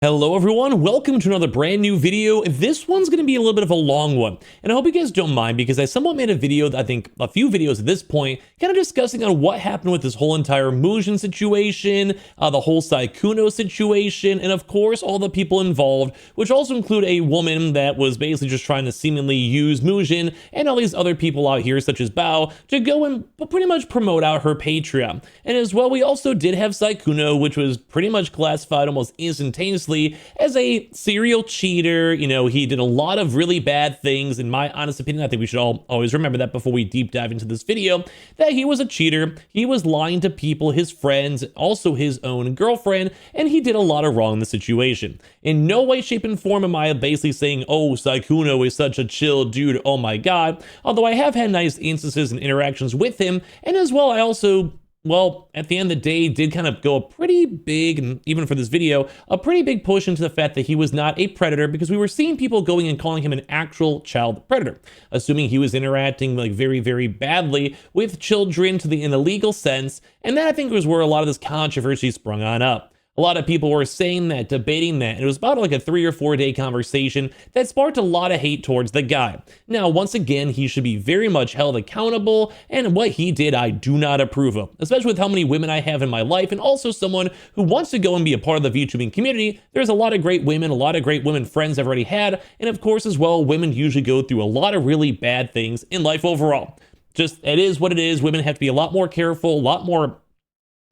Hello everyone, welcome to another brand new video. This one's going to be a little bit of a long one, and I hope you guys don't mind because I somewhat made a video, I think a few videos at this point, kind of discussing on what happened with this whole entire Mujin situation, the whole Sykkuno situation, and of course all the people involved, which also include a woman that was basically just trying to seemingly use Mujin and all these other people out here such as Bao to go and pretty much promote out her Patreon. And as well, we also did have Sykkuno, which was pretty much classified almost instantaneously as a serial cheater. You know, he did a lot of really bad things. In my honest opinion, I think we should all always remember that before we deep dive into this video, that he was a cheater. He was lying to people, his friends, also his own girlfriend, and he did a lot of wrong in the situation. In no way, shape, and form am I basically saying, oh, Sykkuno is such a chill dude, oh my god. Although I have had nice instances and interactions with him, and as well, I also, well, at the end of the day, did kind of go a pretty big, and even for this video, a pretty big push into the fact that he was not a predator, because we were seeing people going and calling him an actual child predator, assuming he was interacting like very, very badly with children in a legal sense. And that I think was where a lot of this controversy sprung on up. A lot of people were saying that, debating that, and it was about like a 3 or 4 day conversation that sparked a lot of hate towards the guy. Now, once again, he should be very much held accountable, and what he did, I do not approve of, especially with how many women I have in my life, and also someone who wants to go and be a part of the VTubing community. There's a lot of great women, a lot of great women friends I've already had, and of course, as well, women usually go through a lot of really bad things in life overall. Just, it is what it is. Women have to be a lot more careful, a lot more.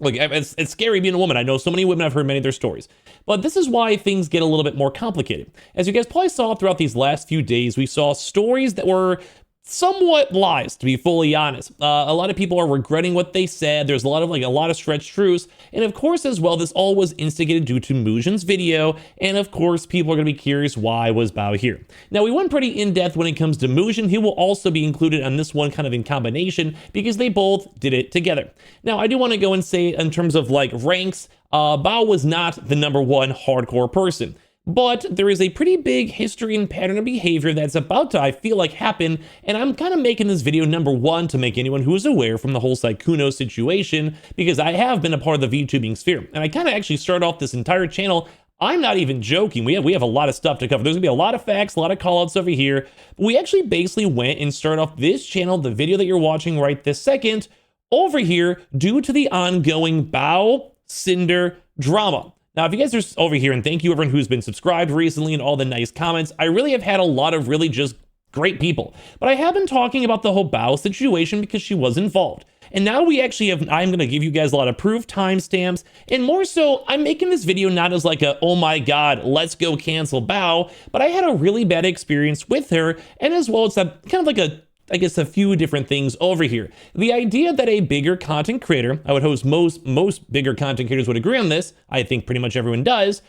Look, it's scary being a woman. I know so many women, I've heard many of their stories. But this is why things get a little bit more complicated. As you guys probably saw throughout these last few days, we saw stories that were somewhat lies, to be fully honest. A lot of people are regretting what they said. There's a lot of stretched truths. And of course, as well, this all was instigated due to Mujin's video. And of course, people are going to be curious, why was Bao here? Now, we went pretty in-depth when it comes to Mujin. He will also be included on this one kind of in combination because they both did it together. Now, I do want to go and say in terms of like ranks, Bao was not the #1 hardcore person. But there is a pretty big history and pattern of behavior that's about to, I feel like, happen, and I'm kind of making this video #1 to make anyone who is aware from the whole Sykkuno situation, because I have been a part of the VTubing sphere, and I kind of actually started off this entire channel. I'm not even joking. We have a lot of stuff to cover. There's gonna be a lot of facts, a lot of callouts over here. But we actually basically went and started off this channel, the video that you're watching right this second, over here due to the ongoing Bao Cinder drama. Now, if you guys are over here, and thank you everyone who's been subscribed recently and all the nice comments, I really have had a lot of really just great people. But I have been talking about the whole Bao situation because she was involved. And now we actually have, I'm going to give you guys a lot of proof, timestamps, and more so, I'm making this video not as like a, oh my god, let's go cancel Bao, but I had a really bad experience with her, and as well, it's a kind of like a, I guess, a few different things over here. The idea that a bigger content creator, I would hope most bigger content creators would agree on this, I think pretty much everyone does,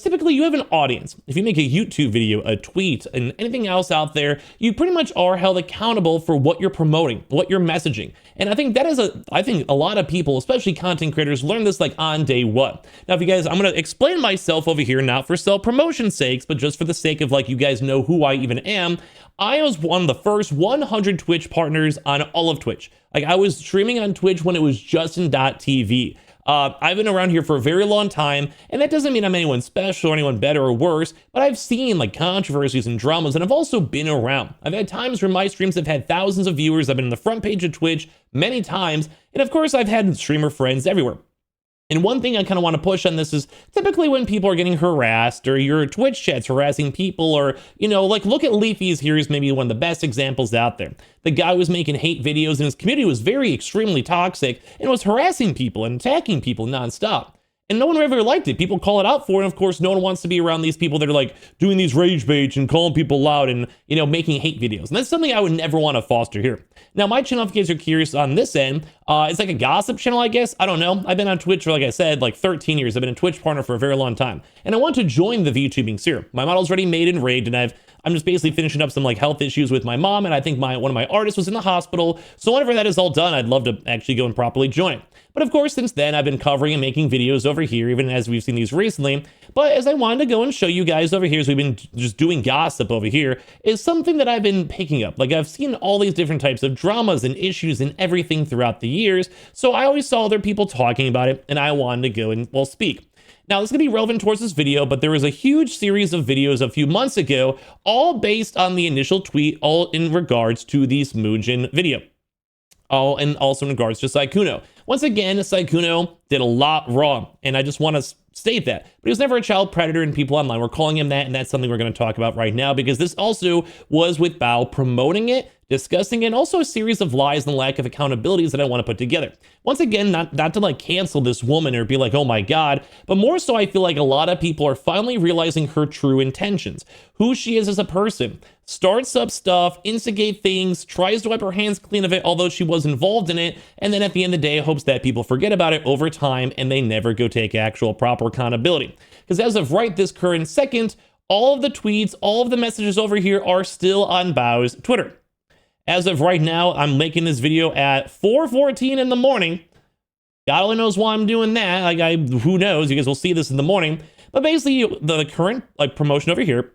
typically you have an audience. If you make a YouTube video, a tweet, and anything else out there, you pretty much are held accountable for what you're promoting, what you're messaging. And I think that is I think a lot of people, especially content creators, learn this like on day one. Now, if you guys, I'm going to explain myself over here, not for self-promotion sakes, but just for the sake of like you guys know who I even am. I was one of the first 100 Twitch partners on all of Twitch. Like, I was streaming on Twitch when it was Justin.tv. I've been around here for a very long time, and that doesn't mean I'm anyone special or anyone better or worse, but I've seen like controversies and dramas, and I've also been around. I've had times where my streams have had thousands of viewers. I've been in the front page of Twitch many times, and of course I've had streamer friends everywhere. And one thing I kind of want to push on this is typically when people are getting harassed, or your Twitch chat's harassing people, or, you know, like look at Leafy's here is maybe one of the best examples out there. The guy was making hate videos and his community was very extremely toxic and was harassing people and attacking people nonstop. And no one ever liked it. People call it out for it. And of course, no one wants to be around these people that are like doing these rage baits and calling people loud and, you know, making hate videos. And that's something I would never want to foster here. Now, my channel, if you guys are curious on this end, it's like a gossip channel, I guess. I don't know. I've been on Twitch for, like I said, like 13 years. I've been a Twitch partner for a very long time. And I want to join the VTubing sphere. My model's already made and rigged, and I'm just basically finishing up some like health issues with my mom, and I think one of my artists was in the hospital. So whenever that is all done, I'd love to actually go and properly join it. But of course, since then, I've been covering and making videos over here, even as we've seen these recently. But as I wanted to go and show you guys over here, as we've been just doing gossip over here, is something that I've been picking up. Like, I've seen all these different types of dramas and issues and everything throughout the years. So I always saw other people talking about it, and I wanted to go and, well, speak. Now, this is going to be relevant towards this video, but there was a huge series of videos a few months ago, all based on the initial tweet, all in regards to this Mujin video. All and also in regards to Sykkuno. Once again, Sykkuno did a lot wrong, and I just want to state that. But he was never a child predator, and people online were calling him that, and that's something we're going to talk about right now, because this also was with Bao promoting it, discussing it, and also a series of lies and lack of accountabilities that I want to put together. Once again, not to like cancel this woman or be like, oh my God, but more so I feel like a lot of people are finally realizing her true intentions, who she is as a person, starts up stuff, instigate things, tries to wipe her hands clean of it, although she was involved in it, and then at the end of the day, hopes that people forget about it over time and they never go take actual proper accountability. Because as of right this current second, all of the tweets, all of the messages over here are still on Bao's Twitter. As of right now, I'm making this video at 4:14 in the morning. God only knows why I'm doing that. Like, who knows? You guys will see this in the morning. But basically, the current promotion over here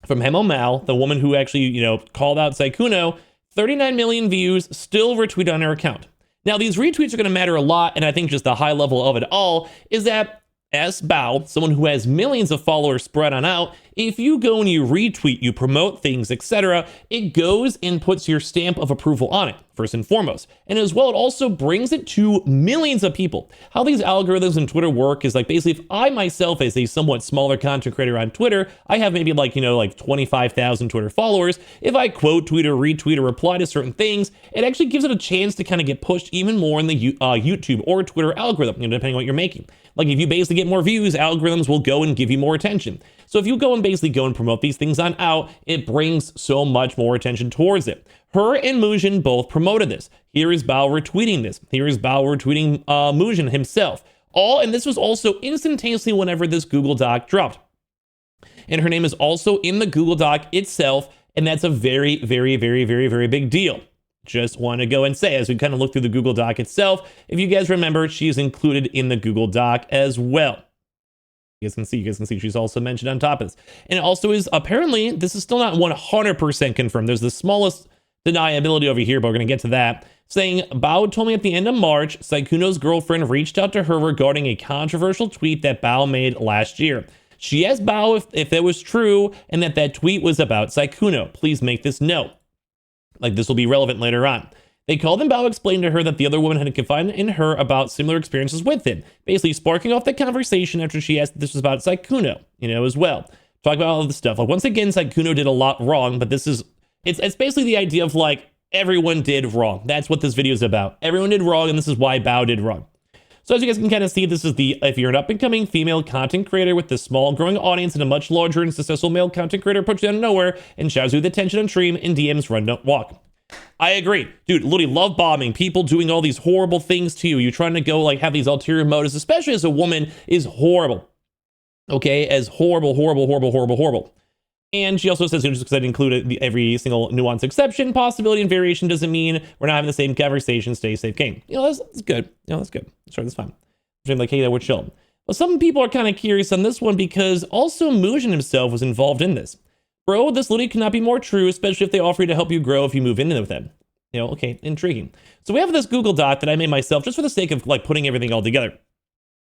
from Hemo Mal, the woman who actually, called out Sykkuno, 39 million views, still retweeted on her account. Now, these retweets are going to matter a lot, and I think just the high level of it all is that as Bao, someone who has millions of followers spread on out, if you go and you retweet, you promote things, etc., it goes and puts your stamp of approval on it, first and foremost. And as well, it also brings it to millions of people. How these algorithms in Twitter work is like, basically, if I myself, as a somewhat smaller content creator on Twitter, I have maybe like 25,000 Twitter followers. If I quote tweet or retweet or reply to certain things, it actually gives it a chance to kind of get pushed even more in the YouTube or Twitter algorithm, depending on what you're making. Like if you basically get more views, algorithms will go and give you more attention. So if you go and basically go and promote these things on out, it brings so much more attention towards it. Her and Mujin both promoted this. Here is Bao retweeting this. Here is Bao retweeting Mujin himself. And this was also instantaneously whenever this Google Doc dropped. And her name is also in the Google Doc itself, and that's a very, very, very, very, very big deal. Just want to go and say, as we kind of look through the Google Doc itself, if you guys remember, she's included in the Google Doc as well. You guys can see she's also mentioned on top of this. And it also is, apparently, this is still not 100% confirmed. There's the smallest deniability over here, but we're going to get to that. Saying, Bao told me at the end of March, Sykkuno's girlfriend reached out to her regarding a controversial tweet that Bao made last year. She asked Bao if it was true and that tweet was about Sykkuno. Please make this note. Like, this will be relevant later on. They called and Bao explained to her that the other woman had confided in her about similar experiences with him, basically sparking off the conversation after she asked if this was about Sykkuno, as well. Talk about all of this stuff. Like, once again, Sykkuno did a lot wrong, but it's basically the idea of like, everyone did wrong. That's what this video is about. Everyone did wrong, and this is why Bao did wrong. So as you guys can kind of see, this is if you're an up-and-coming female content creator with a small growing audience and a much larger and successful male content creator approaches you out of nowhere and showers you with attention on stream and DMs run, don't walk. I agree. Dude, literally love bombing, people doing all these horrible things to you. You're trying to go like have these ulterior motives, especially as a woman, is horrible. Okay, as horrible, horrible, horrible, horrible, horrible. And she also says, just because I didn't include every single nuance, exception, possibility, and variation doesn't mean we're not having the same conversation. Stay safe, game. That's good. That's good. Sure, that's fine. I'm like, hey, we're chill. Well, some people are kind of curious on this one because also Mujin himself was involved in this. Bro, this literally cannot be more true, especially if they offer you to help you grow if you move in with them. Okay, intriguing. So we have this Google Doc that I made myself just for the sake of like putting everything all together.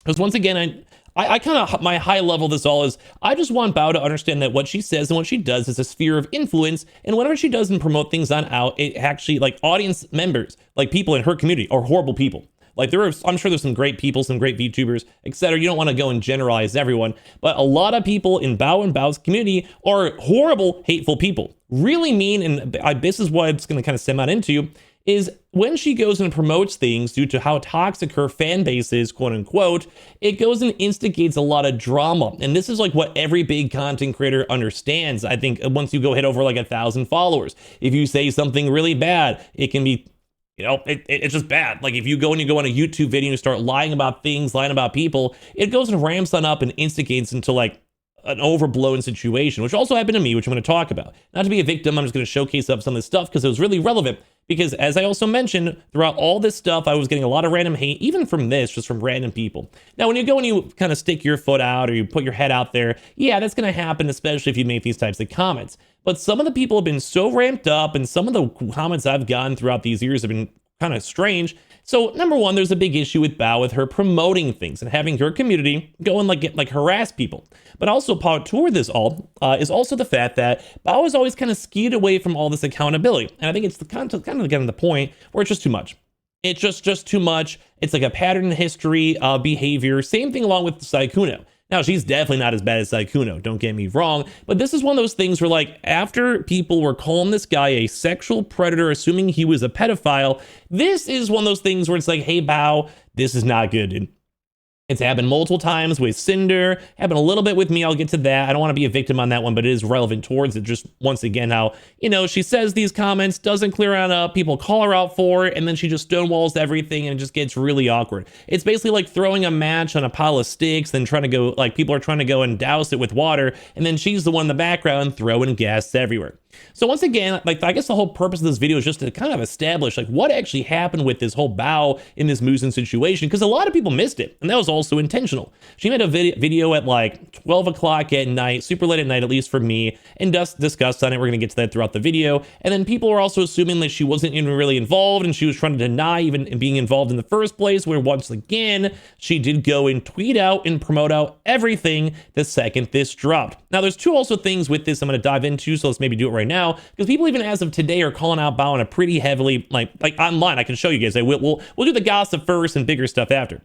Because once again, I kind of, my high level this all is, I just want Bao to understand that what she says and what she does is a sphere of influence, and whatever she does and promote things on out, it actually, like audience members, like people in her community are horrible people. Like I'm sure there's some great people, some great VTubers, etc. You don't want to go and generalize everyone, but a lot of people in Bao and Bao's community are horrible, hateful people. Really mean, and this is what it's going to kind of stem out into, is when she goes and promotes things due to how toxic her fan base is, quote unquote, it goes and instigates a lot of drama. And this is like what every big content creator understands. I think once you go hit over like 1,000 followers, if you say something really bad, it can be, it's just bad. Like if you go on a YouTube video and you start lying about things, lying about people, it goes and ramps on up and instigates into like an overblown situation, which also happened to me, which I'm going to talk about. Not to be a victim, I'm just going to showcase up some of this stuff because it was really relevant. Because as I also mentioned, throughout all this stuff, I was getting a lot of random hate, even from this, just from random people. Now, when you go and you kind of stick your foot out or you put your head out there, yeah, that's going to happen, especially if you make these types of comments. But some of the people have been so ramped up, and some of the comments I've gotten throughout these years have been kind of strange. So number one, there's a big issue with Bao with her promoting things and having her community go and like harass people. But also part toward this all is also the fact that Bao is always kind of skewed away from all this accountability. And I think it's the kind of getting to the point where it's just too much. It's just too much. It's like a pattern in history of behavior. Same thing along with Sykkuno. Now, she's definitely not as bad as Sykkuno, don't get me wrong, but this is one of those things where, like, after people were calling this guy a sexual predator, assuming he was a pedophile, this is one of those things where it's like, hey, Bao, this is not good, dude. It's happened multiple times with Cinder, happened a little bit with me. I'll get to that. I don't want to be a victim on that one, but it is relevant towards it. Just once again, how, you know, she says these comments, doesn't clear on up, people call her out for it, and then she just stonewalls everything and it just gets really awkward. It's basically like throwing a match on a pile of sticks, then trying to go, like, people are trying to go and douse it with water, and then she's the one in the background throwing gas everywhere. So once again, like, I guess the whole purpose of this video is just to kind of establish like what actually happened with this whole Bao in this Mujin situation, because a lot of people missed it, and that was also intentional. She made a video at like 12 o'clock at night, super late at night, at least for me, and discussed on it. We're going to get to that throughout the video. And then people were also assuming that she wasn't even really involved, and she was trying to deny even being involved in the first place, where once again, she did go and tweet out and promote out everything the second this dropped. Now, there's two also things with this I'm going to dive into, so let's maybe do it right now, because people even as of today are calling out Bao in a pretty heavily, like online. I can show you guys. We'll do the gossip first and bigger stuff after.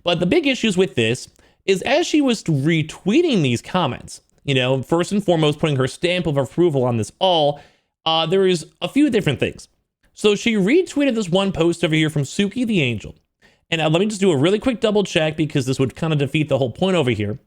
But the big issues with this is as she was retweeting these comments, you know, first and foremost, putting her stamp of approval on this all, there is a few different things. So she retweeted this one post over here from Suki the Angel. And let me just do a really quick double check, because this would kind of defeat the whole point over here,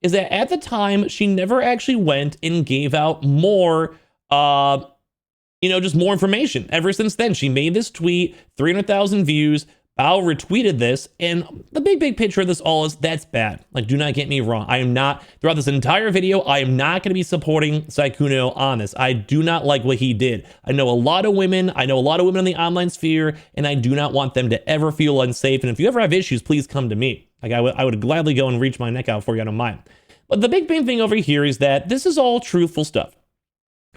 is that at the time, she never actually went and gave out more, you know, just more information. Ever since then, she made this tweet, 300,000 views, Bao retweeted this, and the big picture of this all is that's bad. Like, do not get me wrong. I am not, throughout this entire video, I am not going to be supporting Sykkuno on this. I do not like what he did. I know a lot of women. I know a lot of women in the online sphere, and I do not want them to ever feel unsafe. And if you ever have issues, please come to me. Like, I would gladly go and reach my neck out for you. I don't mind. But the big thing over here is that this is all truthful stuff.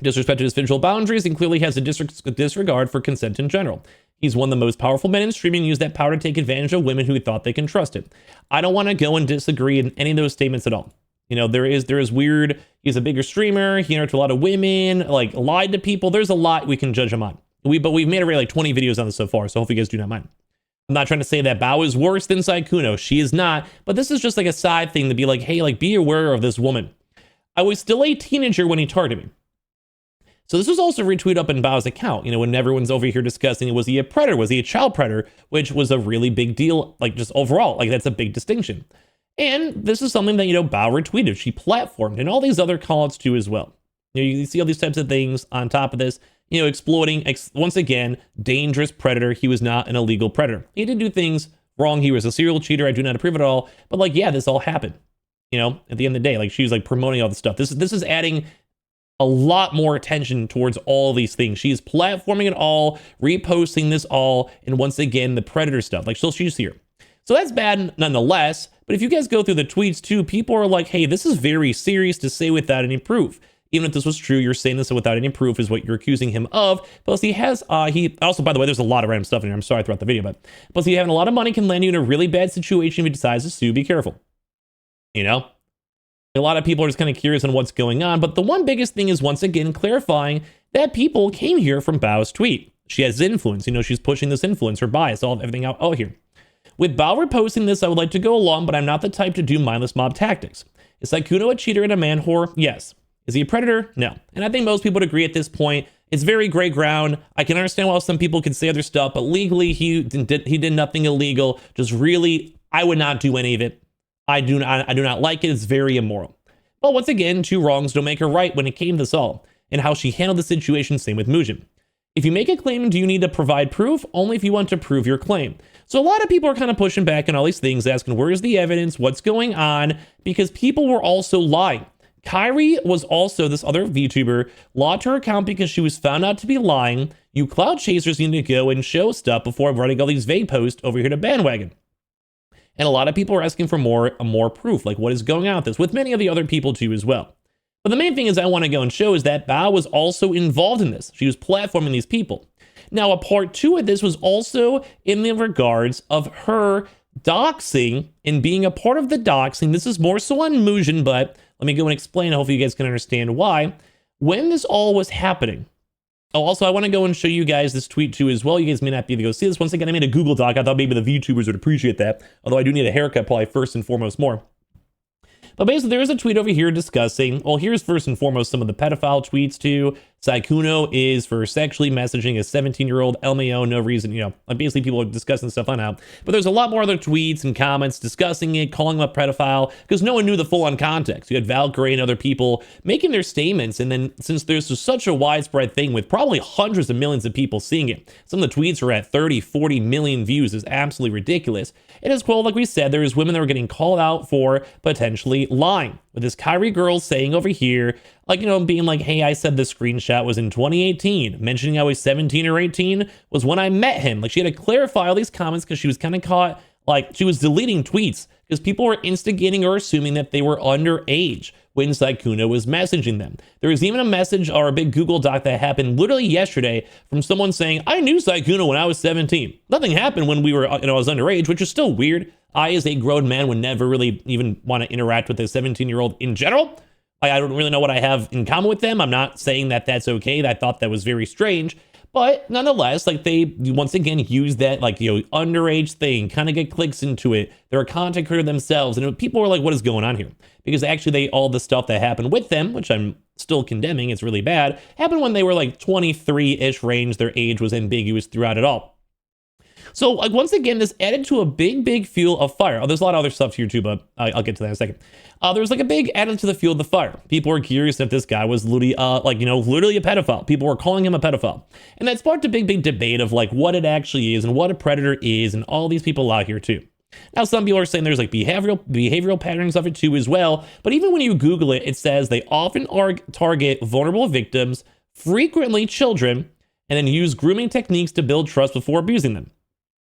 Disrespected his visual boundaries and clearly has a disregard for consent in general. He's one of the most powerful men in streaming and used that power to take advantage of women who thought they can trust him. I don't want to go and disagree in any of those statements at all. You know, there is weird, he's a bigger streamer, he interacted with a lot of women, like lied to people. There's a lot we can judge him on. But we've made already like 20 videos on this so far, so hopefully you guys do not mind. I'm not trying to say that Bao is worse than Sykkuno. She is not, but this is just like a side thing to be like, hey, like be aware of this woman. I was still a teenager when he targeted me. So this was also retweeted up in Bao's account, you know, when everyone's over here discussing, was he a predator? Was he a child predator? Which was a really big deal, like just overall, like that's a big distinction. And this is something that, you know, Bao retweeted, she platformed, and all these other callouts too as well. You know, you see all these types of things on top of this, you know, exploiting, once again, dangerous predator. He was not an illegal predator. He did do things wrong. He was a serial cheater. I do not approve at all. But like, yeah, this all happened, you know, at the end of the day, like she was like promoting all this stuff. This is adding a lot more attention towards all these things. She's platforming it all, reposting this all, and once again, the predator stuff, like she's here. So that's bad nonetheless, but if you guys go through the tweets too, people are like, hey, this is very serious to say without any proof. Even if this was true, you're saying this without any proof is what you're accusing him of. Plus he has, he also, by the way, there's a lot of random stuff in here. I'm sorry throughout the video, but plus he having a lot of money can land you in a really bad situation if he decides to sue. Be careful, you know? A lot of people are just kind of curious on what's going on, but the one biggest thing is, once again, clarifying that people came here from Bao's tweet. She has influence, you know, she's pushing this influence, her bias, everything out here. With Bao reposting this, I would like to go along, but I'm not the type to do mindless mob tactics. Is Sykkuno a cheater and a man whore? Yes. Is he a predator? No. And I think most people would agree at this point. It's very gray ground. I can understand why some people can say other stuff, but legally he did nothing illegal. Just really, I would not do any of it. I do not like it. It's very immoral. But once again, two wrongs don't make a right when it came to this all, and how she handled the situation, same with Mujin. If you make a claim, do you need to provide proof? Only if you want to prove your claim. So a lot of people are kind of pushing back on all these things, asking where is the evidence, what's going on, because people were also lying. Kyrie was also, this other VTuber, locked her account because she was found out to be lying. You cloud chasers need to go and show stuff before running all these vague posts over here to bandwagon. And a lot of people are asking for more proof, like what is going on with this, with many of the other people too as well. But the main thing is I want to go and show is that Bao was also involved in this. She was platforming these people. Now, a part 2 of this was also in the regards of her doxing and being a part of the doxing. This is more so on Mujin, but let me go and explain. Hopefully you guys can understand why. When this all was happening. Oh, also, I want to go and show you guys this tweet too as well. You guys may not be able to go see this. Once again, I made a Google Doc. I thought maybe the VTubers would appreciate that. Although I do need a haircut probably first and foremost more. But basically, there is a tweet over here discussing, well, here's first and foremost some of the pedophile tweets too. Sykkuno is for sexually messaging a 17-year-old LMAO, no reason, basically people are discussing stuff on out. But there's a lot more other tweets and comments discussing it, calling him a pedophile, because no one knew the full-on context. You had Valkyrie and other people making their statements, and then since there's such a widespread thing with probably hundreds of millions of people seeing it, some of the tweets are at 30, 40 million views is absolutely ridiculous. And as well, like we said, there was women that were getting called out for potentially lying. With this Kyrie girl saying over here, being like, hey, I said this screenshot was in 2018. Mentioning I was 17 or 18 was when I met him. Like, she had to clarify all these comments because she was kind of caught, she was deleting tweets because people were instigating or assuming that they were underage when Sykkuno was messaging them. There was even a message or a big Google Doc that happened literally yesterday from someone saying, I knew Sykkuno when I was 17. Nothing happened when we were, I was underage, which is still weird. I, as a grown man, would never really even want to interact with a 17-year-old in general. I don't really know what I have in common with them. I'm not saying that that's okay. I thought that was very strange. But nonetheless, they once again use that, underage thing, kind of get clicks into it. They're a content creator themselves. And people were like, what is going on here? Because actually, all the stuff that happened with them, which I'm still condemning, it's really bad, happened when they were 23-ish range. Their age was ambiguous throughout it all. So once again, this added to a big fuel of fire. Oh, there's a lot of other stuff here too, but I'll get to that in a second. There was a big added to the fuel of the fire. People were curious if this guy was literally, literally a pedophile. People were calling him a pedophile. And that sparked a big debate of what it actually is and what a predator is and all these people out here too. Now, some people are saying there's behavioral patterns of it too as well. But even when you Google it, it says they often target vulnerable victims, frequently children, and then use grooming techniques to build trust before abusing them.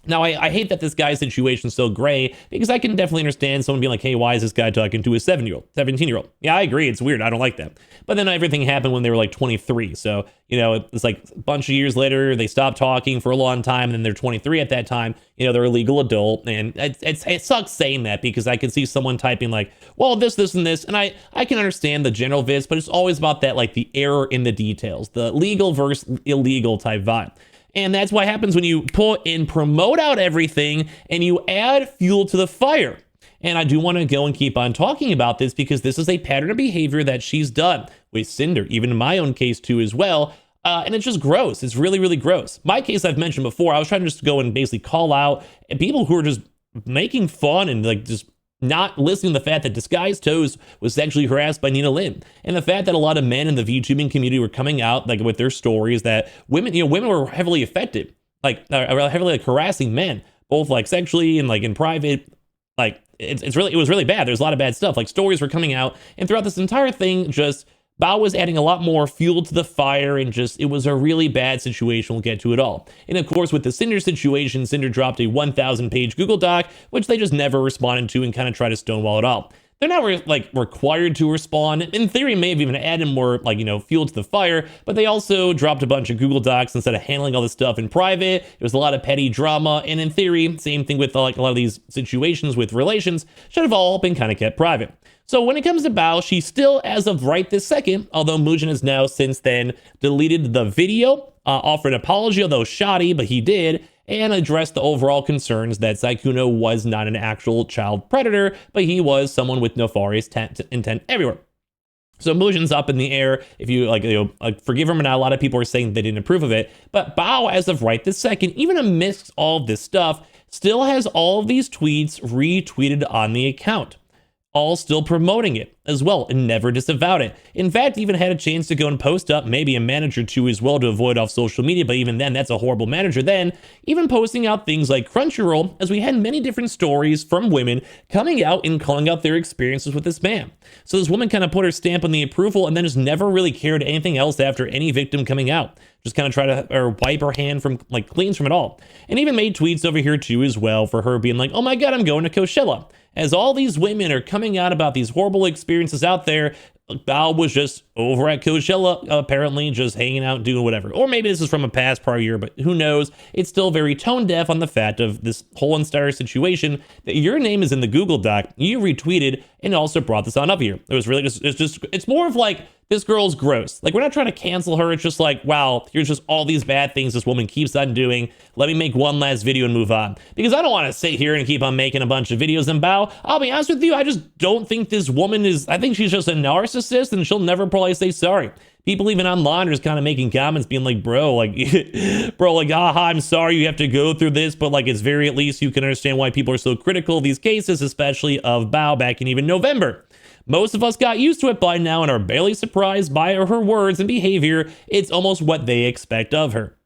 Now, I hate that this guy's situation is so gray because I can definitely understand someone being like, hey, why is this guy talking to a 17-year-old? Yeah, I agree. It's weird. I don't like that. But then everything happened when they were 23. So, it's a bunch of years later, they stopped talking for a long time. And then they're 23 at that time. They're a legal adult. And it sucks saying that because I can see someone typing well, this, and this. And I can understand the general viz, but it's always about that, the error in the details, the legal versus illegal type vibe. And that's what happens when you put and promote out everything and you add fuel to the fire. And I do want to go and keep on talking about this because this is a pattern of behavior that she's done with Cinder, even in my own case too as well. And it's just gross. It's really gross. My case I've mentioned before, I was trying to just go and basically call out people who are just making fun and just not listening to the fact that Disguised Toes was sexually harassed by Nina Lin. And the fact that a lot of men in the VTubing community were coming out with their stories that women were heavily affected, heavily harassing men, both sexually and in private. It was really bad. There's a lot of bad stuff. Stories were coming out, and throughout this entire thing, just Bao was adding a lot more fuel to the fire, and it was a really bad situation. We'll get to it all. And of course, with the Cinder situation, Cinder dropped a 1,000-page Google Doc, which they just never responded to and kind of tried to stonewall it all. They're not required to respond. In theory, may have even added more fuel to the fire, but they also dropped a bunch of Google Docs instead of handling all this stuff in private. It was a lot of petty drama, and in theory, same thing with a lot of these situations with relations, should have all been kind of kept private. So when it comes to Bao, she still, as of right this second, although Mujin has now since then deleted the video, offered an apology, although shoddy, but he did, and addressed the overall concerns that Sykkuno was not an actual child predator, but he was someone with nefarious intent everywhere. So Mujin's up in the air. If you forgive him or not, a lot of people are saying they didn't approve of it. But Bao, as of right this second, even amidst all of this stuff, still has all of these tweets retweeted on the account, all still promoting it as well and never disavowed it. In fact, even had a chance to go and post up maybe a manager too as well to avoid off social media, but even then, that's a horrible manager then, even posting out things like Crunchyroll, as we had many different stories from women coming out and calling out their experiences with this man. So this woman kind of put her stamp on the approval and then just never really cared anything else after any victim coming out. Just kind of try to wipe her hand from cleans from it all. And even made tweets over here too as well for her being oh my God, I'm going to Coachella. As all these women are coming out about these horrible experiences out there, Bao was just over at Coachella, apparently just hanging out, doing whatever. Or maybe this is from a past prior year, but who knows? It's still very tone deaf on the fact of this whole entire situation that your name is in the Google Doc, you retweeted, and also brought this on up here. It was really it's more of like, this girl's gross. Like, we're not trying to cancel her. It's just like, wow, here's just all these bad things this woman keeps on doing. Let me make one last video and move on. Because I don't want to sit here and keep on making a bunch of videos and Bao. I'll be honest with you, I just don't think this woman is, I think she's just a narcissist and she'll never probably say sorry. People even online are just kind of making comments being like, bro, like, haha, I'm sorry you have to go through this, but like, it's very, at least you can understand why people are so critical of these cases, especially of Bao back in even November. Most of us got used to it by now and are barely surprised by her words and behavior. It's almost what they expect of her.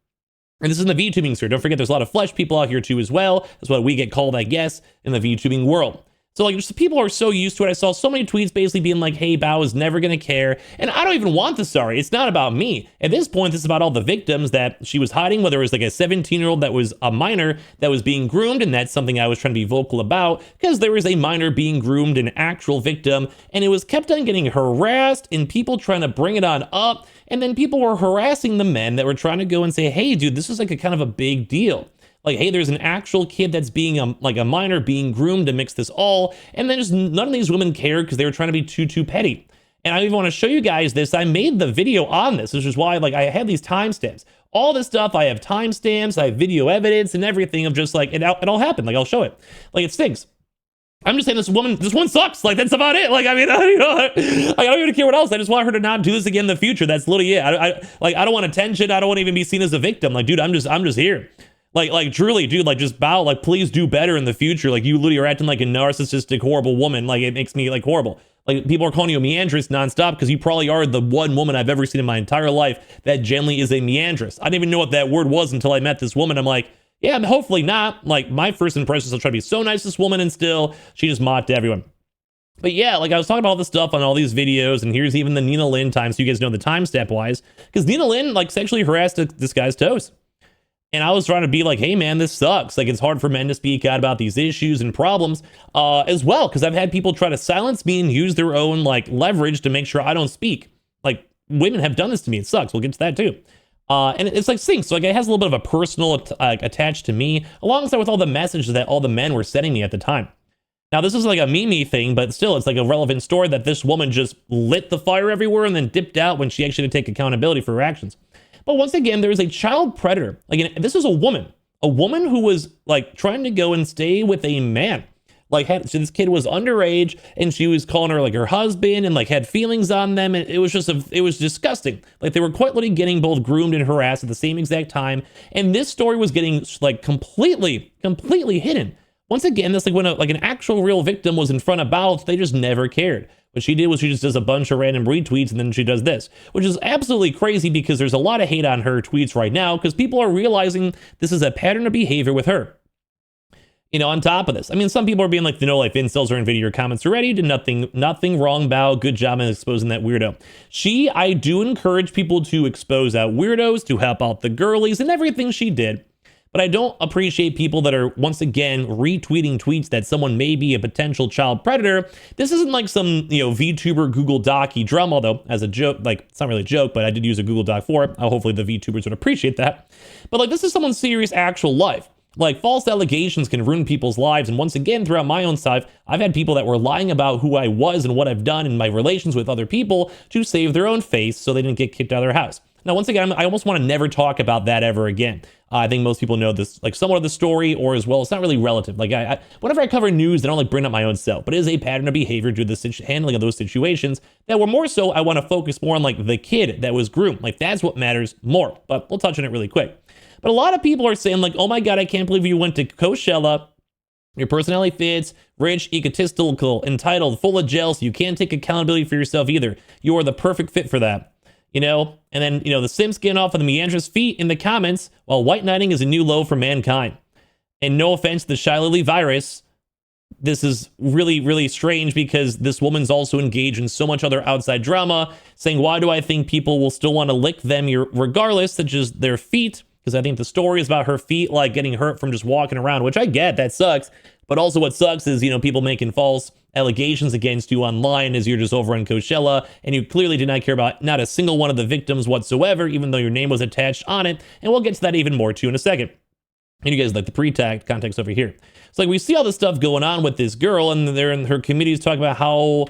And this is in the VTubing sphere. Don't forget, there's a lot of flesh people out here too as well. That's what we get called, I guess, in the VTubing world. So like, just people are so used to it. I saw so many tweets basically being like, hey, Bao is never going to care. And I don't even want the sorry. It's not about me. At this point, this is about all the victims that she was hiding, whether it was like a 17-year-old that was a minor that was being groomed. And that's something I was trying to be vocal about, because there was a minor being groomed, an actual victim, and it was kept on getting harassed and people trying to bring it on up. And then people were harassing the men that were trying to go and say, hey, dude, this is like a kind of a big deal. Like, hey, there's an actual kid that's being like a minor being groomed to mix this all. And then just none of these women cared because they were trying to be too petty. And I even want to show you guys this. I made the video on this, which is why like I have these timestamps. All this stuff, I have timestamps, I have video evidence and everything of just like, it all happened. Like, I'll show it. Like, it stinks. I'm just saying this one sucks. Like, that's about it. Like, I mean, I don't even care what else. I just want her to not do this again in the future. That's literally it. I don't want attention. I don't want to even be seen as a victim. Like, dude, I'm just here. Like truly, dude, like just Bao, like please do better in the future. Like you literally are acting like a narcissistic, horrible woman. Like it makes me like horrible. Like people are calling you a meandrist nonstop because you probably are the one woman I've ever seen in my entire life that generally is a meandrist. I didn't even know what that word was until I met this woman. I'm like, yeah, hopefully not. Like my first impression is I'll try to be so nice to this woman and still she just mocked everyone. But yeah, like I was talking about all this stuff on all these videos, and here's even the Nina Lynn time, so you guys know the time step wise, because Nina Lynn like sexually harassed this guy's toes. And I was trying to be like, hey, man, this sucks. Like, it's hard for men to speak out about these issues and problems as well, because I've had people try to silence me and use their own, like, leverage to make sure I don't speak. Like, women have done this to me. It sucks. We'll get to that, too. And it's like stinks. So, like, it has a little bit of a personal attached to me, alongside with all the messages that all the men were sending me at the time. Now, this is like a meme thing, but still, it's like a relevant story that this woman just lit the fire everywhere and then dipped out when she actually had to take accountability for her actions. But once again, there is a child predator. Like, this is a woman who was like trying to go and stay with a man. Like, so this kid was underage and she was calling her like her husband and like had feelings on them. And it was just, it was disgusting. Like they were quite literally getting both groomed and harassed at the same exact time. And this story was getting like completely hidden. Once again, that's like when an actual real victim was in front of Bao, they just never cared. What she did was she just does a bunch of random retweets and then she does this, which is absolutely crazy because there's a lot of hate on her tweets right now because people are realizing this is a pattern of behavior with her. You know, on top of this, I mean, some people are being like, the no life incels are invading your comments already. Did nothing wrong, Bao. Good job in exposing that weirdo. I do encourage people to expose out weirdos, to help out the girlies and everything she did. But I don't appreciate people that are, once again, retweeting tweets that someone may be a potential child predator. This isn't like some, VTuber Google Doc-y drama, although as a joke, like, it's not really a joke, but I did use a Google Doc for it. Hopefully the VTubers would appreciate that. But like, this is someone's serious actual life. Like, false allegations can ruin people's lives. And once again, throughout my own life, I've had people that were lying about who I was and what I've done in my relations with other people to save their own face so they didn't get kicked out of their house. Now, once again, I almost want to never talk about that ever again. I think most people know this, like somewhat of the story, or as well, it's not really relative. Like whenever I cover news, I don't like bring up my own self, but it is a pattern of behavior due to the handling of those situations that were more so, I want to focus more on like the kid that was groomed. Like that's what matters more, but we'll touch on it really quick. But a lot of people are saying like, oh my God, I can't believe you went to Coachella. Your personality fits, rich, egotistical, entitled, full of jealousy. You can't take accountability for yourself either. You are the perfect fit for that. And then, the Sims getting off of the meandrous feet in the comments, while white knighting is a new low for mankind. And no offense to the Shy Lily virus, this is really, really strange because this woman's also engaged in so much other outside drama, saying, why do I think people will still want to lick them regardless, such as their feet? Because I think the story is about her feet, like getting hurt from just walking around, which I get, that sucks. But also what sucks is, people making false allegations against you online as you're just over on Coachella, and you clearly did not care about not a single one of the victims whatsoever, even though your name was attached on it. And we'll get to that even more too in a second. And you guys like the pre-tagged context over here. It's like we see all this stuff going on with this girl, and they're in her communities talking about how,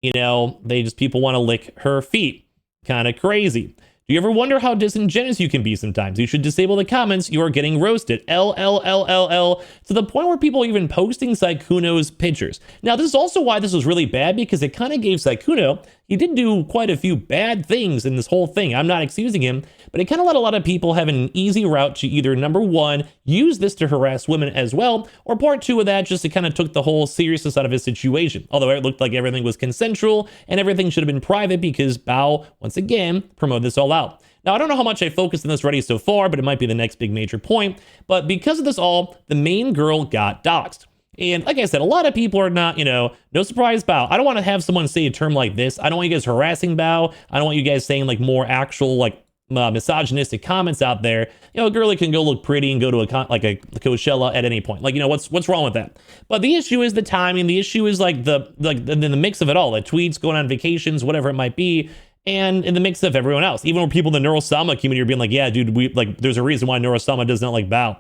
people want to lick her feet. Kind of crazy. Do you ever wonder how disingenuous you can be sometimes? You should disable the comments. You are getting roasted. LLLLL. To the point where people are even posting Sykkuno's pictures. Now, this is also why this was really bad, because it kind of gave Sykkuno, he did do quite a few bad things in this whole thing. I'm not excusing him, but it kind of let a lot of people have an easy route to either, number one, use this to harass women as well, or part two of that, just it kind of took the whole seriousness out of his situation. Although it looked like everything was consensual and everything should have been private, because Bao, once again, promoted this all out. Now, I don't know how much I focused on this already so far, but it might be the next big major point. But because of this all, the main girl got doxxed. And like I said, a lot of people are not, no surprise, Bao. I don't want to have someone say a term like this. I don't want you guys harassing Bao. I don't want you guys saying like more actual misogynistic comments out there. A girl can go look pretty and go to a Coachella at any point. What's wrong with that? But the issue is the timing. The issue is the mix of it all. The tweets, going on vacations, whatever it might be. And in the mix of everyone else, even when people in the Neurosama community are being like, yeah, dude, there's a reason why Neurosama does not like Bao.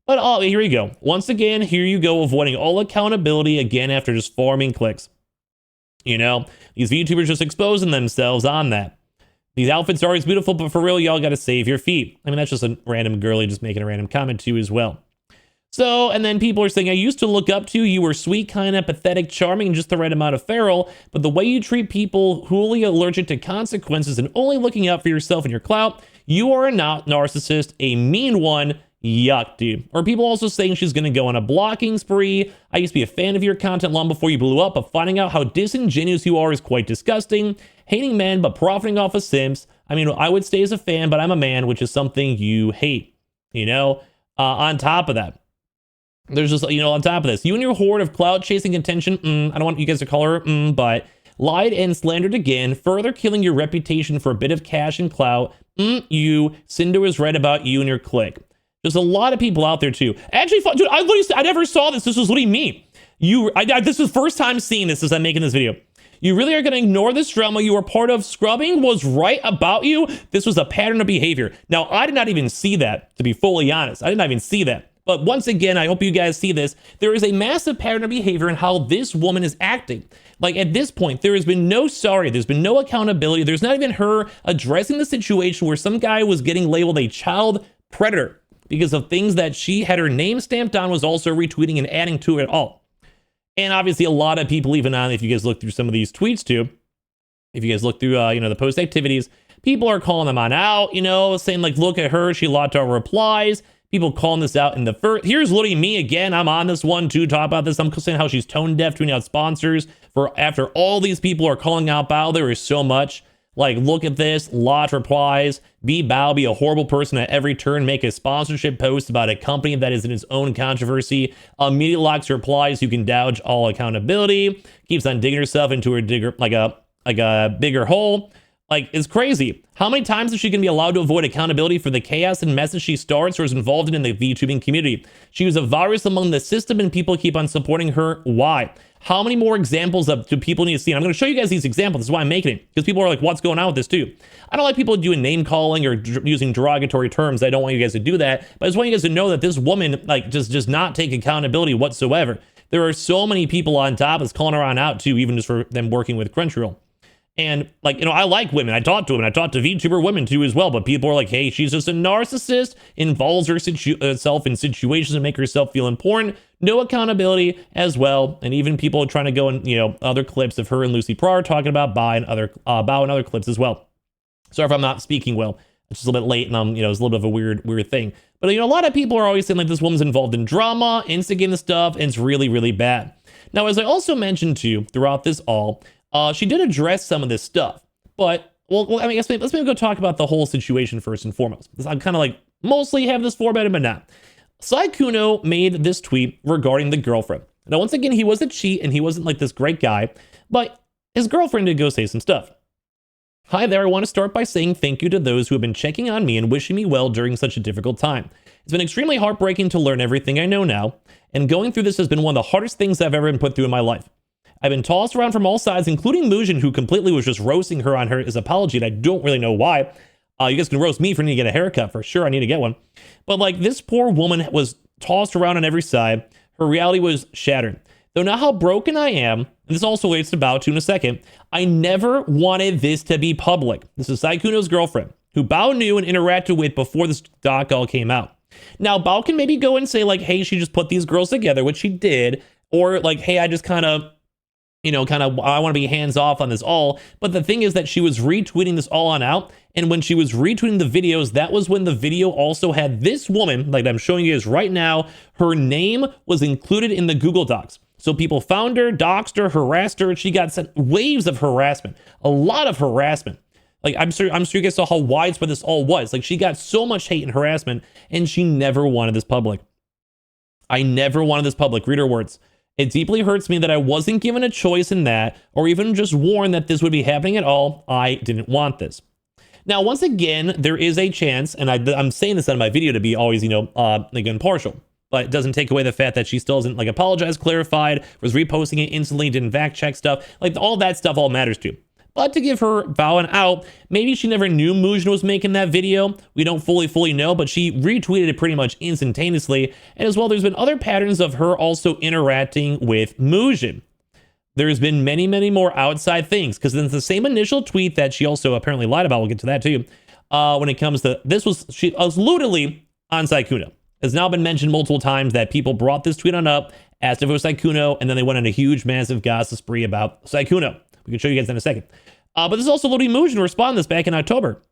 But here you go. Once again, here you go, avoiding all accountability again after just farming clicks. These VTubers just exposing themselves on that. These outfits are always beautiful, but for real, y'all got to save your feet. I mean, that's just a random girlie just making a random comment too as well. So, and then people are saying, I used to look up to you. You were sweet, kind of pathetic, charming, and just the right amount of feral. But the way you treat people wholly allergic to consequences and only looking out for yourself and your clout, you are a narcissist, a mean one. Yuck, dude. Or people also saying she's going to go on a blocking spree. I used to be a fan of your content long before you blew up, but finding out how disingenuous you are is quite disgusting. Hating men, but profiting off of simps. I mean, I would stay as a fan, but I'm a man, which is something you hate. On top of that, there's just, on top of this, you and your horde of clout chasing attention, I don't want you guys to call her, but lied and slandered again, further killing your reputation for a bit of cash and clout. Cinder was right about you and your clique. There's a lot of people out there too. Actually, dude, I never saw this. This was literally me. This is the first time seeing this as I'm making this video. You really are going to ignore this drama you were part of. Scrubbing was right about you. This was a pattern of behavior. Now, I did not even see that, to be fully honest. I did not even see that. But once again, I hope you guys see this. There is a massive pattern of behavior in how this woman is acting. At this point, there has been no sorry. There's been no accountability. There's not even her addressing the situation where some guy was getting labeled a child predator because of things that she had her name stamped on, was also retweeting and adding to it all. And obviously a lot of people, even on, if you guys look through some of these tweets too, if you guys look through, the post activities, people are calling them on out, saying look at her, she locked our replies. People calling this out in the first. Here's literally me again. I'm on this one to talk about this. I'm saying how she's tone deaf, tweeting out sponsors for after all these people are calling out Bao. There is so much. Look at this. Lot replies. Be Bao, be a horrible person at every turn. Make a sponsorship post about a company that is in its own controversy. Immediately locks replies. You can dodge all accountability. Keeps on digging herself into a bigger hole. It's crazy. How many times is she going to be allowed to avoid accountability for the chaos and messes she starts or is involved in the VTubing community? She was a virus among the system and people keep on supporting her. Why? How many more examples do people need to see? And I'm going to show you guys these examples. This is why I'm making it. Because people are like, what's going on with this too? I don't like people doing name calling or using derogatory terms. I don't want you guys to do that. But I just want you guys to know that this woman does not take accountability whatsoever. There are so many people on top that's calling her on out too, even just for them working with Crunchyroll. And I like women. I talk to women. I talk to VTuber women too as well. But people are like, hey, she's just a narcissist, involves herself in situations to make herself feel important. No accountability as well. And even people are trying to go in, other clips of her and Lucy Prar talking about Bao and other clips as well. Sorry if I'm not speaking well. It's just a little bit late and it's a little bit of a weird thing. But a lot of people are always saying this woman's involved in drama, instigating stuff, and it's really, really bad. Now, as I also mentioned too, throughout this all, she did address some of this stuff, but let's maybe go talk about the whole situation first and foremost. I'm kind of mostly have this formatted, but not. Sykkuno made this tweet regarding the girlfriend. Now, once again, he was a cheat and he wasn't this great guy, but his girlfriend did go say some stuff. Hi there, I want to start by saying thank you to those who have been checking on me and wishing me well during such a difficult time. It's been extremely heartbreaking to learn everything I know now, and going through this has been one of the hardest things I've ever been put through in my life. I've been tossed around from all sides, including Mujin, who completely was just roasting her on his apology, and I don't really know why. You guys can roast me for needing to get a haircut, for sure. I need to get one. But like, this poor woman was tossed around on every side. Her reality was shattered. Though now how broken I am, and this also relates to Bao in a second, I never wanted this to be public. This is Sykkuno's girlfriend, who Bao knew and interacted with before this doc all came out. Now, Bao can maybe go and say like, hey, she just put these girls together, which she did, or like, hey, I just kind of, I want to be hands off on this all. But the thing is that she was retweeting this all on out. And when she was retweeting the videos, that was when the video also had this woman, like I'm showing you guys right now, her name was included in the Google Docs. So people found her, doxed her, harassed her. She got sent waves of harassment, a lot of harassment. Like, I'm sure you guys saw how widespread this all was. Like, she got so much hate and harassment, and she never wanted this public. I never wanted this public. Read her words. It deeply hurts me that I wasn't given a choice in that, or even just warned that this would be happening at all. I didn't want this. Now, once again, there is a chance, and I'm saying this on my video to be always, like impartial, but it doesn't take away the fact that she still hasn't like apologized, clarified, was reposting it instantly, didn't fact check stuff. Like, all that stuff all matters too. But to give her Bao an out, maybe she never knew Mujin was making that video. We don't fully know, but she retweeted it pretty much instantaneously. And as well, there's been other patterns of her also interacting with Mujin. There's been many, many more outside things, because then the same initial tweet that she also apparently lied about, we'll get to that too, when it comes to, she was literally on Sykkuno. It's now been mentioned multiple times that people brought this tweet on up, asked if it was Sykkuno, and then they went on a huge, massive gossip spree about Sykkuno. We can show you guys in a second. But this is also literally Mujin responded this back in October.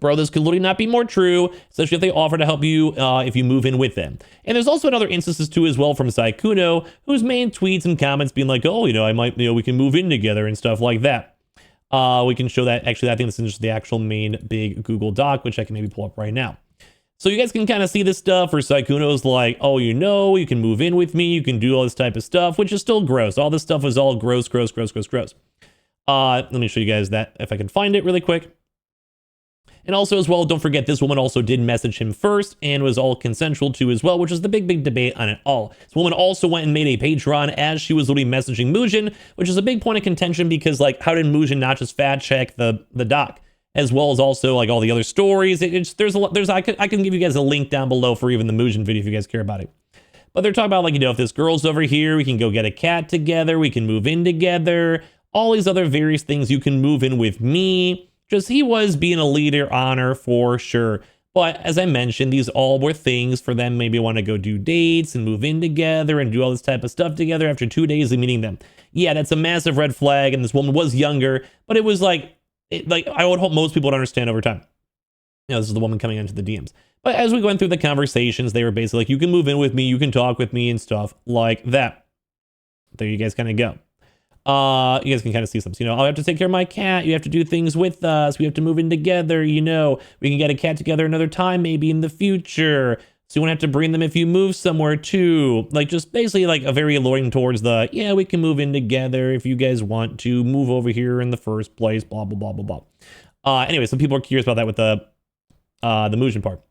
Bro, this could literally not be more true, especially if they offer to help you if you move in with them. And there's also other instances too as well from Sykkuno, whose main tweets and comments being like, oh, I might, we can move in together and stuff like that. We can show that. Actually, I think this is just the actual main big Google Doc, which I can maybe pull up right now. So you guys can kind of see this stuff where Sykkuno's like, oh, you can move in with me, you can do all this type of stuff, which is still gross. All this stuff is all gross. Let me show you guys that if I can find it really quick. And also as well, don't forget this woman also did message him first and was all consensual too as well, which is the big debate on it all. This woman also went and made a Patreon as she was literally messaging Mujin, which is a big point of contention because like, how did Mujin not just fact check the doc? As well as also like all the other stories. I can give you guys a link down below for even the Mujin video if you guys care about it. But they're talking about like, if this girl's over here, we can go get a cat together, we can move in together, all these other various things. You can move in with me. Just he was being a leader on her for sure. But as I mentioned, these all were things for them maybe want to go do dates and move in together and do all this type of stuff together after 2 days of meeting them. Yeah, that's a massive red flag. And this woman was younger, but it was like I would hope most people would understand over time. This is the woman coming into the DMs. But as we went through the conversations, they were basically like, you can move in with me, you can talk with me and stuff like that. There you guys kind of go. You guys can kind of see some, I have to take care of my cat. You have to do things with us. We have to move in together. We can get a cat together another time, maybe in the future. So you won't have to bring them if you move somewhere too. Like just basically like a very alluring towards the, yeah, we can move in together if you guys want to move over here in the first place, blah, blah, blah, blah, blah. Anyway, some people are curious about that with the Mujin part.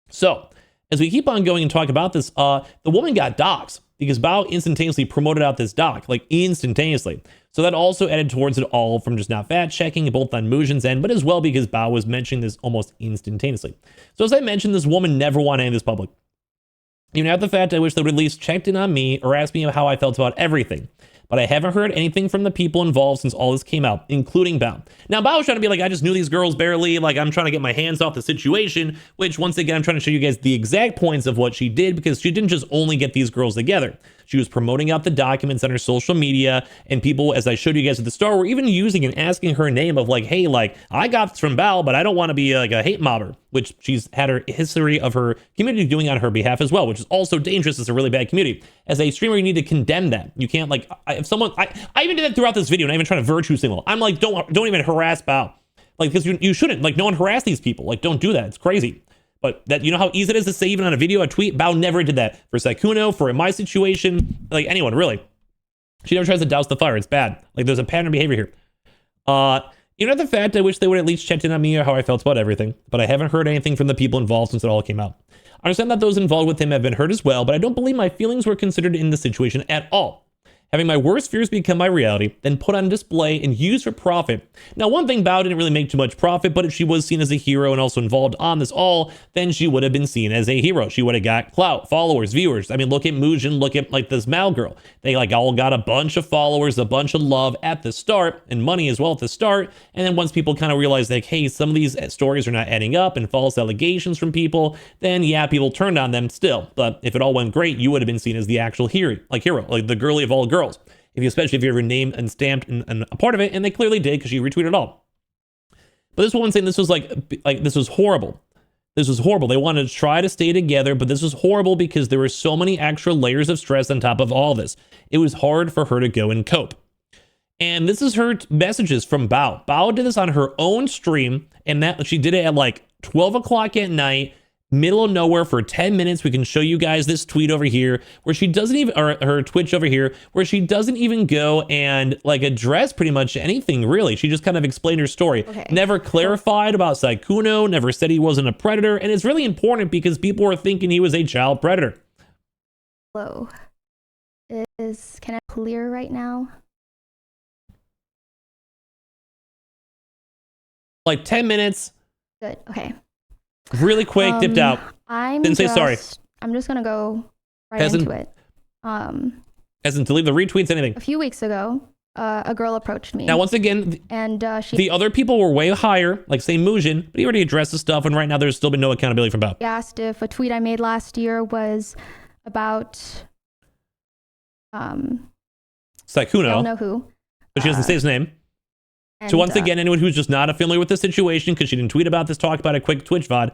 So as we keep on going and talk about this, the woman got doxxed because Bao instantaneously promoted out this doc, like instantaneously. So that also added towards it all from just not fact checking, both on Mujin's end, but as well because Bao was mentioning this almost instantaneously. So as I mentioned, this woman never wanted any of this public. Even after the fact, I wish they would at least checked in on me or asked me how I felt about everything. But I haven't heard anything from the people involved since all this came out, including Bao. Now, Bao was trying to be like, I just knew these girls barely, like I'm trying to get my hands off the situation, which once again, I'm trying to show you guys the exact points of what she did because she didn't just only get these girls together. She was promoting out the documents on her social media, and people, as I showed you guys at the start, were even using and asking her name of like, hey, like I got this from Bao, but I don't want to be like a hate mobber, which she's had her history of her community doing on her behalf as well, which is also dangerous. It's a really bad community. As a streamer, you need to condemn that. You can't like, if someone, I even did that throughout this video, not even trying to virtue signal. I'm like, don't even harass Bao. Like, because you shouldn't, like no one harass these people. Like, don't do that. It's crazy. But that, how easy it is to say even on a video, a tweet, Bao never did that for Sykkuno, for in my situation, like anyone really. She never tries to douse the fire. It's bad. Like there's a pattern of behavior here. The fact I wish they would at least checked in on me or how I felt about everything, but I haven't heard anything from the people involved since it all came out. I understand that those involved with him have been hurt as well, but I don't believe my feelings were considered in the situation at all. Having my worst fears become my reality, then put on display and used for profit. Now, one thing, Bao didn't really make too much profit, but if she was seen as a hero and also involved on this all, then she would have been seen as a hero. She would have got clout, followers, viewers. I mean, look at Mujin, look at like this Mal girl. They like all got a bunch of followers, a bunch of love at the start, and money as well at the start. And then once people kind of realized like, hey, some of these stories are not adding up and false allegations from people, then yeah, people turned on them still. But if it all went great, you would have been seen as the actual hero, like the girly of all girls. Especially if you ever named and stamped and a part of it, and they clearly did because she retweeted it all. But this woman saying this was like this was horrible. This was horrible. They wanted to try to stay together, but this was horrible because there were so many extra layers of stress on top of all this. It was hard for her to go and cope. And this is her messages from Bao. Bao did this on her own stream, and that she did it at like 12 o'clock at night, middle of nowhere for 10 minutes. We can show you guys this tweet over here where she doesn't even, or her Twitch over here, where she doesn't even go and like address pretty much anything really. She just kind of explained her story. Okay. Never clarified about Sykkuno, never said he wasn't a predator. And it's really important because people were thinking he was a child predator. Hello. Can I clear right now? Like 10 minutes. Good, okay. Really quick, dipped out. Didn't say sorry. I'm just gonna go right into it. As in to leave the retweets, anything. A few weeks ago, a girl approached me. Now, once again, and the other people were way higher, like say Mujin, but he already addressed the stuff, and right now there's still been no accountability from Bao. He asked if a tweet I made last year was about Sykkuno. I don't know who. But she doesn't say his name. So once again, anyone who's just not familiar with the situation, because she didn't tweet about this, talk about a quick Twitch VOD,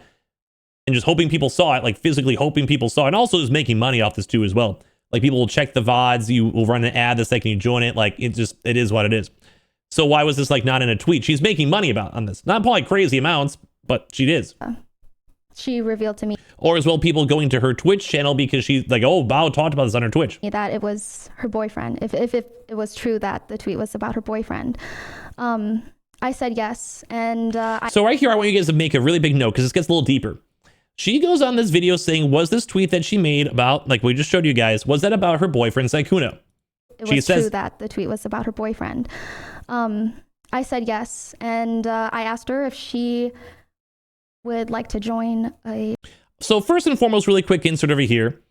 and just hoping people saw it, like physically hoping people saw it, and also is making money off this too as well. Like people will check the VODs, you will run an ad the second you join it, like it is what it is. So why was this like not in a tweet? She's making money on this. Not probably crazy amounts, but she is. She revealed to me. Or as well, people going to her Twitch channel because she's like, oh, Bao talked about this on her Twitch. That it was her boyfriend. If it was true that the tweet was about her boyfriend. I said yes. And so right here, I want you guys to make a really big note because this gets a little deeper. She goes on this video saying, was this tweet that she made about, like we just showed you guys, was that about her boyfriend, Sykkuno? It was true that the tweet was about her boyfriend. I said yes. And I asked her if she would like to join a... So first and foremost, really quick insert over here.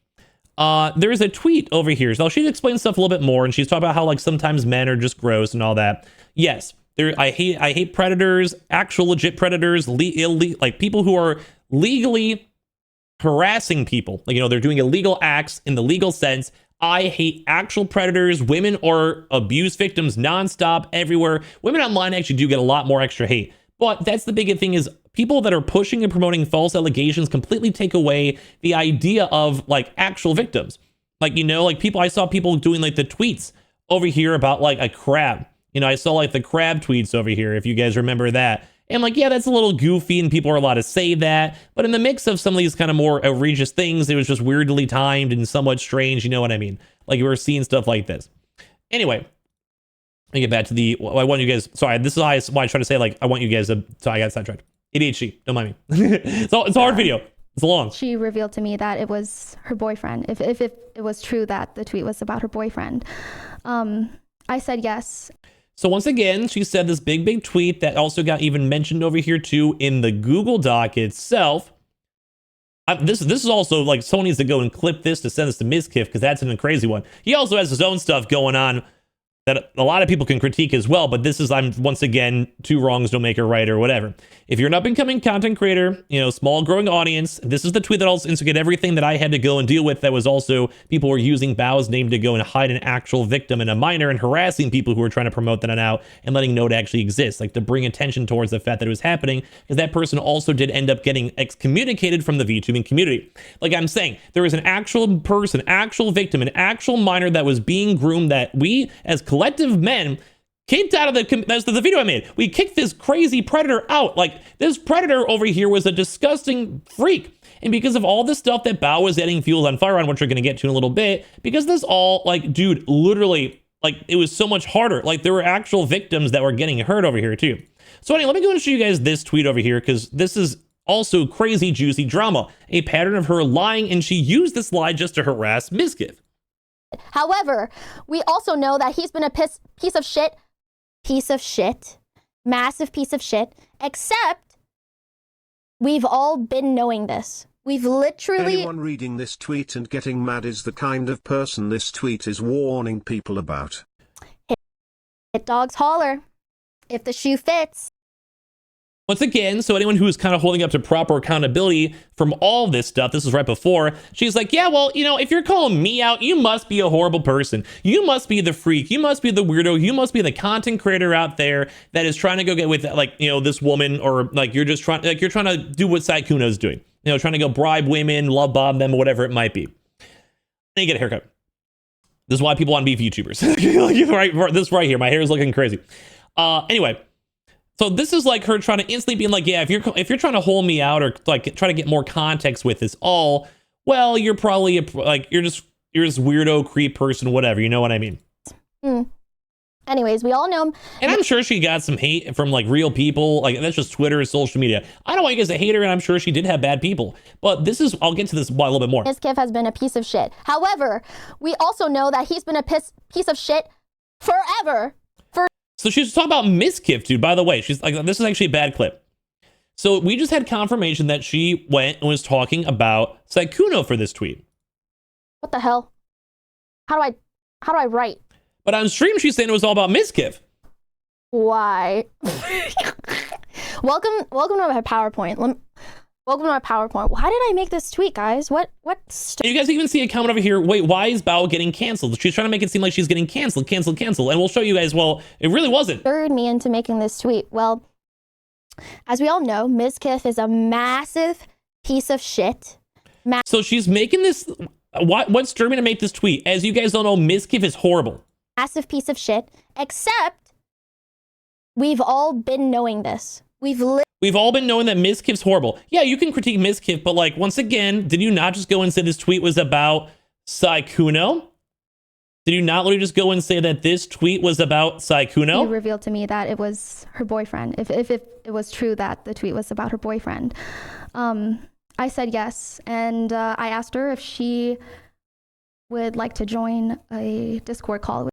There's a tweet over here. So she explains stuff a little bit more, and she's talking about how like sometimes men are just gross and all that. Yes, I hate predators, actual legit predators, like people who are legally harassing people. Like, you know, they're doing illegal acts in the legal sense. I hate actual predators, women or abuse victims nonstop everywhere. Women online actually do get a lot more extra hate. But that's the big thing is people that are pushing and promoting false allegations completely take away the idea of like actual victims. Like, you know, like people, I saw people doing like the tweets over here about like a crab. You know, I saw like the crab tweets over here, if you guys remember that. And like, yeah, that's a little goofy and people are allowed to say that. But in the mix of some of these kind of more egregious things, it was just weirdly timed and somewhat strange. You know what I mean? Like we were seeing stuff like this. Anyway. Let me get back to the, I want you guys, sorry, this is why I try to say, like, I want you guys to, sorry, I got sidetracked. ADHD, don't mind me. It's a hard video. It's long. She revealed to me that it was her boyfriend. If it was true that the tweet was about her boyfriend. I said yes. So once again, she said this big tweet that also got even mentioned over here too in the Google Doc itself. This is also like, someone needs to go and clip this to send this to Mizkif because that's a crazy one. He also has his own stuff going on that a lot of people can critique as well, but this is, I'm once again, two wrongs don't make a right or whatever. If you're an up-and-coming content creator, you know, small growing audience, this is the tweet that also instigated everything that I had to go and deal with. That was also people were using Bao's name to go and hide an actual victim and a minor and harassing people who were trying to promote that out and letting know it actually exists, like to bring attention towards the fact that it was happening, because that person also did end up getting excommunicated from the VTubing community. Like I'm saying, there was an actual person, actual victim, an actual minor that was being groomed that we as collective men kicked out of that's the video I made. We kicked this crazy predator out. Like this predator over here was a disgusting freak. And because of all the stuff that Bao was setting fuels on fire on, which we're going to get to in a little bit, because this all like, dude, literally, like it was so much harder. Like there were actual victims that were getting hurt over here too. So anyway, let me go and show you guys this tweet over here, because this is Also, crazy juicy drama, a pattern of her lying, and she used this lie just to harass Mizkif. However, we also know that he's been a piece of shit, massive piece of shit, except we've all been knowing this. We've literally... Anyone reading this tweet and getting mad is the kind of person this tweet is warning people about. Hit dogs holler if the shoe fits. Once again, so anyone who's kind of holding up to proper accountability from all this stuff, this was right before, she's like, yeah, well, you know, if you're calling me out, you must be a horrible person. You must be the freak. You must be the weirdo. You must be the content creator out there that is trying to go get with, like, you know, this woman, or like you're just trying, like you're trying to do what Sykkuno is doing. You know, trying to go bribe women, love bomb them, whatever it might be. Then you get a haircut. This is why people want to be VTubers. Like, this right here, my hair is looking crazy. Anyway. So this is like her trying to instantly being like, yeah, if you're trying to hold me out or like try to get more context with this all, well, you're probably you're just weirdo creep person, whatever. You know what I mean? Anyways, we all know. And I'm sure she got some hate from like real people. Like that's just Twitter, social media. I don't want you guys to hate her, and I'm sure she did have bad people. But this is, I'll get to this a little bit more. Mizkif has been a piece of shit. However, we also know that he's been a piece of shit forever. So she's talking about Mizkif, dude. By the way, she's like, this is actually a bad clip. So we just had confirmation that she went and was talking about Sykkuno for this tweet. What the hell? How do I write? But on stream, she's saying it was all about Mizkif. Why? Welcome to my PowerPoint. Welcome to my PowerPoint. Why did I make this tweet, guys? What? You guys even see a comment over here. Wait, why is Bao getting canceled? She's trying to make it seem like she's getting canceled. And we'll show you guys, well, it really wasn't. Spurred me into making this tweet. Well, as we all know, Mizkif is a massive piece of shit. So she's making this, what stirred me to make this tweet? As you guys don't know, Mizkif is horrible. Massive piece of shit, except we've all been knowing this. We've all been knowing that Mizkif's horrible. Yeah, you can critique Mizkif, but like, once again, did you not just go and say this tweet was about Sykkuno? Did you not literally just go and say that this tweet was about Sykkuno? She revealed to me that it was her boyfriend. If it was true that the tweet was about her boyfriend. I said yes, and I asked her if she would like to join a Discord call.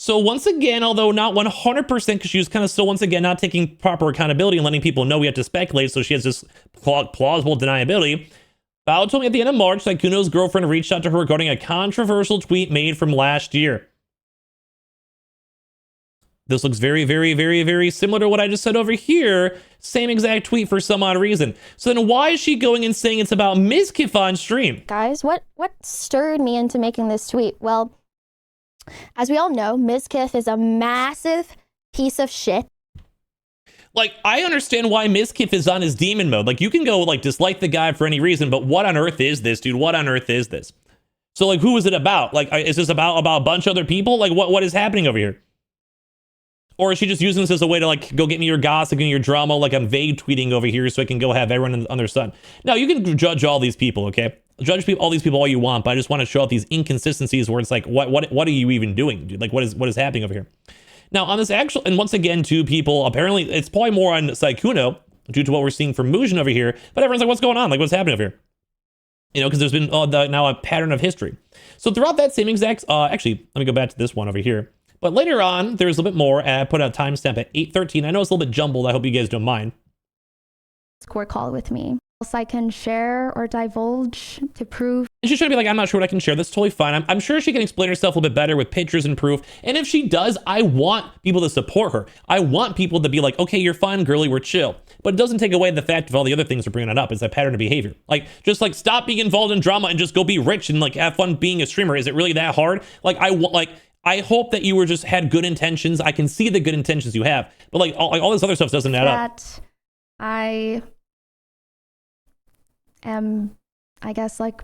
So once again, although not 100%, because she was kind of still once again not taking proper accountability and letting people know we have to speculate, so she has this plausible deniability. Bao told me at the end of March that Kuno's girlfriend reached out to her regarding a controversial tweet made from last year. This looks very, very, very, very similar to what I just said over here. Same exact tweet for some odd reason. So then why is she going and saying it's about Mizkif on stream? Guys, what stirred me into making this tweet? Well, as we all know, Mizkif is a massive piece of shit. Like, I understand why Mizkif is on his demon mode. Like, you can go, like, dislike the guy for any reason, but what on earth is this, dude? What on earth is this? So, like, who is it about? Like, is this about a bunch of other people? Like, what is happening over here? Or is she just using this as a way to, like, go get me your gossip and your drama, like I'm vague tweeting over here so I can go have everyone on their sun? Now, you can judge all these people, okay? Judge all these people all you want, but I just want to show out these inconsistencies where it's like, what are you even doing, dude? Like, what is happening over here? Now, on this actual, and once again, two people, apparently, it's probably more on Sykkuno due to what we're seeing from Mujin over here, but everyone's like, what's going on? Like, what's happening over here? You know, because there's been now a pattern of history. So throughout that same exact, actually, let me go back to this one over here. But later on, there's a little bit more, and I put a timestamp at 8:13. I know it's a little bit jumbled. I hope you guys don't mind. Discord call with me. Else I can share or divulge to prove. And she's trying to be like, I'm not sure what I can share. That's totally fine. I'm sure she can explain herself a little bit better with pictures and proof. And if she does, I want people to support her. I want people to be like, okay, you're fine, girly, we're chill. But it doesn't take away the fact of all the other things we're bringing it up. It's a pattern of behavior. Like, just like stop being involved in drama and just go be rich and like have fun being a streamer. Is it really that hard? Like, I hope that you were just had good intentions. I can see the good intentions you have, but like all this other stuff doesn't add up. I am, I guess, like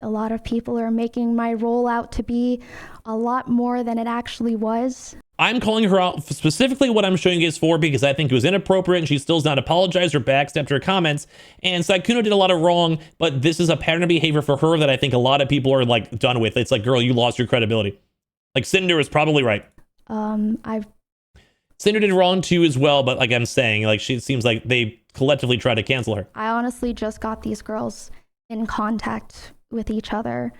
a lot of people are making my role out to be a lot more than it actually was. I'm calling her out specifically what I'm showing you guys for because I think it was inappropriate and she still does not apologize or backstepped her comments. And Sykkuno did a lot of wrong, but this is a pattern of behavior for her that I think a lot of people are like done with. It's like, girl, you lost your credibility. Like Cinder is probably right. I've Cinder did wrong too as well, but like I'm saying, like it seems like they collectively try to cancel her. I honestly just got these girls in contact with each other,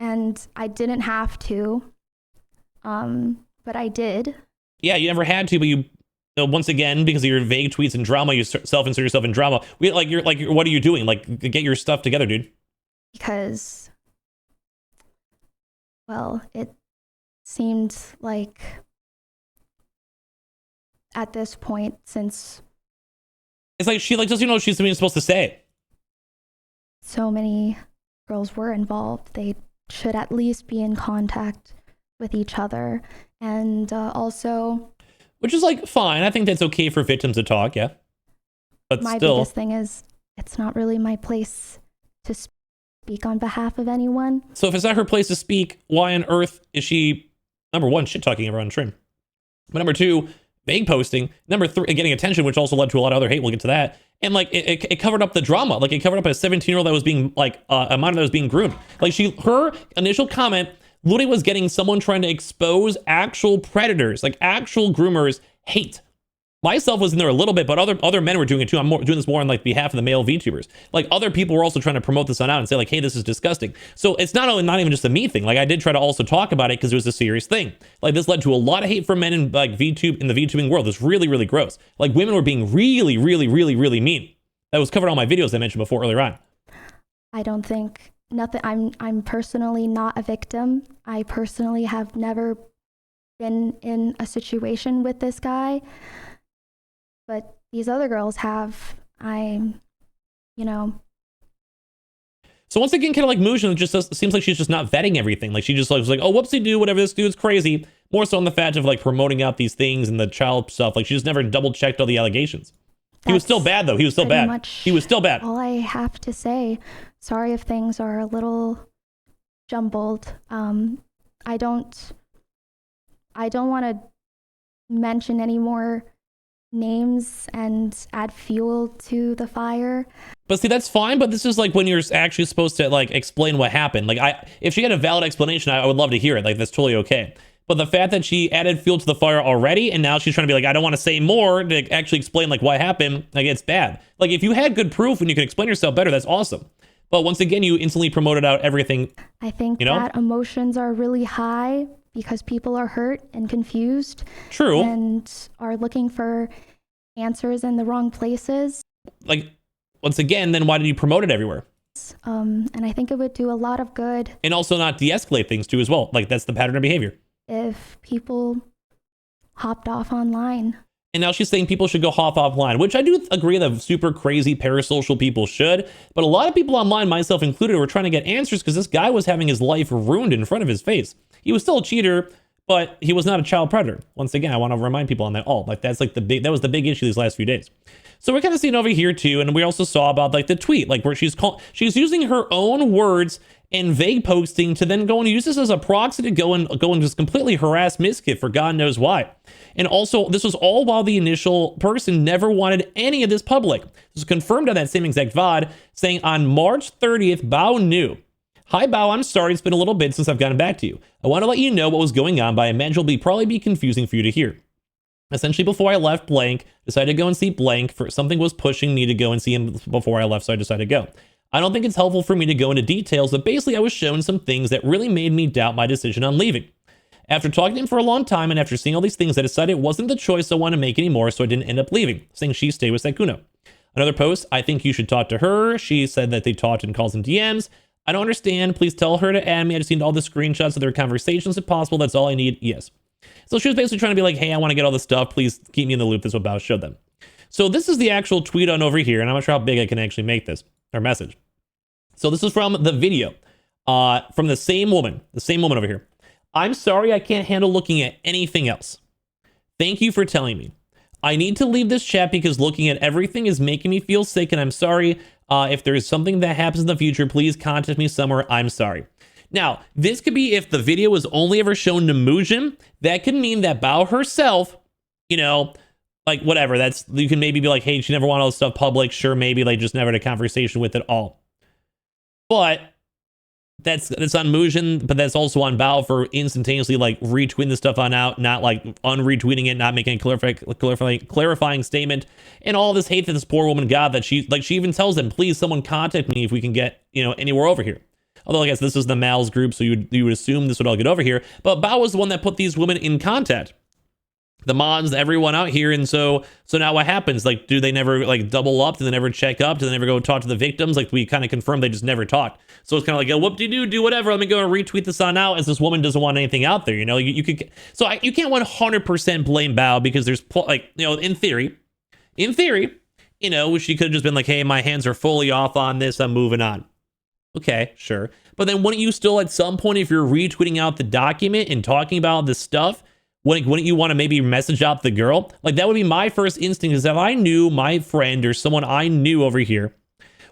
and I didn't have to, but I did. Yeah, you never had to, but you once again, because of your vague tweets and drama, you self-insert yourself in drama. What are you doing? Like, get your stuff together, dude. Because, well, it seemed like at this point, since it's like she doesn't know what she's even supposed to say. So many girls were involved, they should at least be in contact with each other, and also, which is like fine. I think that's okay for victims to talk, yeah. But my still, biggest thing is it's not really my place to speak on behalf of anyone. So if it's not her place to speak, why on earth is she, number one, shit talking everyone on stream? But number two, vague posting. Number three, getting attention, which also led to a lot of other hate. We'll get to that. And like it covered up the drama. Like it covered up a 17-year-old that was being like a minor that was being groomed. Like her initial comment literally was getting someone trying to expose actual predators, like actual groomers hate. Myself was in there a little bit, but other men were doing it too. I'm doing this more on like behalf of the male VTubers. Like other people were also trying to promote this on out and say like, hey, this is disgusting. So it's not even just a me thing. Like I did try to also talk about it because it was a serious thing. Like this led to a lot of hate from men in like VTube in the VTubing world. It's really, really gross. Like women were being really, really, really, really mean. That was covered on my videos I mentioned before earlier on. I don't think nothing. I'm personally not a victim. I personally have never been in a situation with this guy. But these other girls have. So once again, kind of like Mujin, it just seems like she's just not vetting everything. Like she just was like, oh, whoopsie-doo, whatever, this dude's crazy. More so on the fact of like promoting out these things and the child stuff. Like she just never double-checked all the allegations. He was still bad, though. He was still bad. He was still bad. All I have to say. Sorry if things are a little jumbled. I don't want to mention any more names and add fuel to the fire. But see, that's fine, but this is like when you're actually supposed to like explain what happened. Like if she had a valid explanation, I would love to hear it. Like that's totally okay. But the fact that she added fuel to the fire already and now she's trying to be like, I don't want to say more to actually explain like what happened, like it's bad. Like if you had good proof and you can explain yourself better, that's awesome. But once again, you instantly promoted out everything. I think that emotions are really high because people are hurt and confused. True. And are looking for answers in the wrong places. Like, once again, then why did you promote it everywhere? And I think it would do a lot of good. And also not de-escalate things too as well. Like that's the pattern of behavior. If people hopped off online. And now she's saying people should go hop offline, which I do agree that super crazy parasocial people should. But a lot of people online, myself included, were trying to get answers because this guy was having his life ruined in front of his face. He was still a cheater, but he was not a child predator. Once again, I want to remind people on that all. Like that's like that was the big issue these last few days. So we're kind of seeing over here too, and we also saw about like the tweet, like where she's using her own words and vague posting to then go and use this as a proxy to go and just completely harass Miskit for God knows why. And also, this was all while the initial person never wanted any of this public. This was confirmed on that same exact VOD, saying on March 30th, Bao knew. Hi, Bao, I'm sorry, it's been a little bit since I've gotten back to you. I want to let you know what was going on, but I imagine it'll probably be confusing for you to hear. Essentially, before I left blank, decided to go and see blank for something was pushing me to go and see him before I left, so I decided to go. I don't think it's helpful for me to go into details, but basically I was shown some things that really made me doubt my decision on leaving. After talking to him for a long time and after seeing all these things, I decided it wasn't the choice I wanted to make anymore, so I didn't end up leaving, saying she stayed with Sykkuno. Another post, I think you should talk to her. She said that they talked in calls and DMs. I don't understand. Please tell her to add me. I just need all the screenshots of their conversations if possible. That's all I need. Yes. So she was basically trying to be like, hey, I want to get all this stuff. Please keep me in the loop. That's what Bao showed them. So this is the actual tweet on over here, and I'm not sure how big I can actually make this, or message. So this is from the video, from the same woman over here. I'm sorry I can't handle looking at anything else. Thank you for telling me. I need to leave this chat because looking at everything is making me feel sick, and I'm sorry. If there is something that happens in the future, please contact me somewhere. I'm sorry. Now, this could be if the video was only ever shown to Mujin, that could mean that Bao herself, you know, like whatever, that's, you can maybe be like, hey, she never wanted all this stuff public. Sure, maybe like just never had a conversation with it all. But that's on Mujin, but that's also on Bao for instantaneously like retweeting the stuff on out, not like unretweeting it, not making a clarifying statement, and all this hate that this poor woman got, that she even tells them, please someone contact me if we can get, you know, anywhere over here. Although I guess this is the Mal's group, so you would assume this would all get over here. But Bao was the one that put these women in contact. The mods, everyone out here, and so now what happens? Like, do they never like double up? Do they never check up? Do they never go talk to the victims? Like, we kind of confirmed they just never talked. So it's kind of like, whoop-de-doo, do whatever. Let me go and retweet this on out, as this woman doesn't want anything out there. You know, you could, so you can't 100% blame Bao, because there's like, you know, in theory, you know, she could have just been like, hey, my hands are fully off on this, I'm moving on. Okay, sure. But then wouldn't you still at some point, if you're retweeting out the document and talking about this stuff, wouldn't you want to maybe message out the girl? Like, that would be my first instinct, is if I knew my friend or someone I knew over here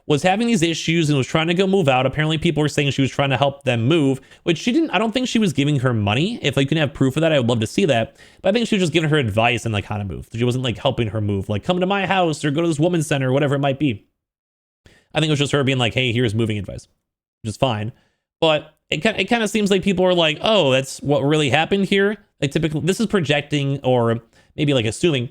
was having these issues and was trying to go move out. Apparently people were saying she was trying to help them move, which she didn't. I don't think she was giving her money. If I can have proof of that, I would love to see that. But I think she was just giving her advice on like how to move. She wasn't like helping her move, like come to my house or go to this women's center or whatever it might be. I think it was just her being like, hey, here's moving advice, which is fine. But it kind of seems like people are like, oh, that's what really happened here. Like, typically, this is projecting, or maybe like assuming,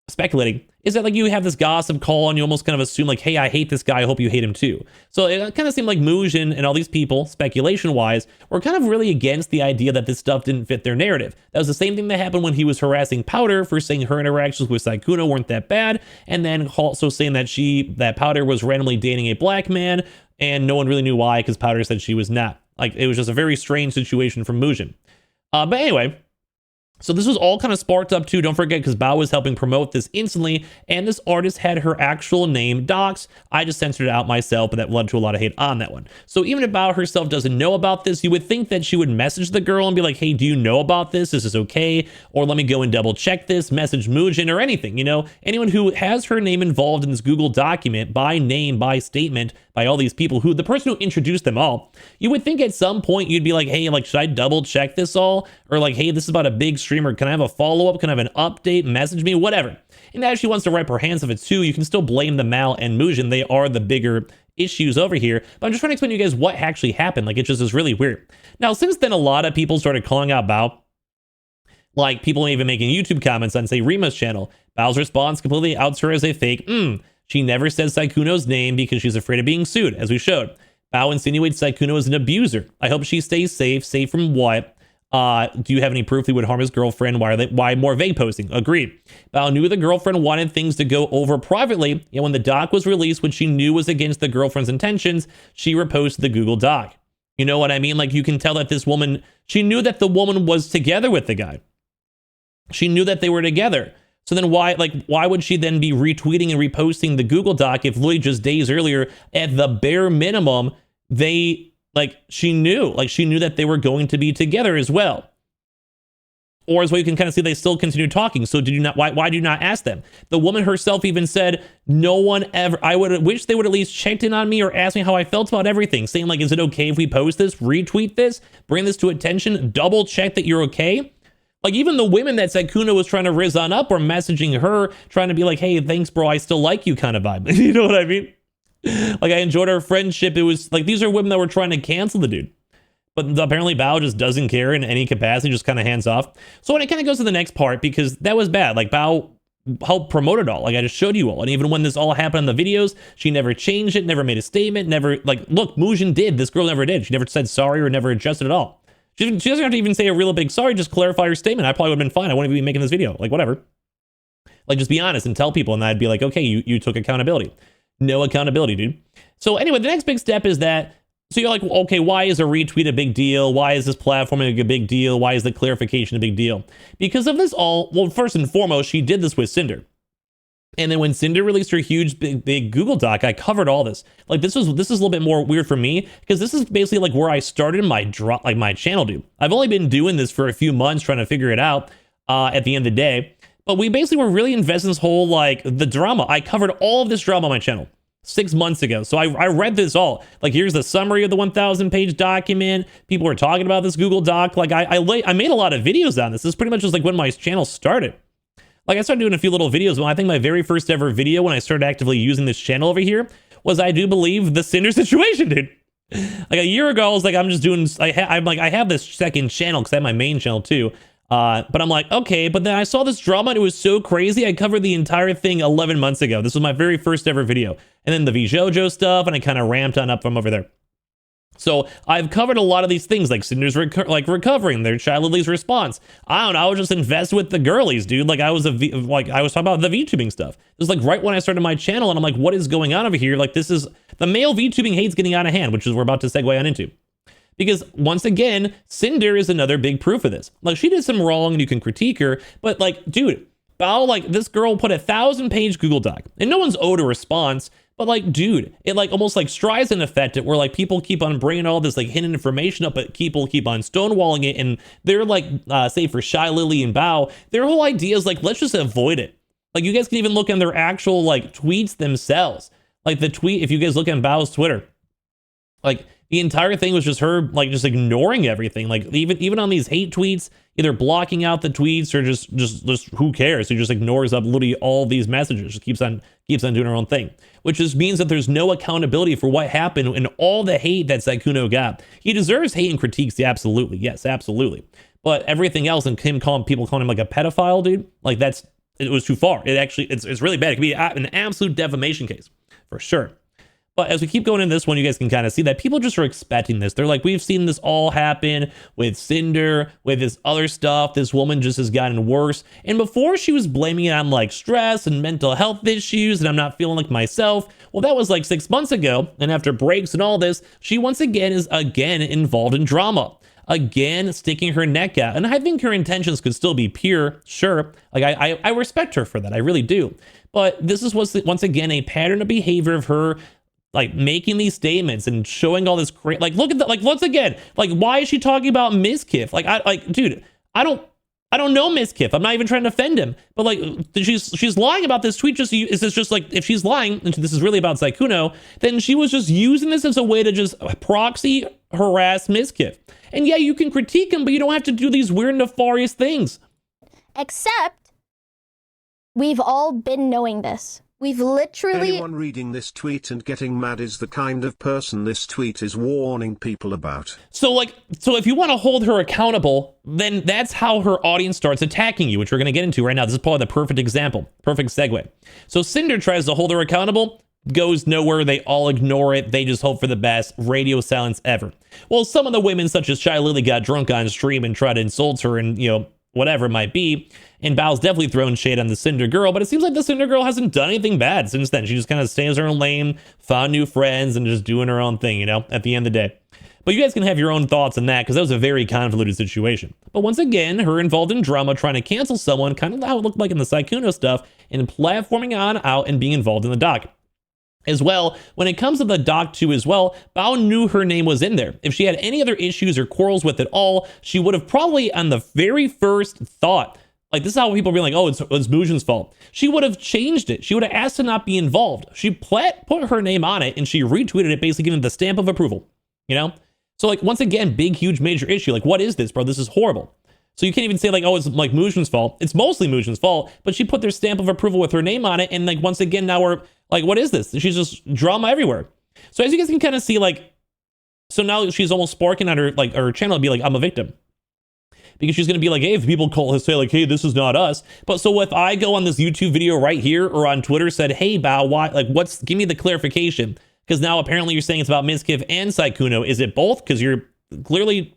speculating, is that like you have this gossip call and you almost kind of assume like, hey, I hate this guy, I hope you hate him too. So it kind of seemed like Mujin and all these people, speculation wise, were kind of really against the idea that this stuff didn't fit their narrative. That was the same thing that happened when he was harassing Powder for saying her interactions with Sykkuno weren't that bad, and then also saying that Powder was randomly dating a black man, and no one really knew why, because Powder said she was not. Like, it was just a very strange situation from Mujin. But anyway, so this was all kind of sparked up too. Don't forget, because Bao was helping promote this instantly, and this artist had her actual name, Dox. I just censored it out myself, but that led to a lot of hate on that one. So even if Bao herself doesn't know about this, you would think that she would message the girl and be like, hey, do you know about this? This is okay. Or let me go and double check this, message Mujin or anything, you know? Anyone who has her name involved in this Google document, by name, by statement, by all these people, who the person who introduced them all, you would think at some point you'd be like, hey, like, should I double check this all? Or like, hey, this is about a big streamer. Can I have a follow-up? Can I have an update? Message me? Whatever. And as she wants to wipe her hands of it too, you can still blame the Mal and Mujin. They are the bigger issues over here. But I'm just trying to explain to you guys what actually happened. Like, it just is really weird. Now, since then, a lot of people started calling out Bao. Like, people even making YouTube comments on, say, Rima's channel. Bao's response completely outs her as a fake. She never says Sykkuno's name because she's afraid of being sued, as we showed. Bao insinuates Sykkuno is an abuser. I hope she stays safe. Safe from what? Do you have any proof he would harm his girlfriend? Why more vague posting? Agreed. Bao knew the girlfriend wanted things to go over privately, yet when the doc was released, which she knew was against the girlfriend's intentions, she reposted the Google Doc. You know what I mean? Like, you can tell that this woman, she knew that the woman was together with the guy. She knew that they were together. So then why would she then be retweeting and reposting the Google Doc if literally just days earlier, at the bare minimum, she knew that they were going to be together as well? Or as well, you can kind of see they still continue talking. So why do you not ask them? The woman herself even said, no one ever, I would wish they would at least checked in on me or asked me how I felt about everything, saying like, is it okay if we post this, retweet this, bring this to attention, double check that you're okay? Like, even the women that Sykkuno was trying to rizz on up were messaging her, trying to be like, hey, thanks, bro, I still like you kind of vibe. You know what I mean? Like, I enjoyed our friendship. It was like, these are women that were trying to cancel the dude. But apparently Bao just doesn't care in any capacity, just kind of hands off. So when it kind of goes to the next part, because that was bad. Like, Bao helped promote it all. Like, I just showed you all. And even when this all happened in the videos, she never changed it, never made a statement, never, like, look, Mujin did. This girl never did. She never said sorry or never adjusted at all. She doesn't have to even say a real big sorry, just clarify her statement. I probably would have been fine. I wouldn't even be making this video. Like, whatever. Like, just be honest and tell people, and I'd be like, okay, you took accountability. No accountability, dude. So anyway, the next big step is that, so you're like, okay, why is a retweet a big deal? Why is this platforming a big deal? Why is the clarification a big deal? Because of this all, well, first and foremost, she did this with Cinder. And then when Cinder released her huge, big Google Doc, I covered all this. Like, this is a little bit more weird for me, because this is basically like where I started my my channel, dude. I've only been doing this for a few months, trying to figure it out at the end of the day. But we basically were really invested in this whole, like, the drama. I covered all of this drama on my channel 6 months ago. So I read this all. Like, here's the summary of the 1,000-page document. People were talking about this Google Doc. Like, I made a lot of videos on this. This is pretty much just like when my channel started. Like, I started doing a few little videos. Well, I think my very first ever video when I started actively using this channel over here was, I do believe, the Cinder situation, dude. Like a year ago, I was like, I'm just doing, I have this second channel because I have my main channel too. But I'm like, okay, but then I saw this drama and it was so crazy. I covered the entire thing 11 months ago. This was my very first ever video. And then the VJojo stuff, and I kind of ramped on up from over there. So I've covered a lot of these things, like Cinder's recovering, their Shy Lily's response. I don't know, I was just invested with the girlies, dude. Like I was I was talking about the VTubing stuff. It was like right when I started my channel, and I'm like, what is going on over here? Like this is the male VTubing hate's getting out of hand, which is we're about to segue on into. Because once again, Cinder is another big proof of this. Like she did some wrong and you can critique her, but like, dude, Bao, like this girl put a 1,000-page Google Doc and no one's owed a response. But like, dude, it like almost like Streisand affected where like people keep on bringing all this like hidden information up, but people keep on stonewalling it. And they're like, say for Shy Lily and Bao, their whole idea is like, let's just avoid it. Like you guys can even look on their actual like tweets themselves. Like the tweet, if you guys look on Bao's Twitter, like the entire thing was just her like just ignoring everything. Like even on these hate tweets, either blocking out the tweets or just who cares? Who just ignores up literally all these messages, just keeps on doing her own thing. Which just means that there's no accountability for what happened and all the hate that Sykkuno got. He deserves hate and critiques, yeah, absolutely. Yes, absolutely. But everything else and people calling him like a pedophile, dude, like it was too far. It's really bad. It could be an absolute defamation case for sure. But as we keep going in this one, you guys can kind of see that people just are expecting this. They're like, we've seen this all happen with Cinder, with this other stuff. This woman just has gotten worse. And before she was blaming it on like stress and mental health issues and I'm not feeling like myself. Well, that was like 6 months ago. And after breaks and all this, she once again is involved in drama. Again, sticking her neck out. And I think her intentions could still be pure, sure. Like I respect her for that. I really do. But this is once again a pattern of behavior of her like making these statements and showing all this like look at that, like once again, like why is she talking about Miskiff? Dude, I don't know Miskiff. I'm not even trying to offend him, but like she's lying about this tweet. Is this just like, if she's lying and this is really about Sykkuno, then she was just using this as a way to just proxy harass Miskiff. And yeah, you can critique him, but you don't have to do these weird nefarious things. Except we've all been knowing this. We've literally... Anyone reading this tweet and getting mad is the kind of person this tweet is warning people about. So if you want to hold her accountable, then that's how her audience starts attacking you, which we're going to get into right now. This is probably the perfect example, perfect segue. So Cinder tries to hold her accountable, goes nowhere. They all ignore it. They just hope for the best. Radio silence ever. Well, some of the women, such as Shy Lily, got drunk on stream and tried to insult her and, whatever it might be. And Bao's definitely throwing shade on the Cinder girl, but it seems like the Cinder girl hasn't done anything bad since then. She just kind of stays in her own lane, found new friends, and just doing her own thing, at the end of the day. But you guys can have your own thoughts on that, because that was a very convoluted situation. But once again, her involved in drama, trying to cancel someone, kind of how it looked like in the Sykkuno stuff, and platforming on out and being involved in the doc. As well, when it comes to the doc too as well, Bao knew her name was in there. If she had any other issues or quarrels with it all, she would have probably on the very first thought, like this is how people be like, oh, it's Mujin's fault. She would have changed it. She would have asked to not be involved. She put her name on it and she retweeted it, basically giving the stamp of approval, So like, once again, big, huge, major issue. Like, what is this, bro? This is horrible. So you can't even say like, oh, it's like Mujin's fault. It's mostly Mujin's fault, but she put their stamp of approval with her name on it. And like, once again, now we're like, what is this? She's just drama everywhere. So as you guys can kind of see, like, so now she's almost sparking on her channel to be like, I'm a victim. Because she's going to be like, hey, if people say like, hey, this is not us. But so if I go on this YouTube video right here or on Twitter said, hey, Bao, why, like, give me the clarification. Because now apparently you're saying it's about Miskiff and Sykkuno. Is it both? Because you're clearly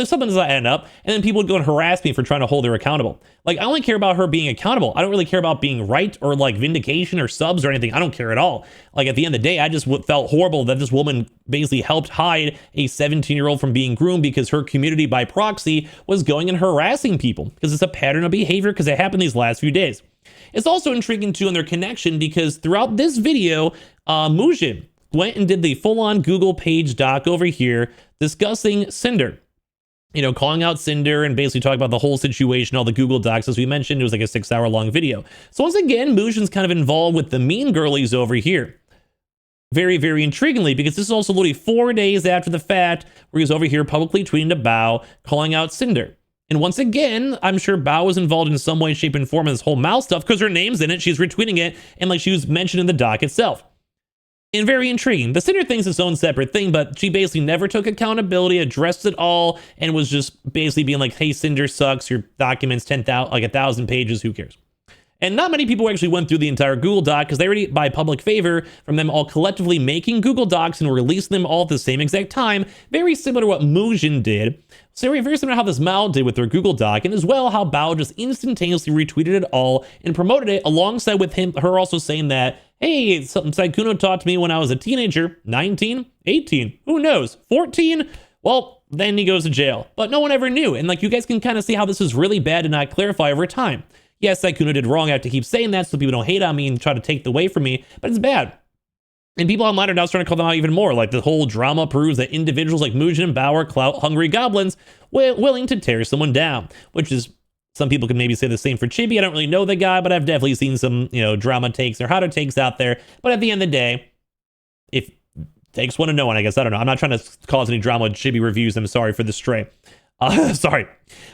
something doesn't end up, and then people would go and harass me for trying to hold her accountable. Like, I only care about her being accountable. I don't really care about being right or like vindication or subs or anything. I don't care at all. Like, at the end of the day, I just felt horrible that this woman basically helped hide a 17-year-old from being groomed because her community by proxy was going and harassing people, because it's a pattern of behavior, because it happened these last few days. It's also intriguing too in their connection, because throughout this video, Mujin went and did the full-on Google page doc over here discussing Cinder. Calling out Cinder and basically talking about the whole situation, all the Google Docs. As we mentioned, it was like a 6-hour long video. So once again, Mujin's kind of involved with the mean girlies over here. Very, very intriguingly, because this is also literally 4 days after the fact, where he's over here publicly tweeting to Bao, calling out Cinder. And once again, I'm sure Bao was involved in some way, shape, and form in this whole Mao stuff, because her name's in it, she's retweeting it, and like she was mentioned in the doc itself. and very intriguing. The Cinder thing's its own separate thing, but she basically never took accountability, addressed it all, and was just basically being like, hey, Cinder sucks, your document's 10,000, like 1,000 pages, who cares? And not many people actually went through the entire Google Doc because they already, by public favor, from them all collectively making Google Docs and releasing them all at the same exact time, very similar to what Mujin did. So very similar to how this Mao did with their Google Doc, and as well how Bao just instantaneously retweeted it all and promoted it alongside with her also saying that, hey, something Sykkuno taught to me when I was a teenager, 19, 18, who knows, 14? Well, then he goes to jail. But no one ever knew. And like, you guys can kind of see how this is really bad to not clarify over time. Yes, Sykkuno did wrong. I have to keep saying that so people don't hate on me and try to take the away from me, but it's bad. And people online are now starting to call them out even more. Like, the whole drama proves that individuals like Mujin and Bao are clout-hungry goblins willing to tear someone down, which is, some people could maybe say the same for Chibi. I don't really know the guy, but I've definitely seen some, drama takes or hotter takes out there. But at the end of the day, if takes one to know one, I guess. I don't know. I'm not trying to cause any drama with Chibi reviews. I'm sorry for the stray. Sorry.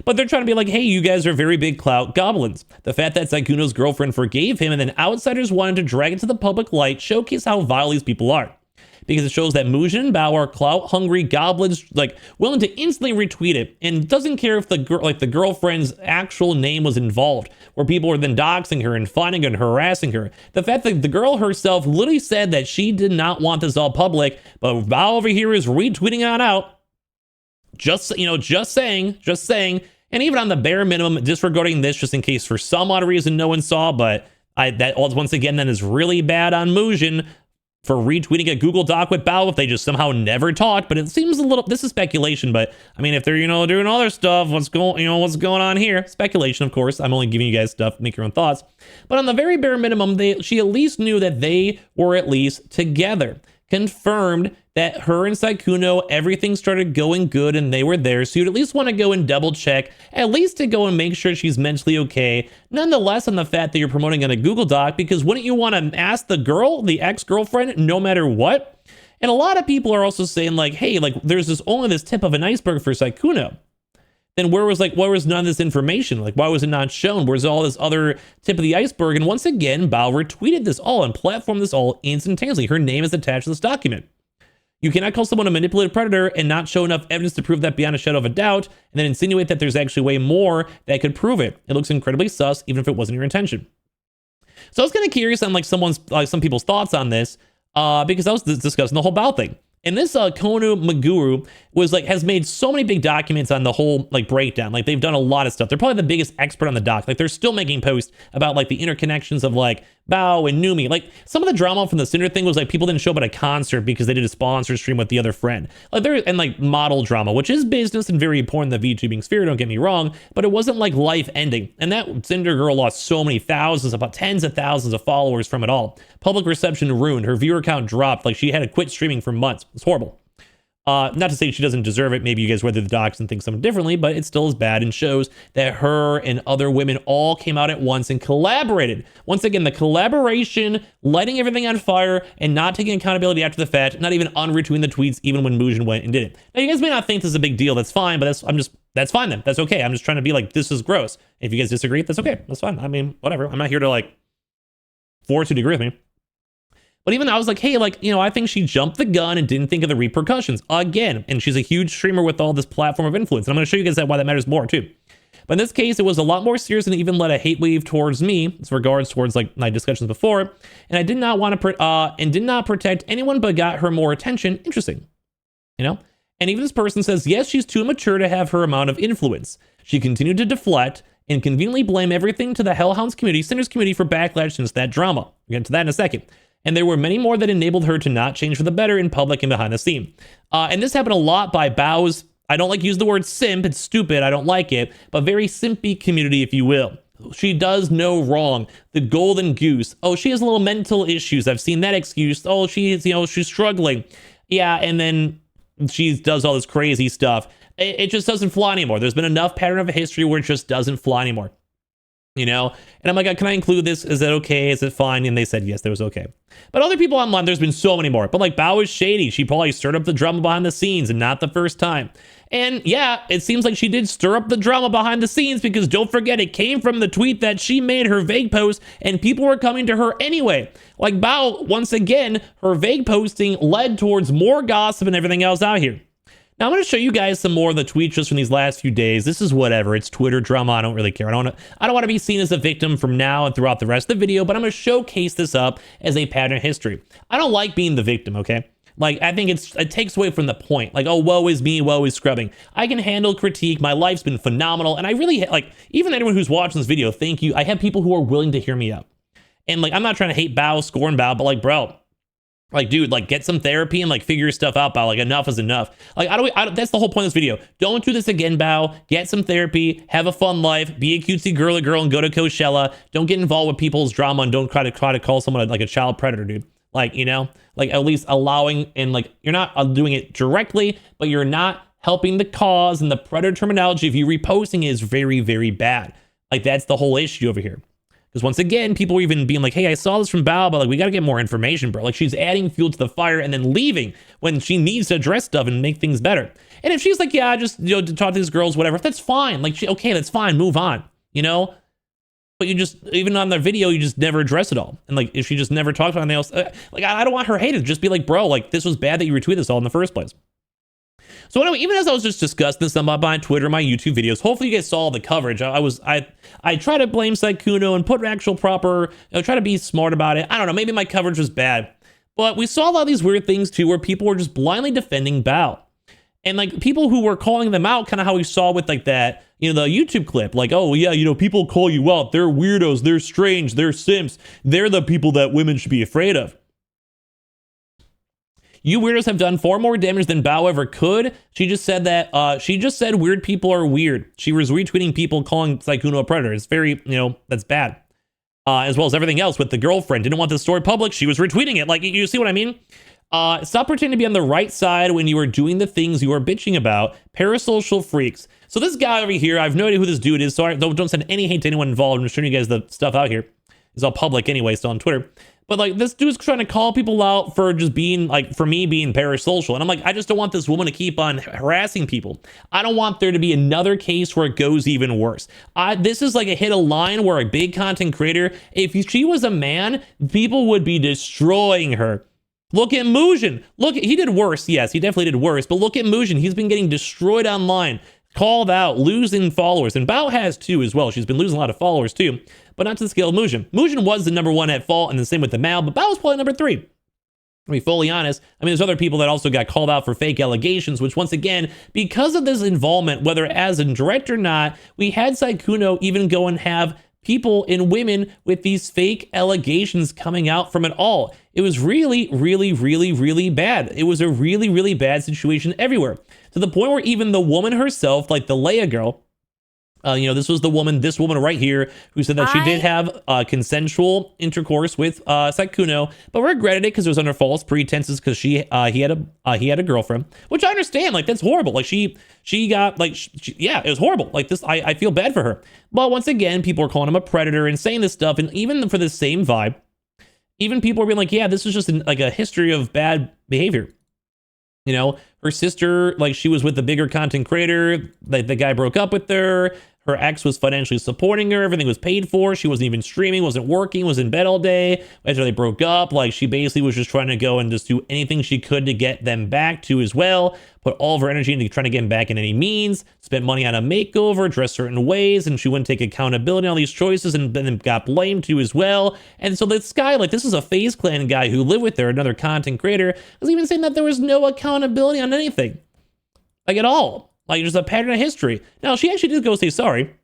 But they're trying to be like, hey, you guys are very big clout goblins. The fact that Sykkuno's girlfriend forgave him and then outsiders wanted to drag it to the public light showcase how vile these people are. Because it shows that Mujin and Bao are clout-hungry goblins, like, willing to instantly retweet it, and doesn't care if the girlfriend's actual name was involved, where people are then doxing her and finding her and harassing her. The fact that the girl herself literally said that she did not want this all public, but Bao over here is retweeting it on out. Just saying. And even on the bare minimum, disregarding this just in case for some odd reason no one saw, but that once again then is really bad on Mujin for retweeting a Google Doc with Bao if they just somehow never talked. But it seems a little, this is speculation, but I mean, if they're, doing all their stuff, what's going on here? Speculation, of course. I'm only giving you guys stuff, make your own thoughts. But on the very bare minimum, she at least knew that they were at least together. Confirmed that her and Sykkuno, everything started going good and they were there. So you'd at least want to go and double check, at least to go and make sure she's mentally okay. Nonetheless, on the fact that you're promoting on a Google Doc, because wouldn't you want to ask the ex-girlfriend, no matter what? And a lot of people are also saying like, hey, like there's only this tip of an iceberg for Sykkuno. Then where was none of this information? Like, why was it not shown? Where's all this other tip of the iceberg? And once again, Bao retweeted this all and platformed this all instantaneously. Her name is attached to this document. You cannot call someone a manipulative predator and not show enough evidence to prove that beyond a shadow of a doubt, and then insinuate that there's actually way more that could prove it. It looks incredibly sus, even if it wasn't your intention. So I was kind of curious on some people's thoughts on this, because I was discussing the whole Bao thing. And this Kono Maguru has made so many big documents on the whole breakdown. Like, they've done a lot of stuff. They're probably the biggest expert on the doc. Like, they're still making posts about the interconnections of Bao and Numi. Like, some of the drama from the Cinder thing was people didn't show up at a concert because they did a sponsor stream with the other friend. And model drama, which is business and very important in the VTubing sphere, don't get me wrong, but it wasn't life ending. And that Cinder girl lost so many thousands, about tens of thousands of followers from it all. Public reception ruined. Her viewer count dropped. She had to quit streaming for months. It's horrible. Not to say she doesn't deserve it. Maybe you guys read through the docs and think something differently, but it still is bad and shows that her and other women all came out at once and collaborated. Once again, the collaboration, lighting everything on fire and not taking accountability after the fact, not even unretweeting the tweets even when Mujin went and did it. Now, you guys may not think this is a big deal. That's fine, but that's fine then. That's okay. I'm just trying to be this is gross. If you guys disagree, that's okay. That's fine. I mean, whatever. I'm not here to force you to agree with me. But even I was hey, I think she jumped the gun and didn't think of the repercussions again. And she's a huge streamer with all this platform of influence. And I'm going to show you guys why that matters more too. But in this case, it was a lot more serious and even led a hate wave towards me as regards towards my discussions before. And I did not want to did not protect anyone, but got her more attention. Interesting, And even this person says, yes, she's too mature to have her amount of influence. She continued to deflect and conveniently blame everything to the Hellhounds community, Cinder's community, for backlash since that drama. We'll get to that in a second. And there were many more that enabled her to not change for the better in public and behind the scene. And this happened a lot by Bao's, I don't use the word simp, it's stupid, I don't like it, but very simpy community, if you will. She does no wrong. The golden goose. Oh, she has little mental issues. I've seen that excuse. Oh, she's struggling. Yeah, and then she does all this crazy stuff. It just doesn't fly anymore. There's been enough pattern of history where it just doesn't fly anymore. you know? And I'm like, can I include this? Is that okay? Is it fine? And they said, yes, that was okay. But other people online, there's been so many more. But like Bao is shady. She probably stirred up the drama behind the scenes and not the first time. And yeah, it seems like she did stir up the drama behind the scenes because don't forget, it came from the tweet that she made her vague post and people were coming to her anyway. Like Bao, once again, her vague posting led towards more gossip and everything else out here. Now I'm going to show you guys some more of the tweets just from these last few days. This is whatever. It's Twitter drama. I don't really care. I don't want to be seen as a victim from now and throughout the rest of the video, but I'm going to showcase this up as a pattern of history. I don't like being the victim, okay? Like, I think it takes away from the point. Like, oh, woe is me, woe is scrubbing. I can handle critique. My life's been phenomenal. And I really, like, even anyone who's watching this video, thank you. I have people who are willing to hear me out. And, like, I'm not trying to hate Bao, scorn Bao, but, like, bro, like, dude, like, get some therapy and, like, figure your stuff out, Bao. Like, enough is enough. Like, that's the whole point of this video. Don't do this again, Bao. Get some therapy. Have a fun life. Be a cutesy girly girl and go to Coachella. Don't get involved with people's drama and don't try to call someone, like, a child predator, dude. Like, you know, like at least allowing, and like, you're not doing it directly, but you're not helping the cause, and the predator terminology, if you reposting, is very, very bad. Like, that's the whole issue over here. Because once again, people are even being like, hey, I saw this from Bao, but like, we got to get more information, bro. Like, she's adding fuel to the fire and then leaving when she needs to address stuff and make things better. And if she's like, yeah, just, you know, to talk to these girls, whatever, that's fine. Like, okay, that's fine. Move on, you know? But you just, even on their video, you just never address it all. And like, if she just never talks about anything else, like, I don't want her hated. Just be like, bro, like, this was bad that you retweeted this all in the first place. So anyway, even as I was just discussing this on my Twitter, my YouTube videos, hopefully you guys saw the coverage. I try to blame Sykkuno and put actual proper, you know, try to be smart about it. I don't know, maybe my coverage was bad. But we saw a lot of these weird things too, where people were just blindly defending Bao. And like, people who were calling them out, kind of how we saw with like that, you know, the YouTube clip, like, oh yeah, you know, people call you out. They're weirdos. They're strange. They're simps. They're the people that women should be afraid of. You weirdos have done far more damage than Bao ever could. She just said that, she just said weird people are weird. She was retweeting people calling Sykkuno a predator. It's very, you know, that's bad. As well as everything else with the girlfriend. Didn't want the story public. She was retweeting it. Like, you see what I mean? Stop pretending to be on the right side when you are doing the things you are bitching about. Parasocial freaks. So this guy over here, I have no idea who this dude is, so don't send any hate to anyone involved. I'm just showing you guys the stuff out here. It's all public anyway, still on Twitter. But like, this dude's trying to call people out for just being like, for me being parasocial. And I'm like, I just don't want this woman to keep on harassing people. I don't want there to be another case where it goes even worse. This is like a hit a line where a big content creator, if she was a man, people would be destroying her. Look at Mujin. Look, he did worse. Yes, he definitely did worse. But look at Mujin. He's been getting destroyed online, called out, losing followers. And Bao has too as well. She's been losing a lot of followers too, but not to the scale of Mujin. Mujin was the #1 at fault, and the same with the Mal, but Bao was probably #3. To be fully honest, I mean, there's other people that also got called out for fake allegations, which once again, because of this involvement, whether as a direct or not, we had Sykkuno even go and have people and women with these fake allegations coming out from it all. It was really, really, really, really bad. It was a really, really bad situation everywhere. To the point where even the woman herself, like the Leia girl, you know, this woman right here, who said that she did have consensual intercourse with Sykkuno, but regretted it because it was under false pretenses because he had a girlfriend, which I understand. Like, that's horrible. Like, she got like, yeah, it was horrible. Like this, I feel bad for her. But once again, people are calling him a predator and saying this stuff, and even for the same vibe, even people are being like, yeah, this is just like a history of bad behavior. You know, her sister, like, she was with the bigger content creator. Like, the guy broke up with her. Her ex was financially supporting her. Everything was paid for. She wasn't even streaming, wasn't working, was in bed all day. After they broke up, like, she basically was just trying to go and just do anything she could to get them back to as well. Put all of her energy into trying to get them back in any means. Spent money on a makeover, dressed certain ways, and she wouldn't take accountability on all these choices, and then got blamed too as well. And so this guy, like, this is a FaZe Clan guy who lived with her, another content creator, was even saying that there was no accountability on anything. Like, at all. Like, just a pattern of history. Now, she actually did go say sorry.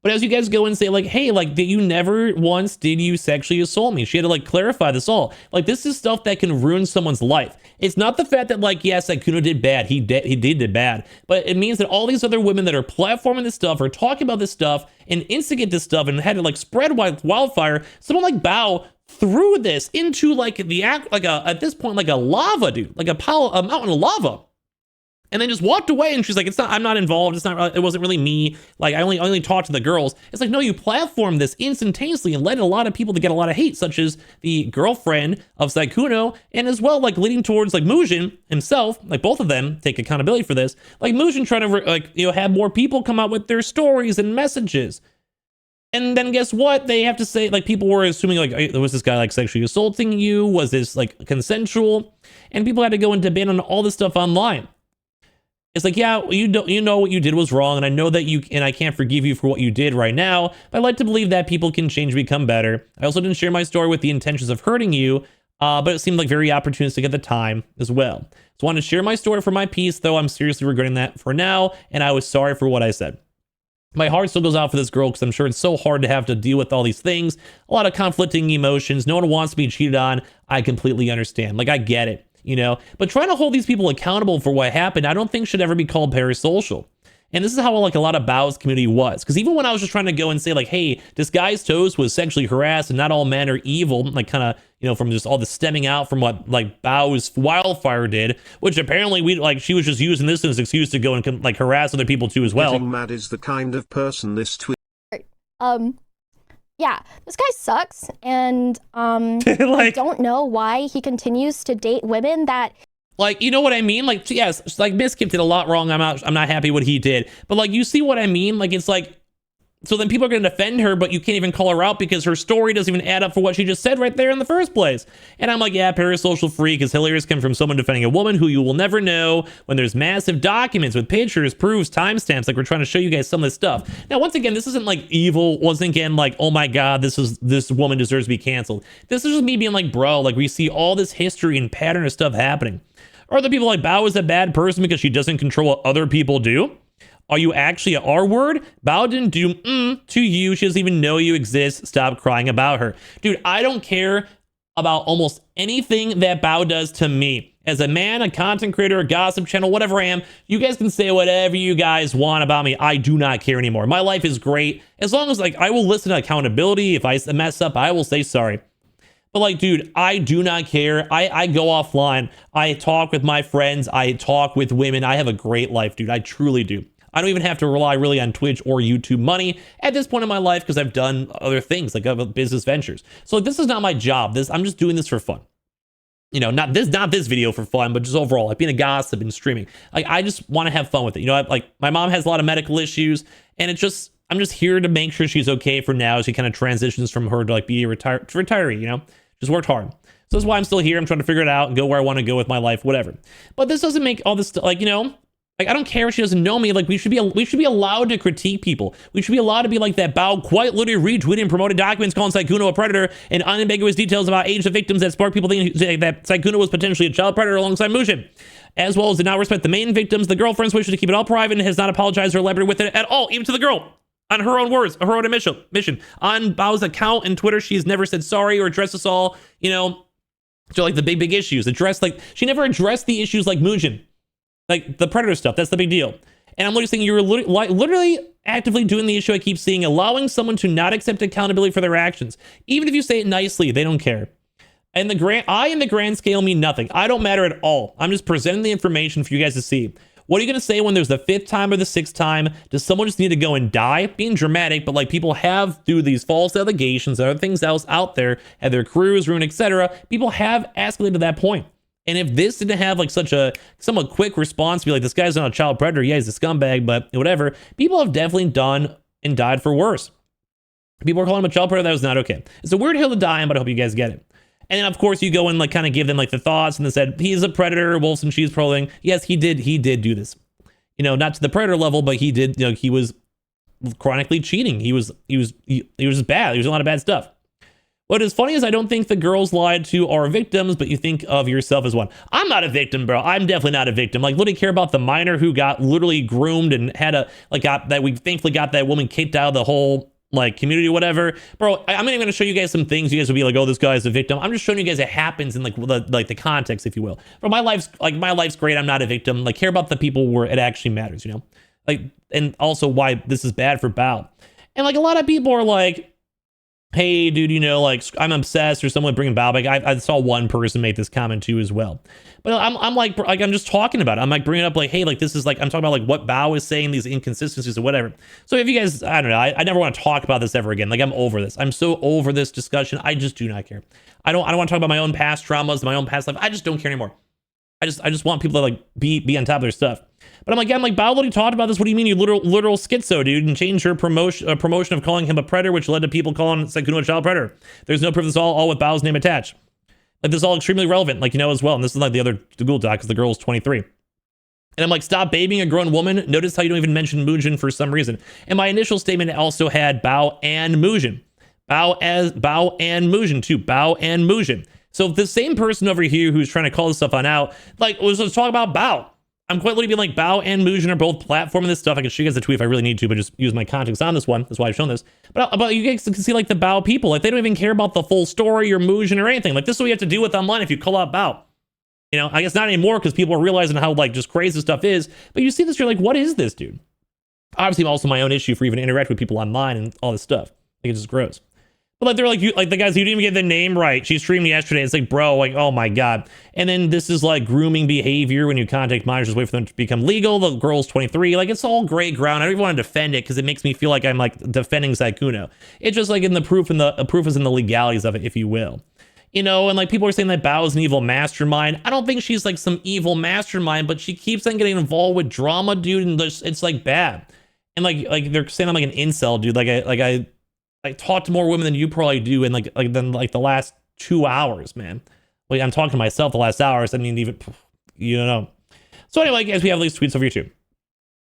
But as you guys go and say, like, hey, like, did you never once did you sexually assault me? She had to, like, clarify this all. Like, this is stuff that can ruin someone's life. It's not the fact that, like, yes, Sykkuno did bad. He did bad. But it means that all these other women that are platforming this stuff, are talking about this stuff, and instigate this stuff, and had to, like, spread wildfire. Someone like Bao threw this into, like, at this point, like a lava, dude. Like a mountain of lava. and then just walked away. And she's like, I'm not involved. It wasn't really me. Like, I only talked to the girls. It's like, no, you platformed this instantaneously and led a lot of people to get a lot of hate, such as the girlfriend of Sykkuno, and as well, like, leading towards, like, Mujin himself, like, both of them take accountability for this. Like, Mujin trying to, have more people come out with their stories and messages. And then guess what? They have to say, like, people were assuming, like, was this guy, like, sexually assaulting you? Was this, like, consensual? And people had to go and debate on all this stuff online. It's like, yeah, you know what you did was wrong, and I know that I can't forgive you for what you did right now, but I'd like to believe that people can change and become better. I also didn't share my story with the intentions of hurting you, but it seemed like very opportunistic at the time as well. So I wanted to share my story for my piece, though I'm seriously regretting that for now, and I was sorry for what I said. My heart still goes out for this girl because I'm sure it's so hard to have to deal with all these things, a lot of conflicting emotions. No one wants to be cheated on. I completely understand. Like, I get it. But trying to hold these people accountable for what happened, I don't think should ever be called parasocial. And this is how, like, a lot of Bao's community was. Because even when I was just trying to go and say, like, hey, Disguised Toast was sexually harassed and not all men are evil, like, kind of, from just all the stemming out from what, like, Bao's wildfire did, which apparently she was just using this as an excuse to go and, like, harass other people too as well. Getting mad is the kind of person this tweet. Yeah, this guy sucks, and I don't know why he continues to date women that. Like, you know what I mean? Like, yes, like, Miskip did a lot wrong. I'm not happy what he did, but, like, you see what I mean? Like, it's like, so then people are going to defend her, but you can't even call her out because her story doesn't even add up for what she just said right there in the first place. And I'm like, yeah, parasocial freak is hilarious coming from someone defending a woman who you will never know when there's massive documents with pictures, proofs, timestamps. Like, we're trying to show you guys some of this stuff. Now, once again, this isn't like evil. Wasn't again like, oh my God, this woman deserves to be canceled. This is just me being like, bro, like, we see all this history and pattern of stuff happening. Are the people like Bao is a bad person because she doesn't control what other people do? Are you actually an R word? Bao didn't do to you. She doesn't even know you exist. Stop crying about her. Dude, I don't care about almost anything that Bao does to me. As a man, a content creator, a gossip channel, whatever I am, you guys can say whatever you guys want about me. I do not care anymore. My life is great. As long as, like, I will listen to accountability. If I mess up, I will say sorry. But, like, dude, I do not care. I go offline. I talk with my friends. I talk with women. I have a great life, dude. I truly do. I don't even have to rely really on Twitch or YouTube money at this point in my life because I've done other things, like other business ventures. So, like, this is not my job. I'm just doing this for fun. Not this video for fun, but just overall, like, being a gossip and streaming. Like, I just want to have fun with it. Like, my mom has a lot of medical issues, and I'm just here to make sure she's okay for now as she kind of transitions from her to, like, be a retiree, Just worked hard. So that's why I'm still here. I'm trying to figure it out and go where I want to go with my life, whatever. But this doesn't make all this, like, like, I don't care if she doesn't know me. Like, we should be allowed to critique people. We should be allowed to be like that Bao quite literally retweeting and promoted documents calling Sykkuno a predator and unambiguous details about age of victims that sparked people thinking that Sykkuno was potentially a child predator alongside Mujin, as well as did not respect the main victims. The girlfriend's wishes to keep it all private and has not apologized or elaborated with it at all, even to the girl. On her own words, her own mission. On Bao's account and Twitter, she's never said sorry or addressed us all, so, like, the big issues. She never addressed the issues like Mujin. Like, the predator stuff, that's the big deal. And I'm literally saying you're literally actively doing the issue I keep seeing, allowing someone to not accept accountability for their actions. Even if you say it nicely, they don't care. And in the grand scale mean nothing. I don't matter at all. I'm just presenting the information for you guys to see. What are you going to say when there's the 5th time or the 6th time? Does someone just need to go and die? Being dramatic, but, like, people have, through these false allegations and other things else out there, had their careers ruined, etc. People have escalated to that point. And if this didn't have, like, such a somewhat quick response to be like, this guy's not a child predator, yeah, he's a scumbag, but whatever, people have definitely done and died for worse. People are calling him a child predator. That was not okay. It's a weird hill to die on, but I hope you guys get it. And then, of course, you go and, like, kind of give them, like, the thoughts and then said, he's a predator, wolves and she's trolling. Yes, he did do this. Not to the predator level, but he did, he was chronically cheating. He was just bad. He was a lot of bad stuff. What is funny is I don't think the girls lied to are victims, but you think of yourself as one. I'm not a victim, bro. I'm definitely not a victim. Like, literally care about the minor who got literally groomed and had we thankfully got that woman kicked out of the whole, like, community or whatever. Bro, I'm not even going to show you guys some things. You guys will be like, oh, this guy's a victim. I'm just showing you guys it happens in, like, the context, if you will. But my life's great. I'm not a victim. Like, care about the people where it actually matters, Like, and also why this is bad for Bao. And, like, a lot of people are like, hey, dude, you know, like I'm obsessed, or someone bringing Bao back. I saw one person make this comment too as well. But I'm like I'm just talking about it. I'm like bringing up like, hey, like this is like, I'm talking about like what Bao is saying, these inconsistencies or whatever. So if you guys, I don't know, I never want to talk about this ever again. Like I'm over this. I'm so over this discussion. I just do not care. I don't want to talk about my own past traumas, my own past life. I just don't care anymore. I just want people to like be on top of their stuff. But I'm like, Bao literally talked about this. What do you mean, you literal schizo, dude? And changed her promotion of calling him a predator, which led to people calling Sykkuno a child predator. There's no proof of this all with Bao's name attached. Like this is all extremely relevant, like, you know, as well. And this is like the Google Doc, because the girl is 23. And I'm like, stop babying a grown woman. Notice how you don't even mention Mujin for some reason. And my initial statement also had Bao and Mujin. Bao and Mujin too. Bao and Mujin. So if the same person over here who's trying to call this stuff on out, like, let's talk about Bao. I'm quite literally being like, Bao and Mujin are both platforming this stuff. I can show you guys the tweet if I really need to, but just use my context on this one. That's why I've shown this. But you guys can see like the Bao people, like they don't even care about the full story or Mujin or anything. Like this is what you have to deal with online if you call out Bao. You know, I guess not anymore because people are realizing how like just crazy this stuff is. But you see this, you're like, what is this, dude? Obviously, also my own issue for even interacting with people online and all this stuff. Like it just grows. But like they're like, you, like the guys, you didn't even get the name right. She streamed yesterday. It's like, bro, like, oh my god. And then this is like grooming behavior when you contact minors, just wait for them to become legal. The girl's 23. Like it's all gray ground. I don't even want to defend it because it makes me feel like I'm like defending Sykkuno. It's just like in the proof, and the proof is in the legalities of it, if you will. You know, and like people are saying that Bao is an evil mastermind. I don't think she's like some evil mastermind, but she keeps on getting involved with drama, dude, and it's like bad. And like they're saying I'm like an incel, dude. I talked to more women than you probably do in like the last 2 hours, man. Like I'm talking to myself the last hours. I mean, even, you know. So anyway, guys, we have these tweets over here too.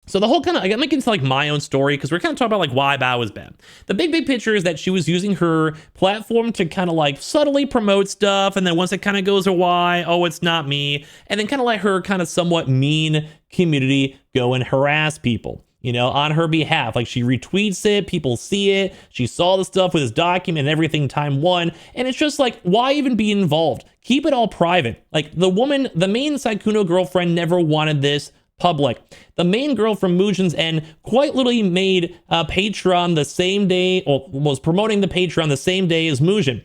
So the whole kind of, I'm gonna get into like my own story because we're kind of talking about like why Bao was bad. The big picture is that she was using her platform to kind of like subtly promote stuff, and then once it kind of goes away, oh, it's not me, and then kind of let her kind of somewhat mean community go and harass people, you know, on her behalf. Like she retweets it, people see it, she saw the stuff with his document and everything time one, and it's just like, why even be involved? Keep it all private. Like the woman, the main Sykkuno girlfriend never wanted this public. The main girl from Mujin's end quite literally made Patreon the same day, or was promoting the Patreon the same day as Mujin.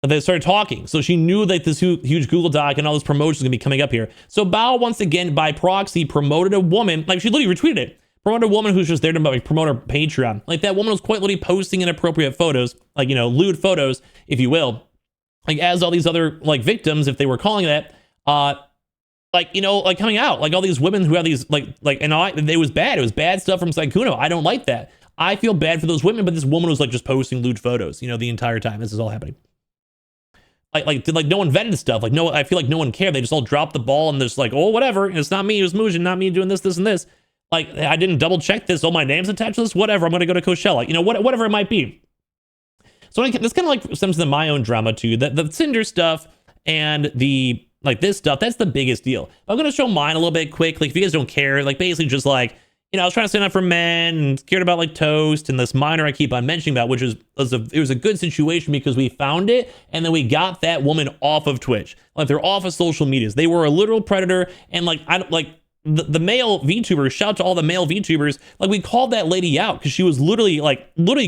They started talking, so she knew that this huge Google Doc and all this promotion is gonna be coming up here. So Bao, once again, by proxy, promoted a woman, like she literally retweeted it, promoted a woman who's just there to like promote her Patreon. Like that woman was quite literally posting inappropriate photos, like, you know, lewd photos, if you will, like as all these other like victims, if they were calling that, like, you know, like coming out, like all these women who have these and it was bad stuff from Sykkuno. I don't like that. I feel bad for those women, but this woman was like just posting lewd photos, you know, the entire time this is all happening. Like no one vetted stuff. Like, no, I feel like no one cared. They just all dropped the ball and just like, oh, whatever. It's not me. It was Mujin, not me doing this, and this. Like, I didn't double check this. Oh, my name's attached to this. Whatever. I'm going to go to Coachella. You know, whatever it might be. So this kind of like stems into my own drama too. The Cinder stuff and the like this stuff, that's the biggest deal. I'm going to show mine a little bit quick. Like, if you guys don't care, like basically just like, you know, I was trying to stand up for men and cared about like toast and this minor I keep on mentioning about, which it was a good situation because we found it and then we got that woman off of Twitch. Like they're off of social medias. They were a literal predator, and like the male VTubers, shout out to all the male VTubers, like we called that lady out because she was literally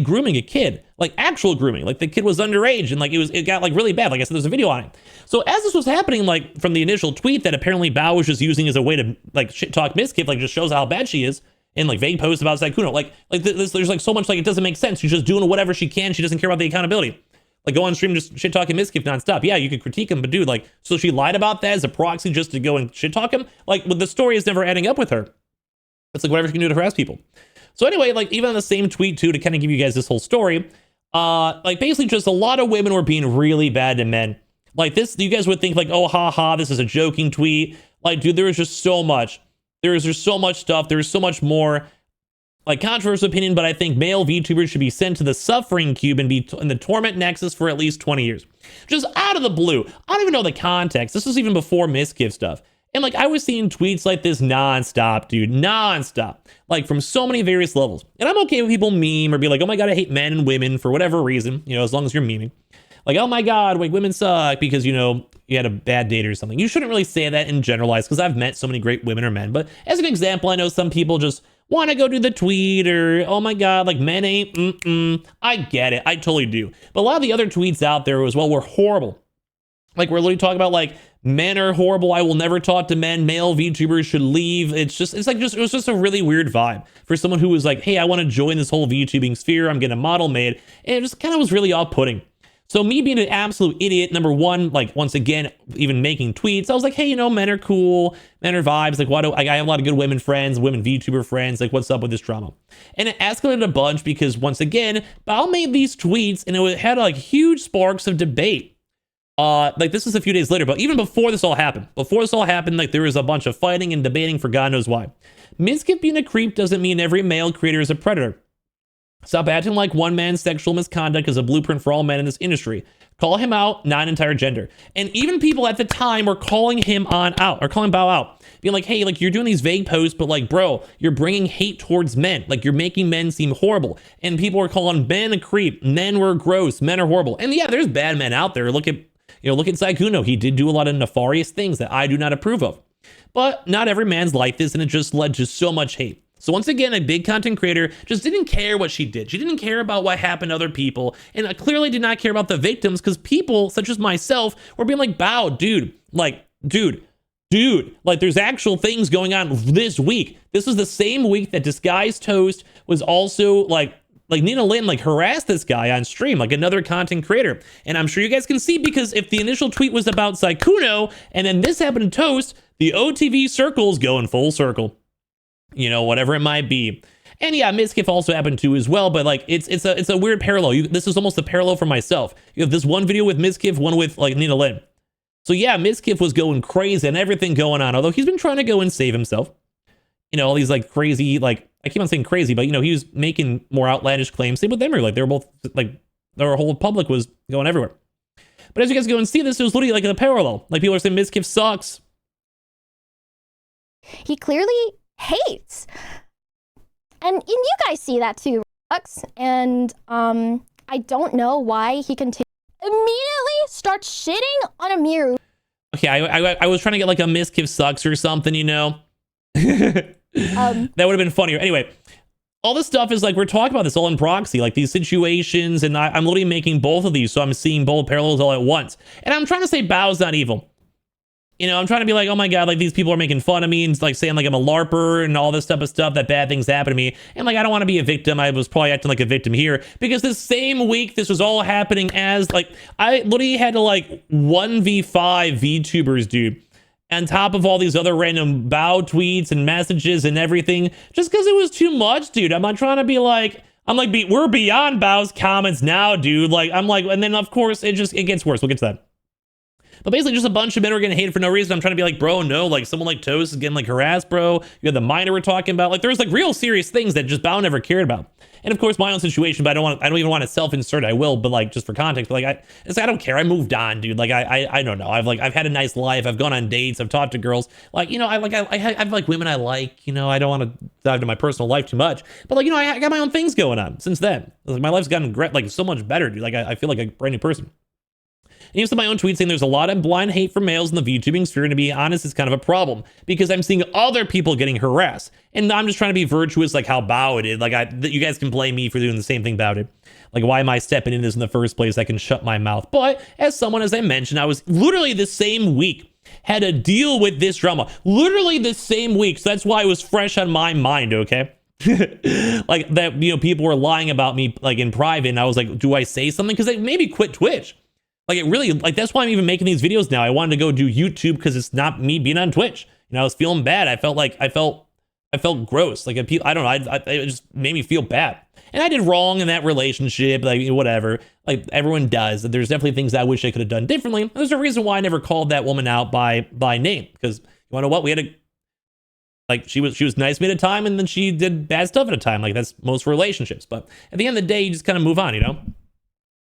grooming a kid, like actual grooming. Like the kid was underage and like it got like really bad. Like I said, there's a video on it. So as this was happening, like from the initial tweet that apparently Bao was just using as a way to like shit talk Miskif, like just shows how bad she is. And like vague posts about Sykkuno, like there's like so much, like it doesn't make sense. She's just doing whatever she can. She doesn't care about the accountability. Like go on stream just shit talking Miskif nonstop. Yeah, you could critique him, but dude, like, so she lied about that as a proxy just to go and shit talk him. Like, the story is never adding up with her. It's like whatever she can do to harass people. So anyway, like even on the same tweet too, to kind of give you guys this whole story, like basically just a lot of women were being really bad to men. Like this, you guys would think like, oh, haha, this is a joking tweet. Like, dude, there is just so much. There's so much stuff. There's so much more, like, controversial opinion, but I think male VTubers should be sent to the suffering cube and be in the torment nexus for at least 20 years. Just out of the blue. I don't even know the context. This was even before Miskif stuff. And like, I was seeing tweets like this nonstop, dude, nonstop, like from so many various levels. And I'm okay with people meme or be like, oh my God, I hate men and women for whatever reason, you know, as long as you're memeing. Like, oh my God, like women suck because, you know, you had a bad date or something. You shouldn't really say that and generalize because I've met so many great women or men. But as an example, I know some people just want to go do the tweet or, oh my God, like men ain't, I get it. I totally do. But a lot of the other tweets out there as well were horrible. Like we're literally talking about like men are horrible. I will never talk to men. Male VTubers should leave. It was just a really weird vibe for someone who was like, hey, I want to join this whole VTubing sphere. I'm getting a model made. And it just kind of was really off-putting. So me being an absolute idiot, number one, like once again, even making tweets, I was like, hey, you know, men are cool, men are vibes. Like, I have a lot of good women friends, women VTuber friends. Like, what's up with this drama? And it escalated a bunch because once again, Bao made these tweets and it had like huge sparks of debate. Like this is a few days later, but even before this all happened, like there was a bunch of fighting and debating for God knows why. Mizkif being a creep doesn't mean every male creator is a predator. Stop acting like one man's sexual misconduct is a blueprint for all men in this industry. Call him out, not an entire gender. And even people at the time were calling him out, calling Bao out. Being like, hey, like you're doing these vague posts, but like, bro, you're bringing hate towards men. Like you're making men seem horrible. And people were calling men a creep. Men were gross. Men are horrible. And yeah, there's bad men out there. Look at Sykkuno. He did do a lot of nefarious things that I do not approve of. But not every man's like this, and it just led to so much hate. So once again, a big content creator just didn't care what she did. She didn't care about what happened to other people, and I clearly did not care about the victims because people such as myself were being like, Bao, dude, like there's actual things going on this week. This was the same week that Disguised Toast was also like Nina Lynn like harassed this guy on stream, like another content creator. And I'm sure you guys can see, because if the initial tweet was about Sykkuno and then this happened to Toast, the OTV circles go in full circle. You know, whatever it might be. And yeah, Mizkif also happened to as well, but like it's a weird parallel. This is almost a parallel for myself. You have this one video with Mizkif, one with like Nina Lynn. So yeah, Mizkif was going crazy and everything going on, although he's been trying to go and save himself. You know, all these like crazy, like I keep on saying crazy, but you know, he was making more outlandish claims. Same with Emery, like they were both like their whole public was going everywhere. But as you guys go and see this, it was literally like a parallel. Like people are saying Mizkif sucks. He clearly hates. And you guys see that too, and I don't know why he continues immediately starts shitting on Amiru. Okay, I was trying to get like a Mizkif sucks or something, you know. That would have been funnier. Anyway, all this stuff is like we're talking about this all in proxy, like these situations, and I'm literally making both of these, so I'm seeing both parallels all at once. And I'm trying to say Bao's not evil. You know, I'm trying to be like, oh my God, like these people are making fun of me and like saying like I'm a LARPer and all this type of stuff, that bad things happen to me. And like, I don't want to be a victim. I was probably acting like a victim here because this same week, this was all happening as like, I literally had to like 1v5 VTubers, dude, on top of all these other random Bao tweets and messages and everything, just because it was too much, dude. I'm not trying to be like, we're beyond Bao's comments now, dude. Like, I'm like, and then of course it gets worse. We'll get to that. But basically just a bunch of men are getting hated for no reason. I'm trying to be like, bro, no, like someone like Toast is getting like harassed, bro. You had the minor we're talking about. Like there's like real serious things that just Bao never cared about. And of course my own situation, but I don't even want to self-insert. I will, but like just for context, but like I don't care. I moved on, dude. Like I don't know. I've had a nice life. I've gone on dates. I've talked to girls. Like, you know, I have like women I like, you know, I don't want to dive into my personal life too much, but like, you know, I got my own things going on since then. Like my life's gotten great, like so much better, dude. Like I feel like a brand new person. And even my own tweet saying there's a lot of blind hate for males in the VTubing sphere, and to be honest, it's kind of a problem because I'm seeing other people getting harassed, and I'm just trying to be virtuous like how Bao did. Like you guys can blame me for doing the same thing Bao did. Like why am I stepping in this in the first place? I can shut my mouth. But as someone, as I mentioned, I was literally the same week had to deal with this drama, literally the same week. So that's why it was fresh on my mind. Okay. Like that, you know, people were lying about me like in private, and I was like, do I say something? Because they made me quit Twitch. Like it really, like that's why I'm even making these videos now. I wanted to go do YouTube because it's not me being on Twitch. You know, I was feeling bad. I felt gross. Like I don't know. It just made me feel bad. And I did wrong in that relationship. Like whatever. Like everyone does. There's definitely things I wish I could have done differently. There's a reason why I never called that woman out by name. Because you want to know what? We had a like she was nice to me at a time, and then she did bad stuff at a time. Like that's most relationships. But at the end of the day, you just kind of move on. You know.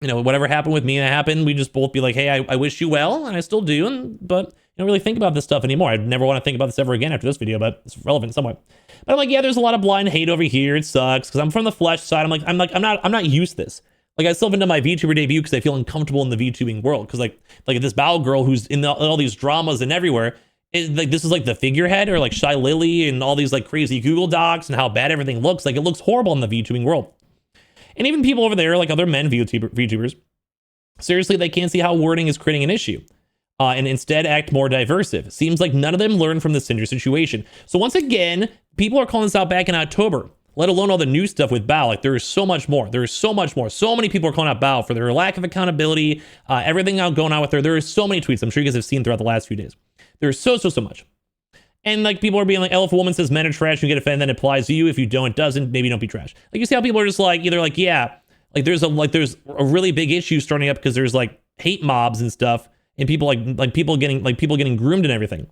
You know, whatever happened with me, that happened. We just both be like, hey, I wish you well, and I still do, but I don't really think about this stuff anymore. I'd never want to think about this ever again after this video, but it's relevant somewhat. But I'm like, yeah, there's a lot of blind hate over here. It sucks because I'm from the flesh side. I'm not used to this. Like I still haven't done my VTuber debut because I feel uncomfortable in the VTubing world. Because like this Bao girl who's in all these dramas and everywhere, like this is like the figurehead, or like Shy Lily and all these like crazy Google Docs and how bad everything looks. Like it looks horrible in the VTubing world. And even people over there, like other men VTubers, seriously, they can't see how wording is creating an issue. And instead act more diversive. Seems like none of them learned from the Cinder situation. So once again, people are calling this out back in October, let alone all the new stuff with Bao. Like there is so much more. There is so much more. So many people are calling out Bao for their lack of accountability, everything out going on with her. There is so many tweets I'm sure you guys have seen throughout the last few days. There's so much. And like people are being like, if a woman says men are trash, you get offended, then it applies to you. If you don't, it doesn't. Maybe don't be trash. Like you see how people are just like, either like, yeah, like there's a really big issue starting up because there's like hate mobs and stuff. And people like people getting groomed and everything.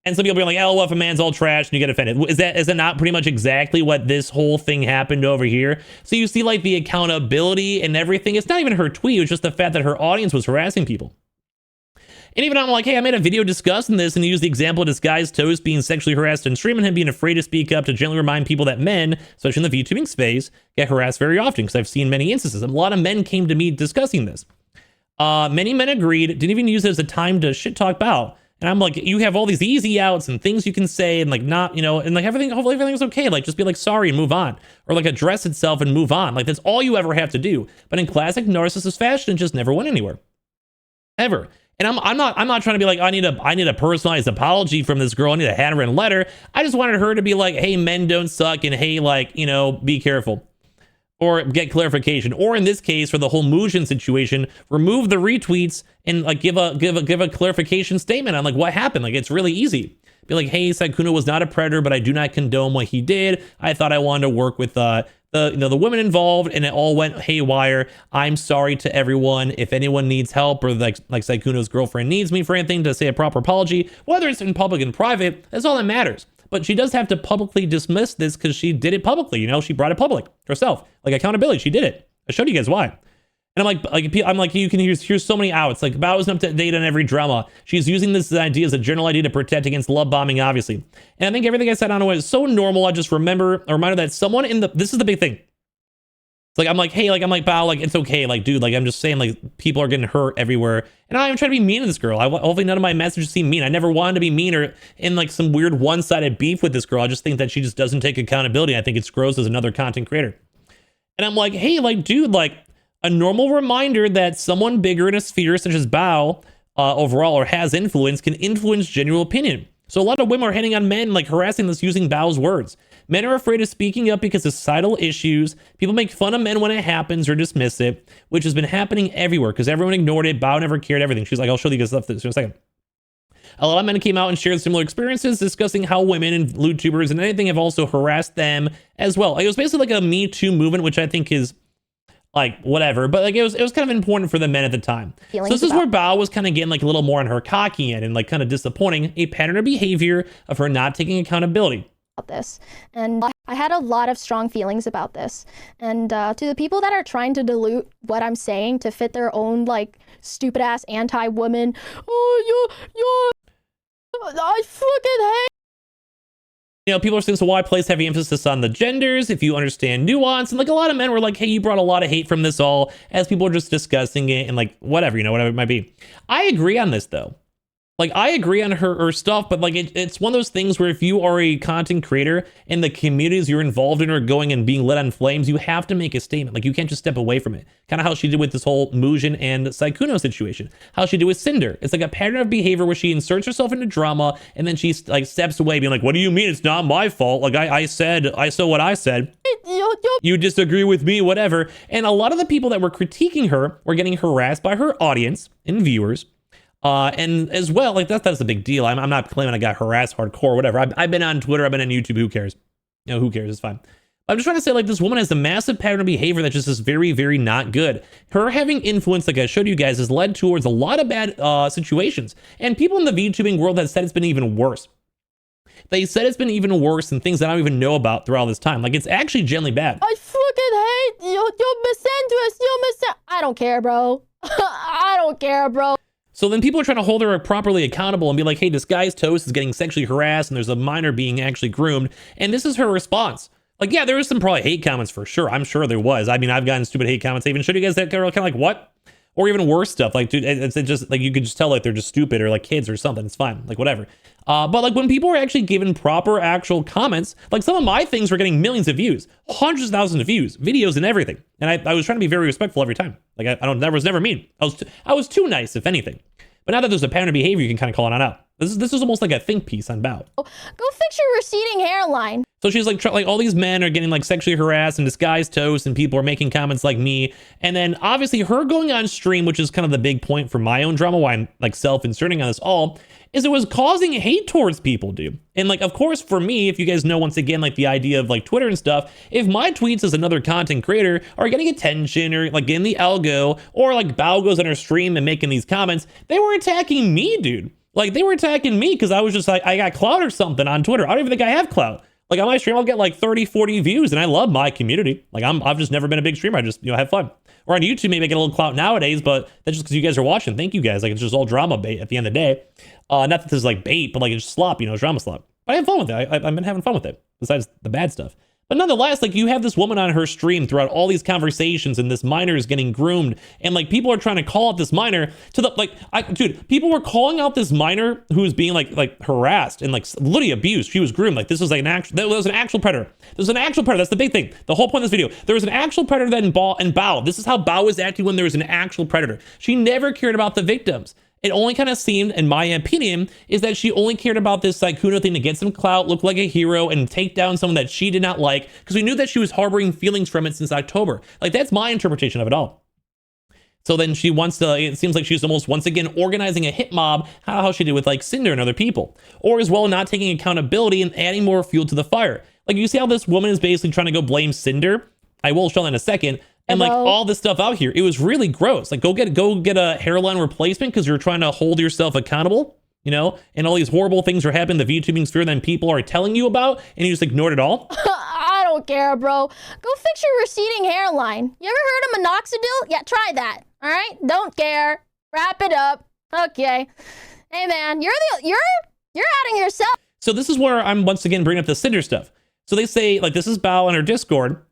And some people are like, oh, if a man's all trash and you get offended. Is that not pretty much exactly what this whole thing happened over here? So you see like the accountability and everything. It's not even her tweet. It was just the fact that her audience was harassing people. And even I'm like, hey, I made a video discussing this and use the example of Disguised Toast being sexually harassed on stream and him being afraid to speak up to gently remind people that men, especially in the VTubing space, get harassed very often, because I've seen many instances. A lot of men came to me discussing this. Many men agreed, didn't even use it as a time to shit talk Bao. And I'm like, you have all these easy outs and things you can say and like not, you know, and like everything, hopefully everything's okay. Like just be like sorry and move on, or like address itself and move on. Like that's all you ever have to do. But in classic narcissist fashion, it just never went anywhere, ever. And I'm not trying to be like, I need a personalized apology from this girl. I need a handwritten letter. I just wanted her to be like, hey, men don't suck, and hey, like, you know, be careful. Or get clarification, or in this case, for the whole Mujin situation, remove the retweets and like give a clarification statement on like what happened. Like it's really easy. Be like, hey, Sykkuno was not a predator, but I do not condone what he did. I thought I wanted to work with the women involved, and it all went haywire. I'm sorry to everyone. If anyone needs help, or like Sykkuno's girlfriend needs me for anything, to say a proper apology, whether it's in public and private, that's all that matters. But she does have to publicly dismiss this because she did it publicly. You know, she brought it public herself. Like accountability, she did it. I showed you guys why. And I'm like, you can here's so many outs. Like Bao isn't up to date on every drama. She's using this idea as a general idea to protect against love bombing, obviously. And I think everything I said on it was so normal. I just remember a reminder that someone this is the big thing. It's like, I'm like, hey, like, I'm like, Bao, like, it's okay. Like, dude, like, I'm just saying, like, people are getting hurt everywhere. And I'm trying to be mean to this girl. Hopefully none of my messages seem mean. I never wanted to be mean or in like some weird one-sided beef with this girl. I just think that she just doesn't take accountability. I think it's gross as another content creator. And I'm like, hey, like, dude, like, a normal reminder that someone bigger in a sphere such as Bao overall, or has influence, can influence general opinion. So a lot of women are hitting on men, like harassing us using Bao's words. Men are afraid of speaking up because of societal issues. People make fun of men when it happens or dismiss it, which has been happening everywhere because everyone ignored it. Bao never cared, everything. She's like, I'll show you guys stuff in a second. A lot of men came out and shared similar experiences, discussing how women and YouTubers and anything have also harassed them as well. Like, it was basically like a Me Too movement, which I think is like whatever, but like it was kind of important for the men at the time. So this is where Bao was kind of getting like a little more on her cocky end and like kind of disappointing, a pattern of behavior of her not taking accountability. This, and I had a lot of strong feelings about this, and to the people that are trying to dilute what I'm saying to fit their own like stupid ass anti-woman, I fucking hate. You know, people are saying, so why place heavy emphasis on the genders if you understand nuance? And like a lot of men were like, hey, you brought a lot of hate from this all, as people are just discussing it and like whatever, you know, whatever it might be. I agree on this though. Like, I agree on her stuff, but like it's one of those things where if you are a content creator and the communities you're involved in are going and being lit on flames, you have to make a statement. Like, you can't just step away from it. Kind of how she did with this whole Mujin and Sykkuno situation. How she did with Cinder. It's like a pattern of behavior where she inserts herself into drama and then she like steps away being like, what do you mean it's not my fault? Like, I said what I said. You disagree with me, whatever. And a lot of the people that were critiquing her were getting harassed by her audience and viewers. And as well, like that's a big deal. I'm not claiming I got harassed hardcore, whatever. I've been on Twitter, I've been on YouTube. Who cares? You know, who cares? It's fine. I'm just trying to say, like, this woman has a massive pattern of behavior that just is very, very not good. Her having influence, like I showed you guys, has led towards a lot of bad situations. And people in the VTubing world have said it's been even worse. They said it's been even worse than things that I don't even know about throughout this time. Like, it's actually generally bad. I fucking hate you. You're misanthropist. I don't care, bro. I don't care, bro. So then people are trying to hold her properly accountable and be like, hey, Disguised Toast is getting sexually harassed and there's a minor being actually groomed. And this is her response. Like, yeah, there was some probably hate comments for sure. I'm sure there was. I mean, I've gotten stupid hate comments. I even showed you guys that girl kind of like, what? or even worse stuff. Like, dude, it's just like you could just tell like they're just stupid or like kids or something. It's fine, like whatever. But like when people were actually given proper actual comments, like some of my things were getting millions of views, hundreds of thousands of views, videos and everything. And I was trying to be very respectful every time. Like that was never mean. I was too nice, if anything. But now that there's a pattern of behavior, you can kind of call it on out. This is almost like a think piece on Bao. Go fix your receding hairline. So she's like all these men are getting like sexually harassed and disguised toast, and people are making comments like me. And then obviously her going on stream, which is kind of the big point for my own drama, why I'm like self-inserting on this all, is it was causing hate towards people, dude. And like, of course, for me, if you guys know, once again, like the idea of like Twitter and stuff, if my tweets as another content creator are getting attention or like getting the algo, or like Bao goes on her stream and making these comments, they were attacking me, dude. Like they were attacking me because I was just like, I got clout or something on Twitter. I don't even think I have clout. Like on my stream, I'll get like 30, 40 views, and I love my community. Like I've just never been a big streamer. I just, have fun. Or on YouTube, maybe I get a little clout nowadays, but that's just because you guys are watching. Thank you guys. Like it's just all drama bait at the end of the day. Not that this is like bait, but like it's slop, drama slop. But I have fun with it. I've been having fun with it, besides the bad stuff. But nonetheless, like you have this woman on her stream throughout all these conversations, and this minor is getting groomed, and like people are trying to call out this minor to the dude, people were calling out this minor who was being like harassed and like literally abused. She was groomed. Like this was like that was an actual predator. This was an actual predator. That's the big thing. The whole point of this video. There was an actual predator that in Bao. This is how Bao was acting when there was an actual predator. She never cared about the victims. It only kind of seemed, in my opinion, is that she only cared about this Sykkuno thing to get some clout, look like a hero, and take down someone that she did not like, because we knew that she was harboring feelings from it since October. Like, that's my interpretation of it all. So then she wants to, it seems like she's almost once again organizing a hit mob, how she did with like Cinder and other people. Or as well, not taking accountability and adding more fuel to the fire. Like, you see how this woman is basically trying to go blame Cinder? I will show that in a second. And like all this stuff out here, it was really gross. Like go get a hairline replacement because you're trying to hold yourself accountable, and all these horrible things are happening in the VTubing sphere that people are telling you about, and you just ignored it all. I don't care, bro. Go fix your receding hairline. You ever heard of minoxidil? Yeah, try that. All right? Don't care. Wrap it up. Okay. Hey man, you're outing yourself. So this is where I'm once again bringing up the Cinder stuff. So they say like this is Bao on her Discord.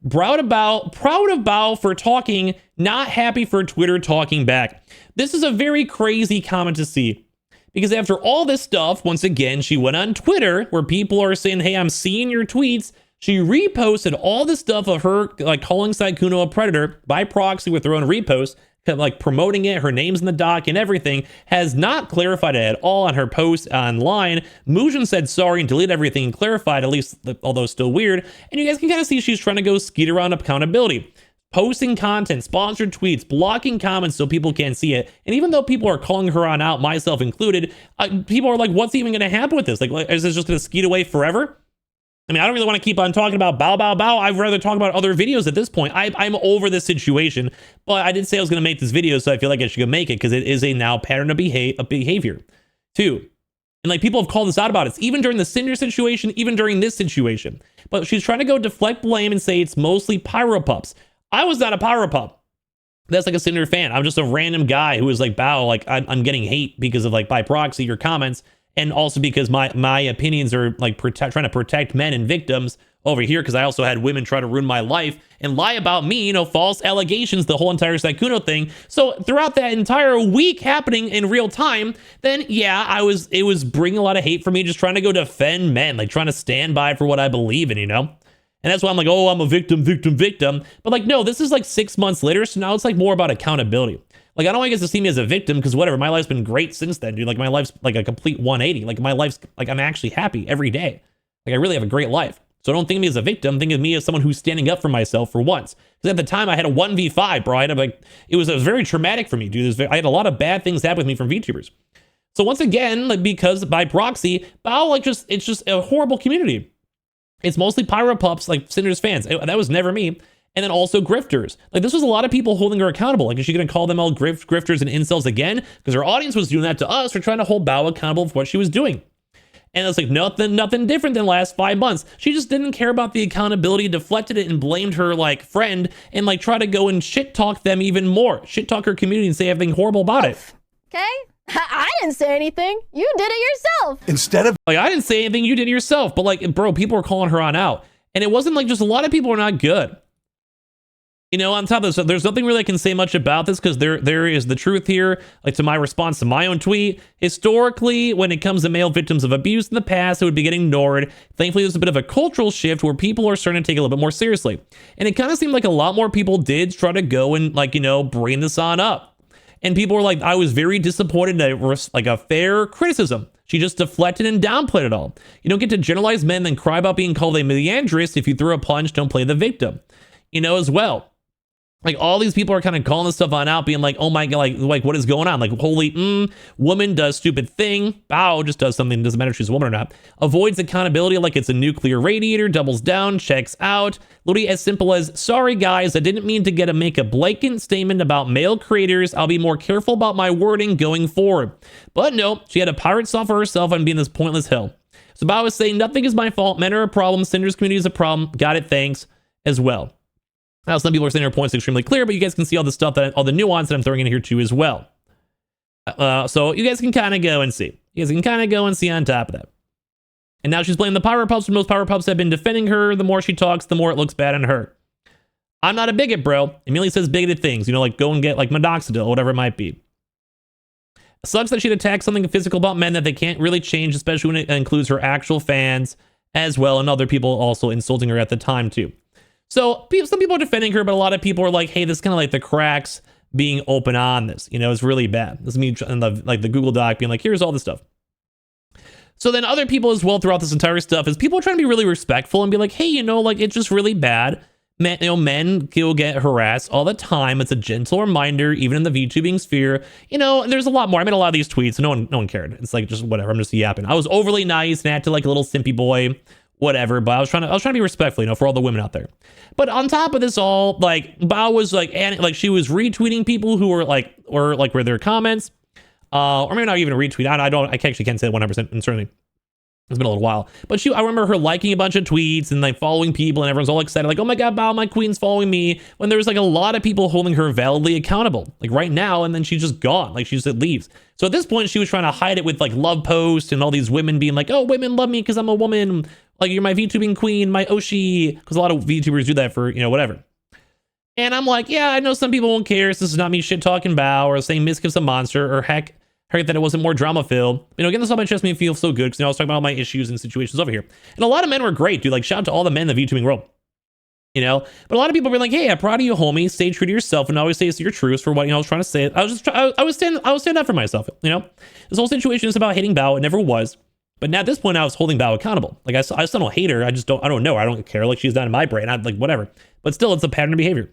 Proud of Bao for talking, not happy for Twitter talking back. This is a very crazy comment to see. Because after all this stuff, once again, she went on Twitter where people are saying, hey, I'm seeing your tweets. She reposted all the stuff of her like calling Sykkuno a predator by proxy with her own repost, like promoting it, her name's in the doc and everything, has not clarified it at all on her post online. Mujin said sorry and deleted everything and clarified, at least, although still weird. And you guys can kind of see she's trying to go skeet around accountability. Posting content, sponsored tweets, blocking comments so people can't see it. And even though people are calling her on out, myself included, people are like, what's even going to happen with this? Like, is this just going to skeet away forever? I mean, I don't really want to keep on talking about Bao. I'd rather talk about other videos at this point. I'm over this situation, but I did say I was going to make this video, so I feel like I should go make it because it is a now pattern of behavior. 2, and like people have called us out about it, even during the Cinder situation, even during this situation. But she's trying to go deflect blame and say it's mostly pyro pups. I was not a pyro pup. That's like a Cinder fan. I'm just a random guy who is like, Bao, like I'm getting hate because of like by proxy your comments. And also because my opinions are like trying to protect men and victims over here, because I also had women try to ruin my life and lie about me, false allegations, the whole entire Sykkuno thing. So throughout that entire week happening in real time, then yeah, it was bringing a lot of hate for me, just trying to go defend men, like trying to stand by for what I believe in, And that's why I'm like, oh, I'm a victim. But like, no, this is like 6 months later. So now it's like more about accountability. Like, I don't want you guys to see me as a victim because whatever, my life's been great since then, dude. Like, my life's like a complete 180. Like, my life's like, I'm actually happy every day. Like, I really have a great life. So don't think of me as a victim. Think of me as someone who's standing up for myself for once. Because at the time, I had a 1v5, bro. It was very traumatic for me, dude. I had a lot of bad things happen with me from VTubers. So once again, like, because by proxy, Bao, it's just a horrible community. It's mostly pyro pups, like Cinder's fans. That was never me. And then also grifters. Like, this was a lot of people holding her accountable. Like, is she going to call them all grifters and incels again? Because her audience was doing that to us for trying to hold Bao accountable for what she was doing. And it's like nothing different than last 5 months. She just didn't care about the accountability, deflected it, and blamed her like friend, and like try to go and shit talk them even more. Shit talk her community and say everything horrible about it. Okay? I didn't say anything. You did it yourself. Instead of like, I didn't say anything, you did it yourself. But like, bro, people were calling her on out. And it wasn't like just a lot of people are not good. You know, on top of this, there's nothing really I can say much about this because there is the truth here. Like, to my response to my own tweet, historically, when it comes to male victims of abuse in the past, it would be getting ignored. Thankfully, there's a bit of a cultural shift where people are starting to take it a little bit more seriously. And it kind of seemed like a lot more people did try to go and, like, you know, bring this on up. And people were like, I was very disappointed that it was like a fair criticism. She just deflected and downplayed it all. You don't get to generalize men then cry about being called a misandrist if you throw a punch, don't play the victim. You know, as well. Like, all these people are kind of calling this stuff on out, being like, oh my god, like what is going on? Like, holy, woman does stupid thing. Bao just does something, doesn't matter if she's a woman or not. Avoids accountability like it's a nuclear radiator, doubles down, checks out. Literally as simple as, sorry guys, I didn't mean to make a blatant statement about male creators. I'll be more careful about my wording going forward. But no, she had to pirate software herself and be in this pointless hell. So Bao was saying, nothing is my fault. Men are a problem. Cinder's community is a problem. Got it, thanks, as well. Now, some people are saying their points extremely clear, but you guys can see all the stuff all the nuance that I'm throwing in here too as well. So you guys can kind of go and see. You guys can kind of go and see on top of that. And now she's blaming the power pups, and most power pups have been defending her. The more she talks, the more it looks bad on her. I'm not a bigot, bro. Amelia says bigoted things, you know, like go and get like minoxidil or whatever it might be. It sucks that she'd attack something physical about men that they can't really change, especially when it includes her actual fans as well, and other people also insulting her at the time too. So some people are defending her, but a lot of people are like, hey, this is kind of like the cracks being open on this. You know, it's really bad. This is me in the Google Doc being like, here's all this stuff. So then other people as well throughout this entire stuff is people are trying to be really respectful and be like, hey, you know, like it's just really bad. Men, you know, men will get harassed all the time. It's a gentle reminder, even in the VTubing sphere. You know, there's a lot more. I made a lot of these tweets, so no one cared. It's like just whatever. I'm just yapping. I was overly nice and acted like a little simpy boy. Whatever, but I was trying to be respectful, you know, for all the women out there. But on top of this all, like Bao was like she was retweeting people who were were their comments, or maybe not even a retweet. I actually can't say 100%, and certainly it's been a little while. But I remember her liking a bunch of tweets and like following people, and everyone's all excited, like, oh my god, Bao, my queen's following me. When there was like a lot of people holding her validly accountable, like right now, and then she's just gone, like she just leaves. So at this point, she was trying to hide it with like love posts and all these women being like, oh, women love me because I'm a woman. Like, you're my VTubing queen, my Oshi, because a lot of VTubers do that for, you know, whatever. And I'm like, yeah, I know some people won't care. So this is not me shit talking Bao or saying Miskiff's a monster or heck that it wasn't more drama filled. You know, again, this all my chest made me feel so good because, you know, I was talking about all my issues and situations over here. And a lot of men were great, dude. Like, shout out to all the men in the VTubing world. You know, but a lot of people were like, hey, I'm proud of you, homie. Stay true to yourself and always say it's your truth for what, you know, I was trying to say. I was stand up for myself, you know. This whole situation is about hating Bao. It never was. But now at this point, I was holding Bao accountable. Like, I still don't hate her. I don't know. I don't care. Like, she's not in my brain. I'm like, whatever. But still, it's a pattern of behavior.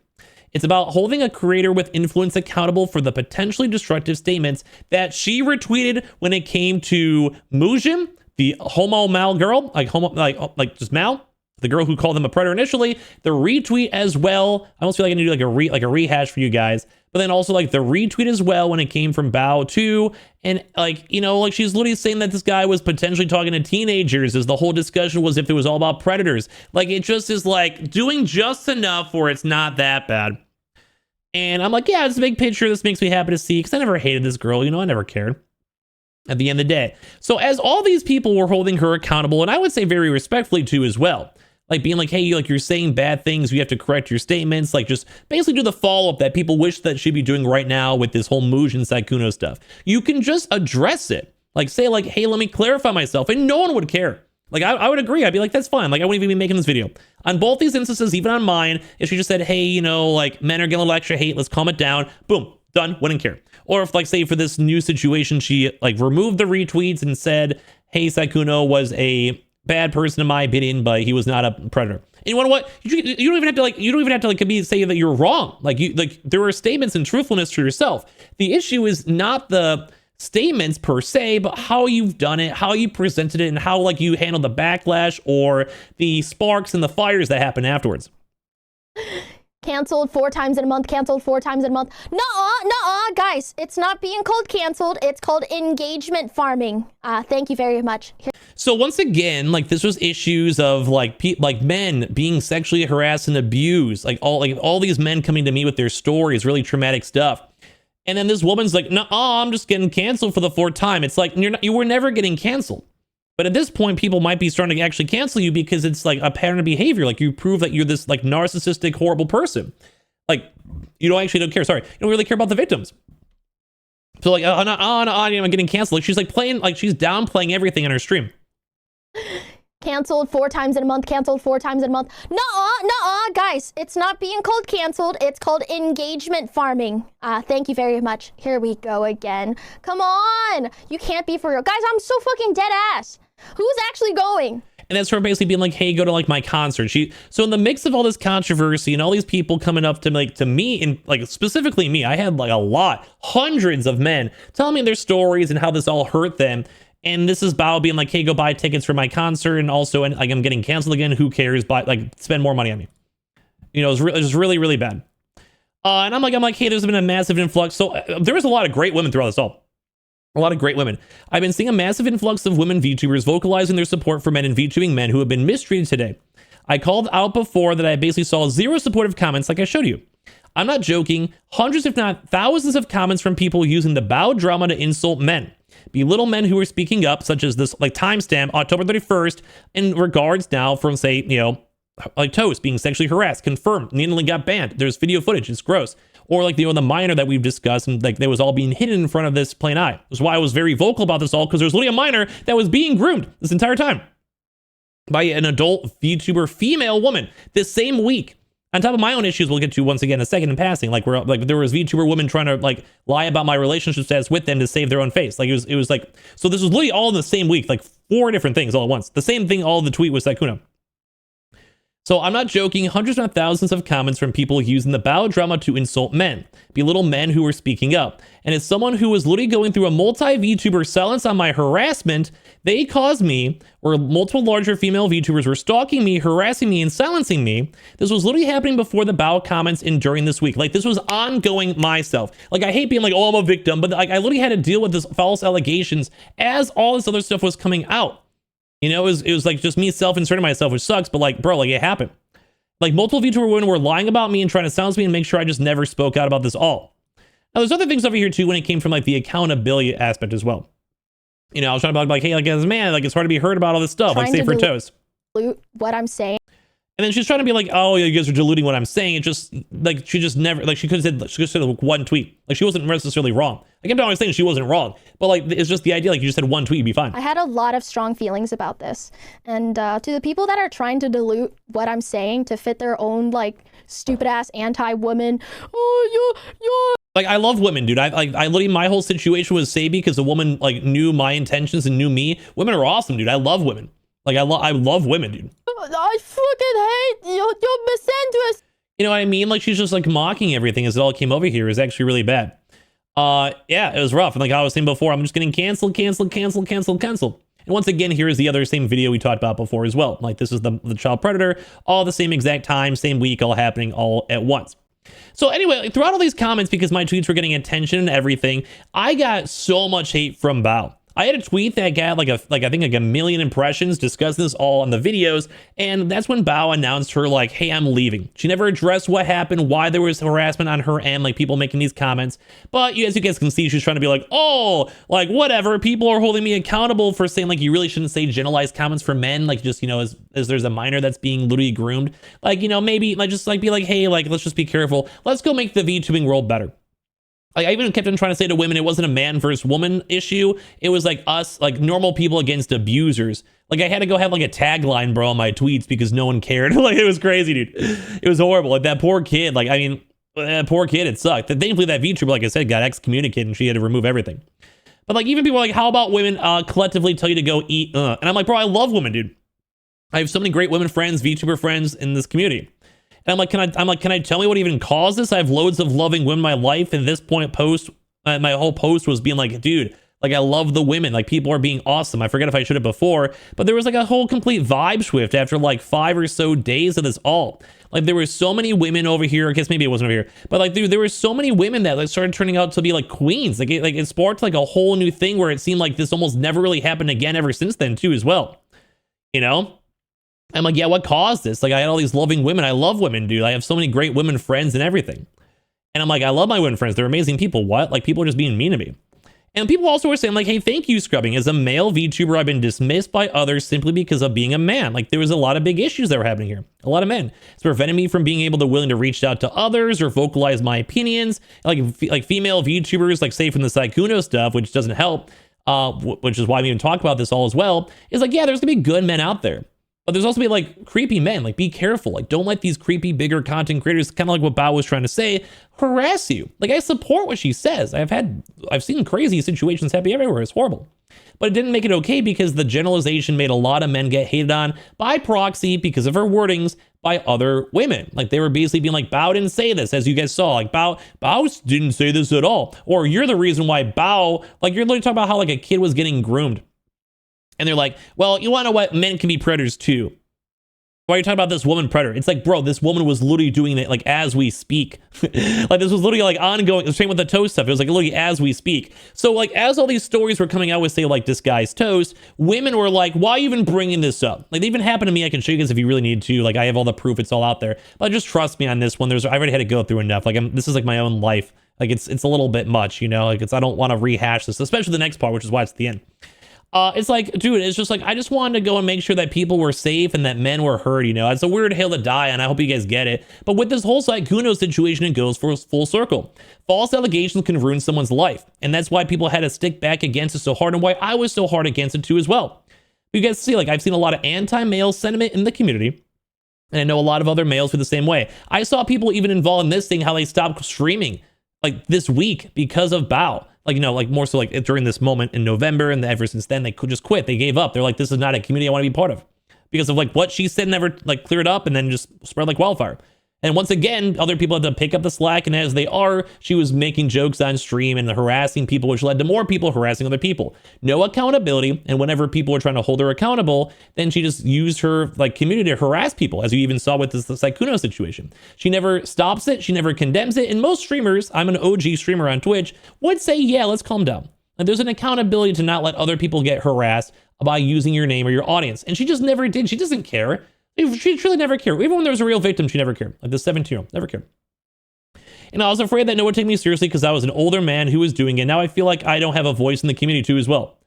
It's about holding a creator with influence accountable for the potentially destructive statements that she retweeted when it came to Mujin, the homo mal girl, like just Mal, the girl who called him a predator initially, the retweet as well. I almost feel like I need to do like a rehash for you guys. But then also like the retweet as well when it came from Bao too. And like, you know, like she's literally saying that this guy was potentially talking to teenagers as the whole discussion was if it was all about predators. Like, it just is like doing just enough where it's not that bad. And I'm like, yeah, it's a big picture. This makes me happy to see because I never hated this girl. You know, I never cared at the end of the day. So as all these people were holding her accountable, and I would say very respectfully too as well, like being like, hey, you're saying bad things. You have to correct your statements. Like, just basically do the follow-up that people wish that she'd be doing right now with this whole Mujin-Sykkuno stuff. You can just address it. Like, say like, hey, let me clarify myself. And no one would care. Like, I would agree. I'd be like, that's fine. Like, I wouldn't even be making this video. On both these instances, even on mine, if she just said, hey, you know, like, men are getting a little extra hate. Let's calm it down. Boom. Done. Wouldn't care. Or if, like, say for this new situation, she like removed the retweets and said, hey, Sykkuno was a bad person in my opinion, but he was not a predator. And you know what? You don't even have to say that you're wrong. Like, there are statements and truthfulness to yourself. The issue is not the statements per se, but how you've done it, how you presented it, and how like you handled the backlash or the sparks and the fires that happen afterwards. Canceled 4 times in a month, canceled 4 times in a month. Nuh-uh, guys, it's not being called canceled. It's called engagement farming. Thank you very much. So once again, like, this was issues of like men being sexually harassed and abused, like all these men coming to me with their stories, really traumatic stuff. And then this woman's like, no, I'm just getting canceled for the 4th time. It's like, you were never getting canceled. But at this point, people might be starting to actually cancel you because it's like a pattern of behavior. Like, you prove that you're this like narcissistic, horrible person. Like, you don't care. Sorry. You don't really care about the victims. So like, I'm getting canceled. Like, she's like playing, like she's downplaying everything in her stream. Canceled 4 times in a month, canceled 4 times in a month. Nuh-uh, guys. It's not being called canceled. It's called engagement farming. Thank you very much. Here we go again. Come on. You can't be for real. Guys, I'm so fucking dead ass. Who's actually going? And that's her basically being like, hey, go to like my concert. So in the mix of all this controversy and all these people coming up to me and like specifically me, I had like hundreds of men telling me their stories and how this all hurt them. And this is Bao being like, hey, go buy tickets for my concert. And also, and like, I'm getting canceled again. Who cares? But like, spend more money on me. You know, it was really, really bad. And I'm like, hey, there's been a massive influx. So there was a lot of great women throughout this all. A lot of great women. I've been seeing a massive influx of women VTubers vocalizing their support for men and VTubing men who have been mistreated today. I called out before that I basically saw 0 supportive comments like I showed you. I'm not joking. Hundreds, if not thousands of comments from people using the Bao drama to insult men. Belittle men who are speaking up, such as this like timestamp, October 31st, in regards now from, say, you know, like Toast being sexually harassed, confirmed, nearly got banned. There's video footage, it's gross. Or like, you know, the minor that we've discussed, and like, that was all being hidden in front of this plain eye. That's why I was very vocal about this all, because there's literally a minor that was being groomed this entire time by an adult VTuber female woman this same week. On top of my own issues, we'll get to once again in a second in passing. Like, there was VTuber women trying to like lie about my relationship status with them to save their own face. Like, it was like, so this was literally all in the same week, like 4 different things all at once. The same thing, all the tweet was Sykkuno. So I'm not joking, hundreds not thousands of comments from people using the Bao drama to insult men, belittle men who were speaking up. And as someone who was literally going through a multi-VTuber silence on my harassment, they caused me, or multiple larger female VTubers were stalking me, harassing me, and silencing me. This was literally happening before the Bao comments and during this week. Like, this was ongoing myself. Like, I hate being like, oh, I'm a victim, but like, I literally had to deal with this false allegations as all this other stuff was coming out. You know, it was like just me self-inserting myself, which sucks, but like, bro, like, it happened. Like, multiple VTuber women were lying about me and trying to silence me and make sure I just never spoke out about this all. Now, there's other things over here too when it came from like the accountability aspect as well. You know, I was trying to be like, hey, like, as a man, like, it's hard to be heard about all this stuff, like, say for Toast. What I'm saying. And then she's trying to be like, oh, you guys are diluting what I'm saying. It just, like, she just never, like, she could have said like, one tweet. Like, she wasn't necessarily wrong. Like, I'm not always saying she wasn't wrong, but like, it's just the idea, like, you just said one tweet, you'd be fine. I had a lot of strong feelings about this. And to the people that are trying to dilute what I'm saying to fit their own, like, stupid ass anti-woman, oh, you're like, I love women, dude. I literally, my whole situation was Sabi because the woman like knew my intentions and knew me. Women are awesome, dude. I love women. Like, I love women, dude. I fucking hate you. You're misandrous. You know what I mean? Like, she's just like mocking everything as it all came over here. Is actually really bad. Yeah, it was rough. And like I was saying before, I'm just getting canceled. And once again, here is the other same video we talked about before as well. Like, this is the child predator, all the same exact time, same week, all happening all at once. So anyway, throughout all these comments, because my tweets were getting attention and everything, I got so much hate from Bao. I had a tweet that got like I think like 1 million impressions discussing this all on the videos, and that's when Bao announced her like, hey, I'm leaving. She never addressed what happened, why there was harassment on her end, like people making these comments. But as you guys can see, she's trying to be like, oh, like whatever, people are holding me accountable for saying like you really shouldn't say generalized comments for men, like just, you know, as there's a minor that's being literally groomed, like, you know, maybe like just like be like, hey, like let's just be careful, let's go make the VTubing world better. Like, I even kept on trying to say to women, it wasn't a man versus woman issue. It was like us, like normal people against abusers. Like, I had to go have like a tagline, bro, on my tweets because no one cared. Like, it was crazy, dude. It was horrible. Like, that poor kid, like, I mean, that poor kid, it sucked. Thankfully, that VTuber, like I said, got excommunicated and she had to remove everything. But like, even people are like, how about women collectively tell you to go eat? And I'm like, bro, I love women, dude. I have so many great women friends, VTuber friends in this community. And I'm like, can I tell me what even caused this? I have loads of loving women in my life. And this point post, my whole post was being like, dude, like, I love the women. Like, people are being awesome. I forget if I should have before, but there was like a whole complete vibe shift after like 5 or so days of this all. Like, there were so many women over here. I guess maybe it wasn't over here, but like there were so many women that like started turning out to be like queens. Like it sparked like a whole new thing where it seemed like this almost never really happened again ever since then too as well. You know? I'm like, yeah, what caused this? Like, I had all these loving women. I love women, dude. I have so many great women friends and everything. And I'm like, I love my women friends. They're amazing people. What? Like, people are just being mean to me. And people also were saying like, hey, thank you, Scrubbing. As a male VTuber, I've been dismissed by others simply because of being a man. Like there was a lot of big issues that were happening here. A lot of men. It's preventing me from being able to willing to reach out to others or vocalize my opinions. Like female VTubers, like say from the Sykkuno stuff, which doesn't help, which is why we even talk about this all as well, is like, yeah, there's gonna be good men out there. But there's also be like creepy men. Like be careful. Like don't let these creepy bigger content creators, kind of like what Bao was trying to say, harass you. Like I support what she says. I've seen crazy situations happen everywhere. It's horrible. But it didn't make it okay because the generalization made a lot of men get hated on by proxy because of her wordings by other women. Like they were basically being like, Bao didn't say this, as you guys saw. Like Bao didn't say this at all. Or you're the reason why Bao, like you're literally talking about how like a kid was getting groomed. And they're like, well, you want to know what? Men can be predators too. Why are you talking about this woman predator? It's like, bro, this woman was literally doing it like as we speak. Like this was literally like ongoing. It was same with the toast stuff. It was like literally as we speak. So like as all these stories were coming out with say like disguised toast, women were like, why even bringing this up? Like they even happened to me. I can show you guys if you really need to. Like I have all the proof. It's all out there. But just trust me on this one. I already had to go through enough. Like this is like my own life. Like it's a little bit much, you know. Like I don't want to rehash this, especially the next part, which is why it's at the end. It's like, dude, it's just like, I just wanted to go and make sure that people were safe and that men were heard, you know. It's a weird hill to die on. I hope you guys get it. But with this whole Sykkuno situation, it goes for full circle. False allegations can ruin someone's life. And that's why people had to stick back against it so hard and why I was so hard against it too as well. You guys see, like, I've seen a lot of anti-male sentiment in the community. And I know a lot of other males feel the same way. I saw people even involved in this thing, how they stopped streaming like this week because of Bao. Like, you know, like more so like during this moment in November, and ever since then they could just quit. They gave up. They're like, this is not a community I want to be part of because of like what she said never like cleared up and then just spread like wildfire. And once again, other people had to pick up the slack, and as they are, she was making jokes on stream and harassing people, which led to more people harassing other people. No accountability, and whenever people were trying to hold her accountable, then she just used her like community to harass people, as you even saw with the Sykkuno situation. She never stops it, she never condemns it, and most streamers, I'm an OG streamer on Twitch, would say, yeah, let's calm down. And there's an accountability to not let other people get harassed by using your name or your audience, and she just never did. She doesn't care. She truly never cared. Even when there was a real victim, she never cared. Like the 17-year-old, never cared. And I was afraid that no one would take me seriously because I was an older man who was doing it. Now I feel like I don't have a voice in the community too as well.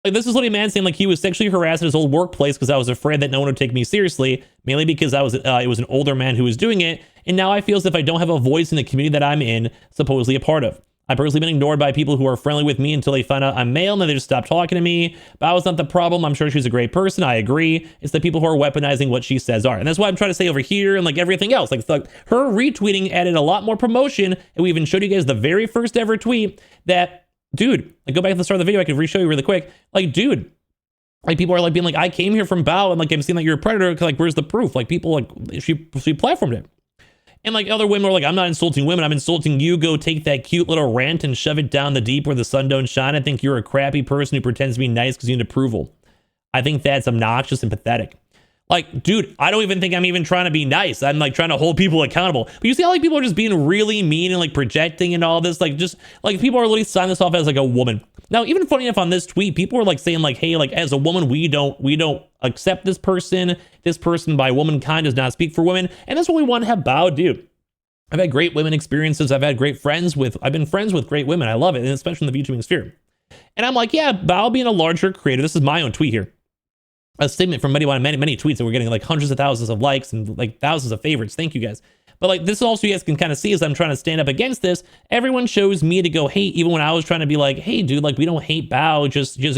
Like this is literally a man saying like he was sexually harassed at his old workplace because I was afraid that no one would take me seriously, mainly because it was an older man who was doing it. And now I feel as if I don't have a voice in the community that I'm in, supposedly a part of. I've personally been ignored by people who are friendly with me until they find out I'm male and then they just stop talking to me. Bao's not the problem. I'm sure she's a great person. I agree. It's the people who are weaponizing what she says are. And that's why I'm trying to say over here and like everything else. Like her retweeting added a lot more promotion. And we even showed you guys the very first ever tweet that, dude, like go back to the start of the video. I could re-show you really quick. Like, dude, like people are like being like, I came here from Bao and like I'm seeing that you're a predator. Like, where's the proof? Like people like she platformed it. And like other women were like, I'm not insulting women, I'm insulting you. Go take that cute little rant and shove it down the deep where the sun don't shine. I think you're a crappy person who pretends to be nice because you need approval. I think that's obnoxious and pathetic. Like, dude, I don't even think I'm even trying to be nice. I'm like trying to hold people accountable. But you see how like people are just being really mean and like projecting and all this, like just like people are literally signing this off as like a woman. Now, even funny enough on this tweet, people were like saying like, hey, like as a woman, we don't accept this person. This person by womankind does not speak for women. And that's what we want to have Bao do. I've had great women experiences. I've been friends with great women. I love it. And especially in the VTubing sphere. And I'm like, yeah, Bao being a larger creator. This is my own tweet here. A statement from many tweets that we're getting like hundreds of thousands of likes and like thousands of favorites. Thank you guys. But like this also you guys can kind of see as I'm trying to stand up against this, everyone shows me to go hate, even when I was trying to be like, hey dude, like we don't hate Bao, just she's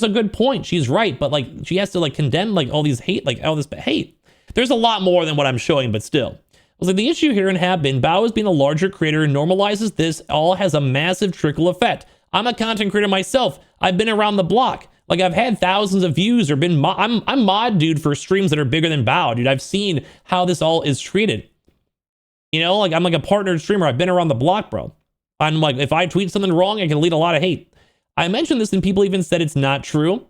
a good point. She's right. But like she has to like condemn like all these hate, like all this hate. There's a lot more than what I'm showing, but still. I was like, the issue here and have been Bao as being a larger creator normalizes this all has a massive trickle effect. I'm a content creator myself. I've been around the block. Like I've had thousands of views or been I'm mod dude for streams that are bigger than Bao, dude. I've seen how this all is treated. You know, like I'm like a partnered streamer. I've been around the block, bro. I'm like, if I tweet something wrong, I can lead a lot of hate. I mentioned this and people even said it's not true. And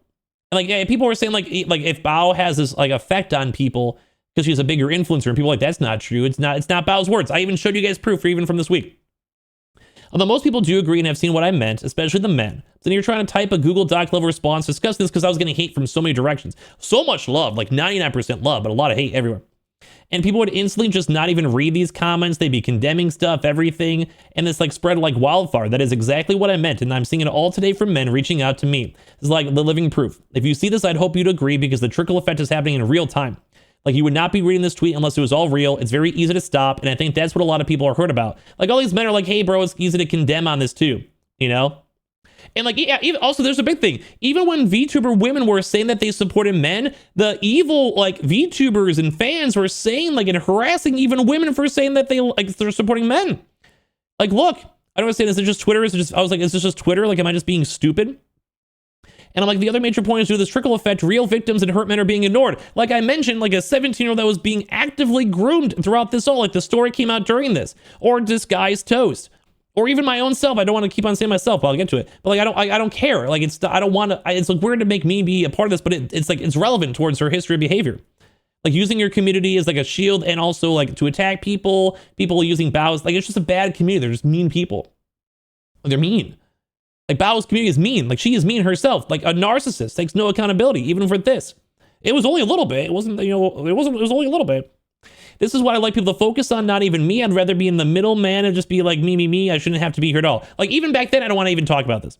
like, yeah, people were saying like if Bao has this like effect on people because she's a bigger influencer, and people are like, that's not true. It's not Bao's words. I even showed you guys proof even from this week. Although most people do agree and have seen what I meant, especially the men. So then you're trying to type a Google Doc level response, discuss this because I was getting hate from so many directions. So much love, like 99% love, but a lot of hate everywhere. And people would instantly just not even read these comments. They'd be condemning stuff, everything. And this like spread like wildfire. That is exactly what I meant. And I'm seeing it all today from men reaching out to me. It's like the living proof. If you see this, I'd hope you'd agree because the trickle effect is happening in real time. Like you would not be reading this tweet unless it was all real. It's very easy to stop. And I think that's what a lot of people are hurt about. Like all these men are like, hey bro, it's easy to condemn on this too, you know? And like, yeah, even, also there's a big thing. Even when VTuber women were saying that they supported men, the evil like VTubers and fans were saying like and harassing even women for saying that they're supporting men. Like, look, I don't understand. Is it just Twitter? Is it just, I was like, is this just Twitter? Like, am I just being stupid? And I'm like, the other major point is due to this trickle effect, real victims and hurt men are being ignored. Like I mentioned, like a 17-year-old that was being actively groomed throughout this all, like the story came out during this, or disguised toast. Or even my own self. I don't want to keep on saying myself, but I'll get to it. But like, I don't care. Like I don't want to, it's like weird to make me be a part of this, but it's like, it's relevant towards her history of behavior. Like using your community as like a shield and also like to attack people using Bao's, like it's just a bad community. They're just mean people. They're mean. Like Bao's community is mean. Like she is mean herself. Like a narcissist takes no accountability, even for this. It was only a little bit. It wasn't, you know, it was only a little bit. This is what I like people to focus on, not even me. I'd rather be in the middle, man, and just be like, me. I shouldn't have to be here at all. Like, even back then, I don't want to even talk about this.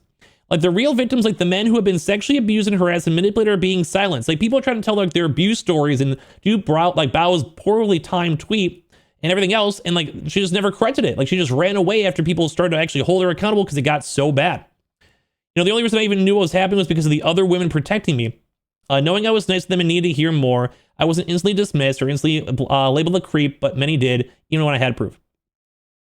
Like, the real victims, like the men who have been sexually abused and harassed and manipulated are being silenced. Like, people are trying to tell, like, their abuse stories and do, like, Bao's poorly timed tweet and everything else, and, like, she just never corrected it. Like, she just ran away after people started to actually hold her accountable because it got so bad. You know, the only reason I even knew what was happening was because of the other women protecting me. Knowing I was nice to them and needed to hear more, I wasn't instantly dismissed or instantly labeled a creep, but many did, even when I had proof.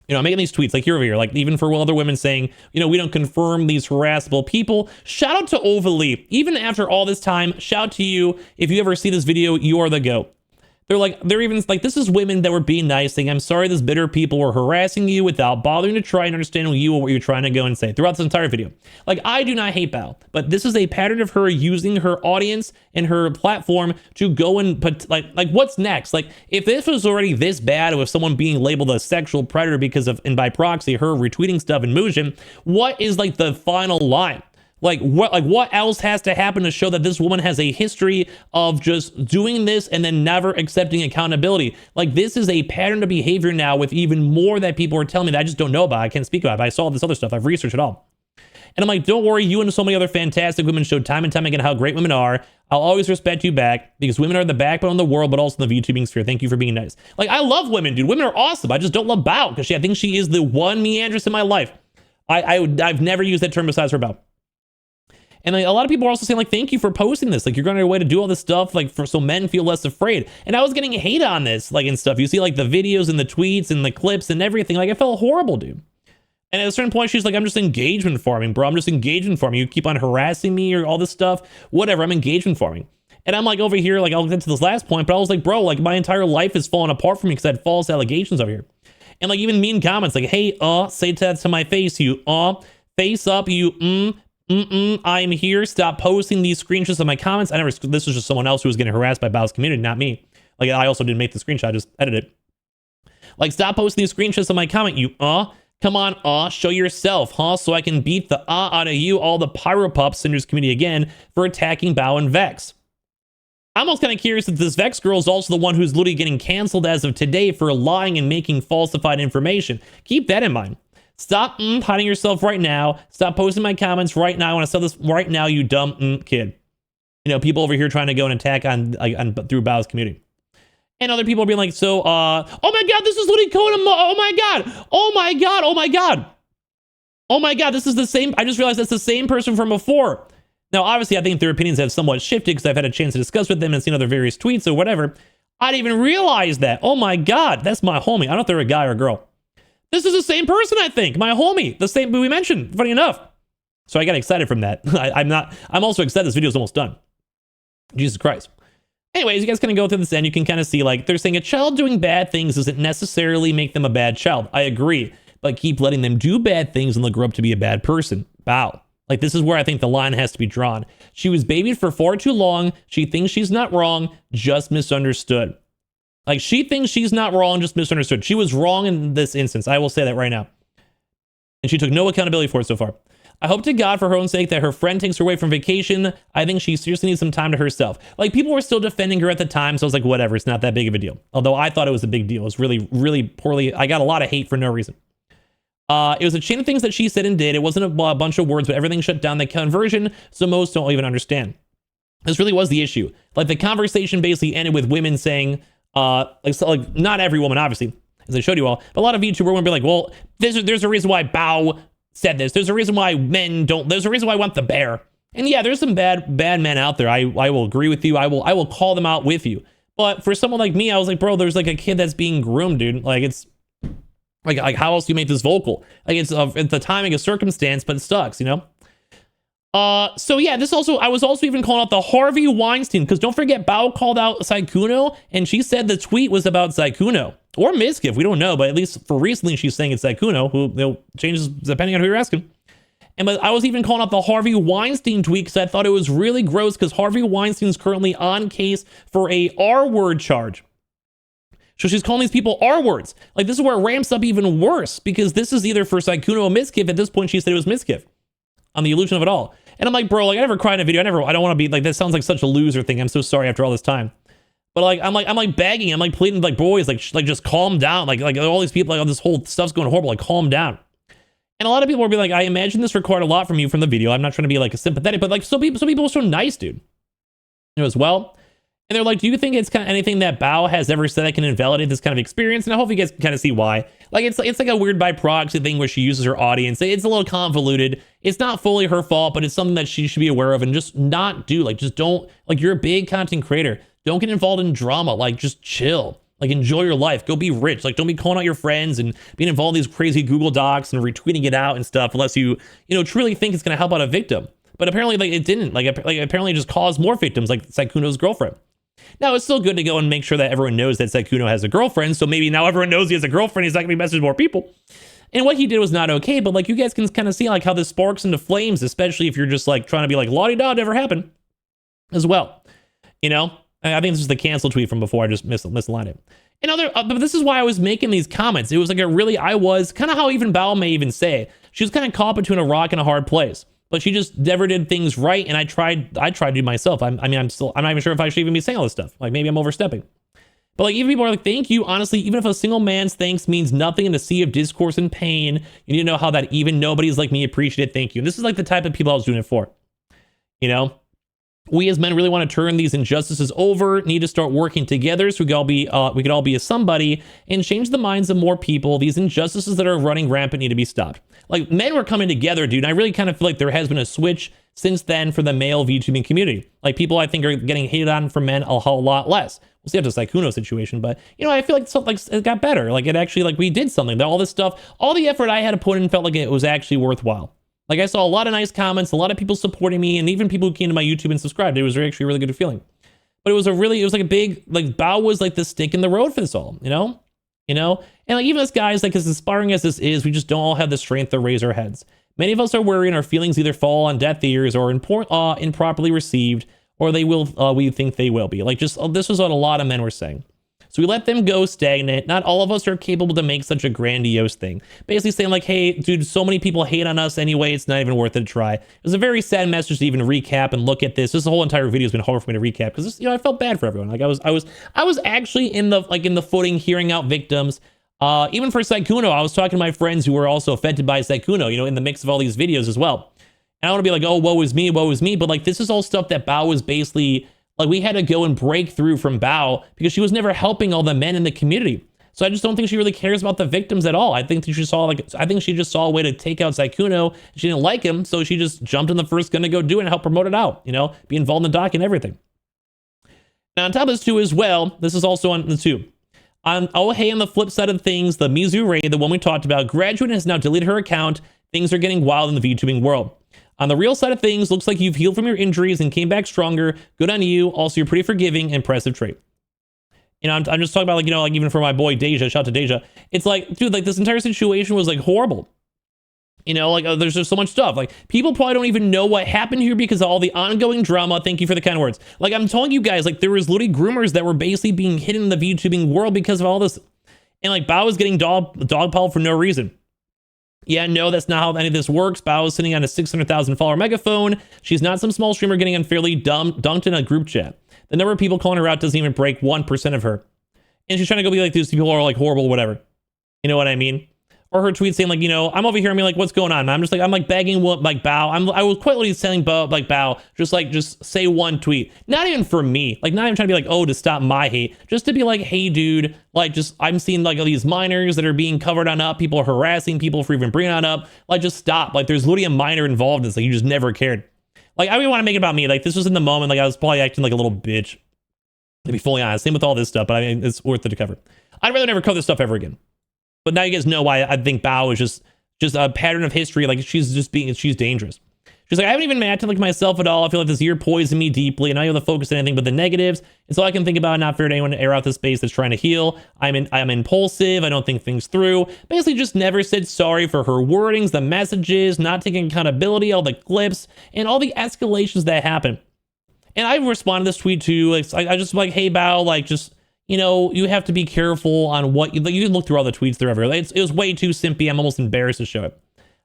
You know, I'm making these tweets like here over here, like even for other women saying, you know, we don't confirm these harassable people. Shout out to Overleap. Even after all this time, shout to you. If you ever see this video, you are the GOAT. They're even like, this is women that were being nice, saying, I'm sorry this bitter people were harassing you without bothering to try and understand you or what you're trying to go and say throughout this entire video. Like, I do not hate Bao, but this is a pattern of her using her audience and her platform to go and put like what's next? Like, if this was already this bad with someone being labeled a sexual predator because of, and by proxy, her retweeting stuff in Mujin, what is like the final line? Like what else has to happen to show that this woman has a history of just doing this and then never accepting accountability? Like, this is a pattern of behavior now with even more that people are telling me that I just don't know about. I can't speak about it, but I saw this other stuff. I've researched it all. And I'm like, don't worry, you and so many other fantastic women showed time and time again how great women are. I'll always respect you back because women are the backbone of the world, but also in the VTubing sphere. Thank you for being nice. Like, I love women, dude. Women are awesome. I just don't love Bao because I think she is the one meandress in my life. I've never used that term besides her Bao. And like, a lot of people are also saying like, thank you for posting this. Like, you're going on your way to do all this stuff, like so men feel less afraid. And I was getting hate on this, like, and stuff. You see like the videos and the tweets and the clips and everything. Like, I felt horrible, dude. And at a certain point, she's like, I'm just engagement farming, bro. I'm just engagement farming. You keep on harassing me or all this stuff, whatever. I'm engagement farming. And I'm like over here, like, I'll get to this last point, but I was like, bro, like my entire life is falling apart for me because I had false allegations over here. And like even mean comments like, hey, say that to my face, you, face up, you, I'm here. Stop posting these screenshots of my comments. This was just someone else who was getting harassed by Bao's community, not me. Like, I also didn't make the screenshot, I just edited it. Like, stop posting these screenshots of my comment, you, come on, show yourself, so I can beat the out of you, all the pyro pups, Cinder's community again, for attacking Bao and Vex. I'm almost kind of curious if this Vex girl is also the one who's literally getting canceled as of today for lying and making falsified information. Keep that in mind. Stop hiding yourself right now. Stop posting my comments right now. I want to sell this right now, you dumb kid. You know, people over here trying to go and attack on through Bao's community. And other people are being like, so, oh my God, this is literally code. Oh my God. Oh my God. Oh my God. Oh my God, this is the same. I just realized that's the same person from before. Now, obviously, I think their opinions have somewhat shifted because I've had a chance to discuss with them and seen other various tweets or whatever. I didn't even realize that. Oh my God, that's my homie. I don't know if they're a guy or a girl. This is the same person, I think. My homie. The same we mentioned. Funny enough. So I got excited from that. I'm also excited this video is almost done. Jesus Christ. Anyways, you guys kind of go through this end. You can kind of see like they're saying a child doing bad things doesn't necessarily make them a bad child. I agree. But keep letting them do bad things and they'll grow up to be a bad person. Wow. Like, this is where I think the line has to be drawn. She was babied for far too long. She thinks she's not wrong, just misunderstood. Like, she thinks she's not wrong, just misunderstood. She was wrong in this instance. I will say that right now. And she took no accountability for it so far. I hope to God for her own sake that her friend takes her away from vacation. I think she seriously needs some time to herself. Like, people were still defending her at the time, so I was like, whatever, it's not that big of a deal. Although I thought it was a big deal. It was really, really poorly. I got a lot of hate for no reason. It was a chain of things that she said and did. It wasn't a bunch of words, but everything shut down the conversion, so most don't even understand. This really was the issue. Like, the conversation basically ended with women saying, like not every woman, obviously, as I showed you all, but a lot of VTuber women be like, well, there's a reason why Bao said this. There's a reason why men don't. There's a reason why I want the bear. And yeah, there's some bad men out there. I will agree with you. I will call them out with you. But for someone like me, I was like, bro, there's like a kid that's being groomed, dude. Like, it's like how else do you make this vocal? Like, it's the timing, a circumstance, but it sucks, you know. So yeah, I was also even calling out the Harvey Weinstein, because don't forget, Bao called out Sykkuno, and she said the tweet was about Sykkuno or Mizkif. We don't know, but at least for recently, she's saying it's Sykkuno, who changes depending on who you're asking. But I was even calling out the Harvey Weinstein tweet because I thought it was really gross, because Harvey Weinstein's currently on case for a R-word charge. So she's calling these people R-words. Like, this is where it ramps up even worse, because this is either for Sykkuno or Mizkif. At this point, she said it was Mizkif on the illusion of it all. And I'm like, bro, like, I never cried in a video. I don't want to be like, that sounds like such a loser thing. I'm so sorry after all this time. But like, I'm like begging, I'm like pleading, like, boys, like just calm down. Like all these people, like, all this whole stuff's going horrible. Like, calm down. And a lot of people will be like, I imagine this required a lot from you from the video. I'm not trying to be like sympathetic, but like, some people were so nice, dude. You know, as well. And they're like, do you think it's kind of anything that Bao has ever said that can invalidate this kind of experience? And I hope you guys can kind of see why. Like, it's like a weird by proxy thing where she uses her audience. It's a little convoluted. It's not fully her fault, but it's something that she should be aware of and just not do. Like, just don't, like, you're a big content creator. Don't get involved in drama. Like, just chill. Like, enjoy your life. Go be rich. Like, don't be calling out your friends and being involved in these crazy Google Docs and retweeting it out and stuff unless you truly think it's going to help out a victim. But apparently, like, it didn't. Like apparently it just caused more victims, like Sykkuno's girlfriend. Now, it's still good to go and make sure that everyone knows that Sykkuno has a girlfriend. So maybe now everyone knows he has a girlfriend. He's not going to be messaging more people. And what he did was not okay. But like, you guys can kind of see like how this sparks into flames, especially if you're just like trying to be like, la-di-da, never happened as well. You know, I think this is the cancel tweet from before. I just misaligned it. And but this is why I was making these comments. It was like I was kind of how even Bao may even say, she was kind of caught between a rock and a hard place. But she just never did things right, and I tried to do myself. I'm not even sure if I should even be saying all this stuff. Like, maybe I'm overstepping. But like, even people are like, thank you. Honestly, even if a single man's thanks means nothing in a sea of discourse and pain, you need to know how that even nobody's like me appreciate it. Thank you. And this is like the type of people I was doing it for. You know, we as men really want to turn these injustices over, need to start working together so we could all be a somebody and change the minds of more people. These injustices that are running rampant need to be stopped. Like, men were coming together, dude. And I really kind of feel like there has been a switch since then for the male VTubing community. Like, people I think are getting hated on for men a whole lot less. We'll see after the Sykkuno situation, but you know, I feel like something like it got better. Like, it actually, like, we did something. That all this stuff, all the effort I had to put in felt like it was actually worthwhile. Like, I saw a lot of nice comments, a lot of people supporting me, and even people who came to my YouTube and subscribed. It was actually a really good feeling. But it was like a big, like, Bao was like the stick in the road for this all, you know? And like, even as guys, like, as inspiring as this is, we just don't all have the strength to raise our heads. Many of us are worried our feelings either fall on deaf ears or improperly received, or they will, we think they will be. Like, just, this is what a lot of men were saying. So we let them go stagnant. Not all of us are capable to make such a grandiose thing. Basically saying like, hey, dude, so many people hate on us anyway, it's not even worth it to try. It was a very sad message to even recap and look at this. This whole entire video has been hard for me to recap because, I felt bad for everyone. Like, I was actually in the footing, hearing out victims. Even for Sykkuno, I was talking to my friends who were also affected by Sykkuno, in the mix of all these videos as well. And I want to be like, oh, woe is me. But like, this is all stuff that Bao was basically, like, we had to go and break through from Bao because she was never helping all the men in the community. So I just don't think she really cares about the victims at all. I think she just saw a way to take out Sykkuno. She didn't like him, so she just jumped in the first gun to go do it and help promote it out, be involved in the doc and everything. Now, on top of this too as well, this is also on the two. On the flip side of things, the Mizu Ray, the one we talked about, graduated, has now deleted her account. Things are getting wild in the VTubing world. On the real side of things, looks like you've healed from your injuries and came back stronger. Good on you. Also, you're pretty forgiving. Impressive trait. I'm just talking about, like, even for my boy Deja, shout out to Deja. It's like, dude, like, this entire situation was like horrible. There's just so much stuff. Like, people probably don't even know what happened here because of all the ongoing drama. Thank you for the kind words. Like, I'm telling you guys, like, there was literally groomers that were basically being hidden in the VTubing world because of all this. And like, Bao was getting dogpiled for no reason. Yeah, no, that's not how any of this works. Bao is sitting on a 600,000 follower megaphone. She's not some small streamer getting unfairly dunked in a group chat. The number of people calling her out doesn't even break 1% of her. And she's trying to go be like, these people are like horrible, whatever. You know what I mean? Or her tweet saying like, you know, I'm over here. I mean, like, what's going on? And I'm just like, I'm like begging like Bao. I was quite literally telling Bao, just say one tweet. Not even for me. Like, not even trying to be like, oh, to stop my hate. Just to be like, hey, dude, like, just, I'm seeing like all these minors that are being covered on up. People are harassing people for even bringing on up. Like, just stop. Like, there's literally a minor involved in this. Like, you just never cared. Like, I didn't want to make it about me. Like, this was in the moment. Like, I was probably acting like a little bitch. To be fully honest. Same with all this stuff, but I mean, it's worth it to cover. I'd rather never cover this stuff ever again. But now you guys know why I think Bao is just a pattern of history. Like she's dangerous. She's like, I haven't even acted like myself at all. I feel like this year poisoned me deeply, and I don't have to focus on anything but the negatives. It's all I can think about. Not fair to anyone to air out the space that's trying to heal. I'm impulsive. I don't think things through. Basically, just never said sorry for her wordings, the messages, not taking accountability, all the clips, and all the escalations that happen. And I responded to this tweet too. Like, I just like, hey Bao, like just. You know, you have to be careful on what you can look through all the tweets there ever. It was way too simpy. I'm almost embarrassed to show it.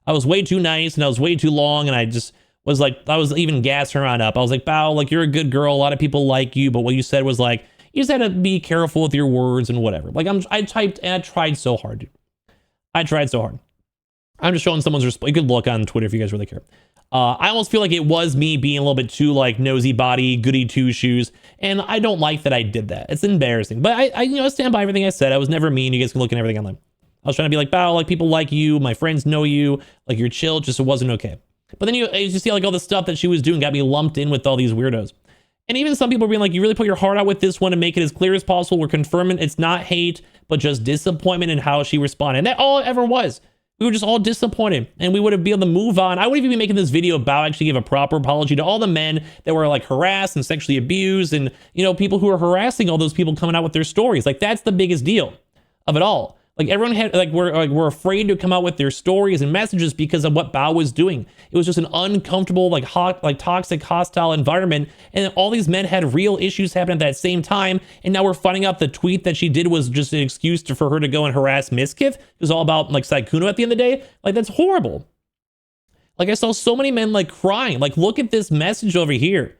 I was way too nice and I was way too long. And I just was like, I was even gassing her on up. I was like, Bao, like, you're a good girl. A lot of people like you. But what you said was like, you just had to be careful with your words and whatever. Like, I typed and I tried so hard, dude. I tried so hard. I'm just showing someone's response. You could look on Twitter if you guys really care. I almost feel like it was me being a little bit too like nosy body, goody two shoes. And I don't like that I did that. It's embarrassing. But I stand by everything I said. I was never mean. You guys can look at everything online. I was trying to be like, Bao, like people like you. My friends know you. Like you're chill. Just it wasn't okay. But then you see like all the stuff that she was doing got me lumped in with all these weirdos. And even some people being like, you really put your heart out with this one to make it as clear as possible. We're confirming it's not hate, but just disappointment in how she responded. And that all it ever was. We were just all disappointed and we would have been able to move on. I wouldn't even be making this video about actually give a proper apology to all the men that were like harassed and sexually abused and, you know, people who are harassing all those people coming out with their stories. Like that's the biggest deal of it all. Like everyone had we're afraid to come out with their stories and messages because of what Bao was doing. It was just an uncomfortable, like hot, like toxic, hostile environment. And all these men had real issues happening at that same time. And now we're finding out the tweet that she did was just an excuse for her to go and harass Miskiff. It was all about like Sykkuno at the end of the day. Like that's horrible. Like I saw so many men like crying. Like look at this message over here.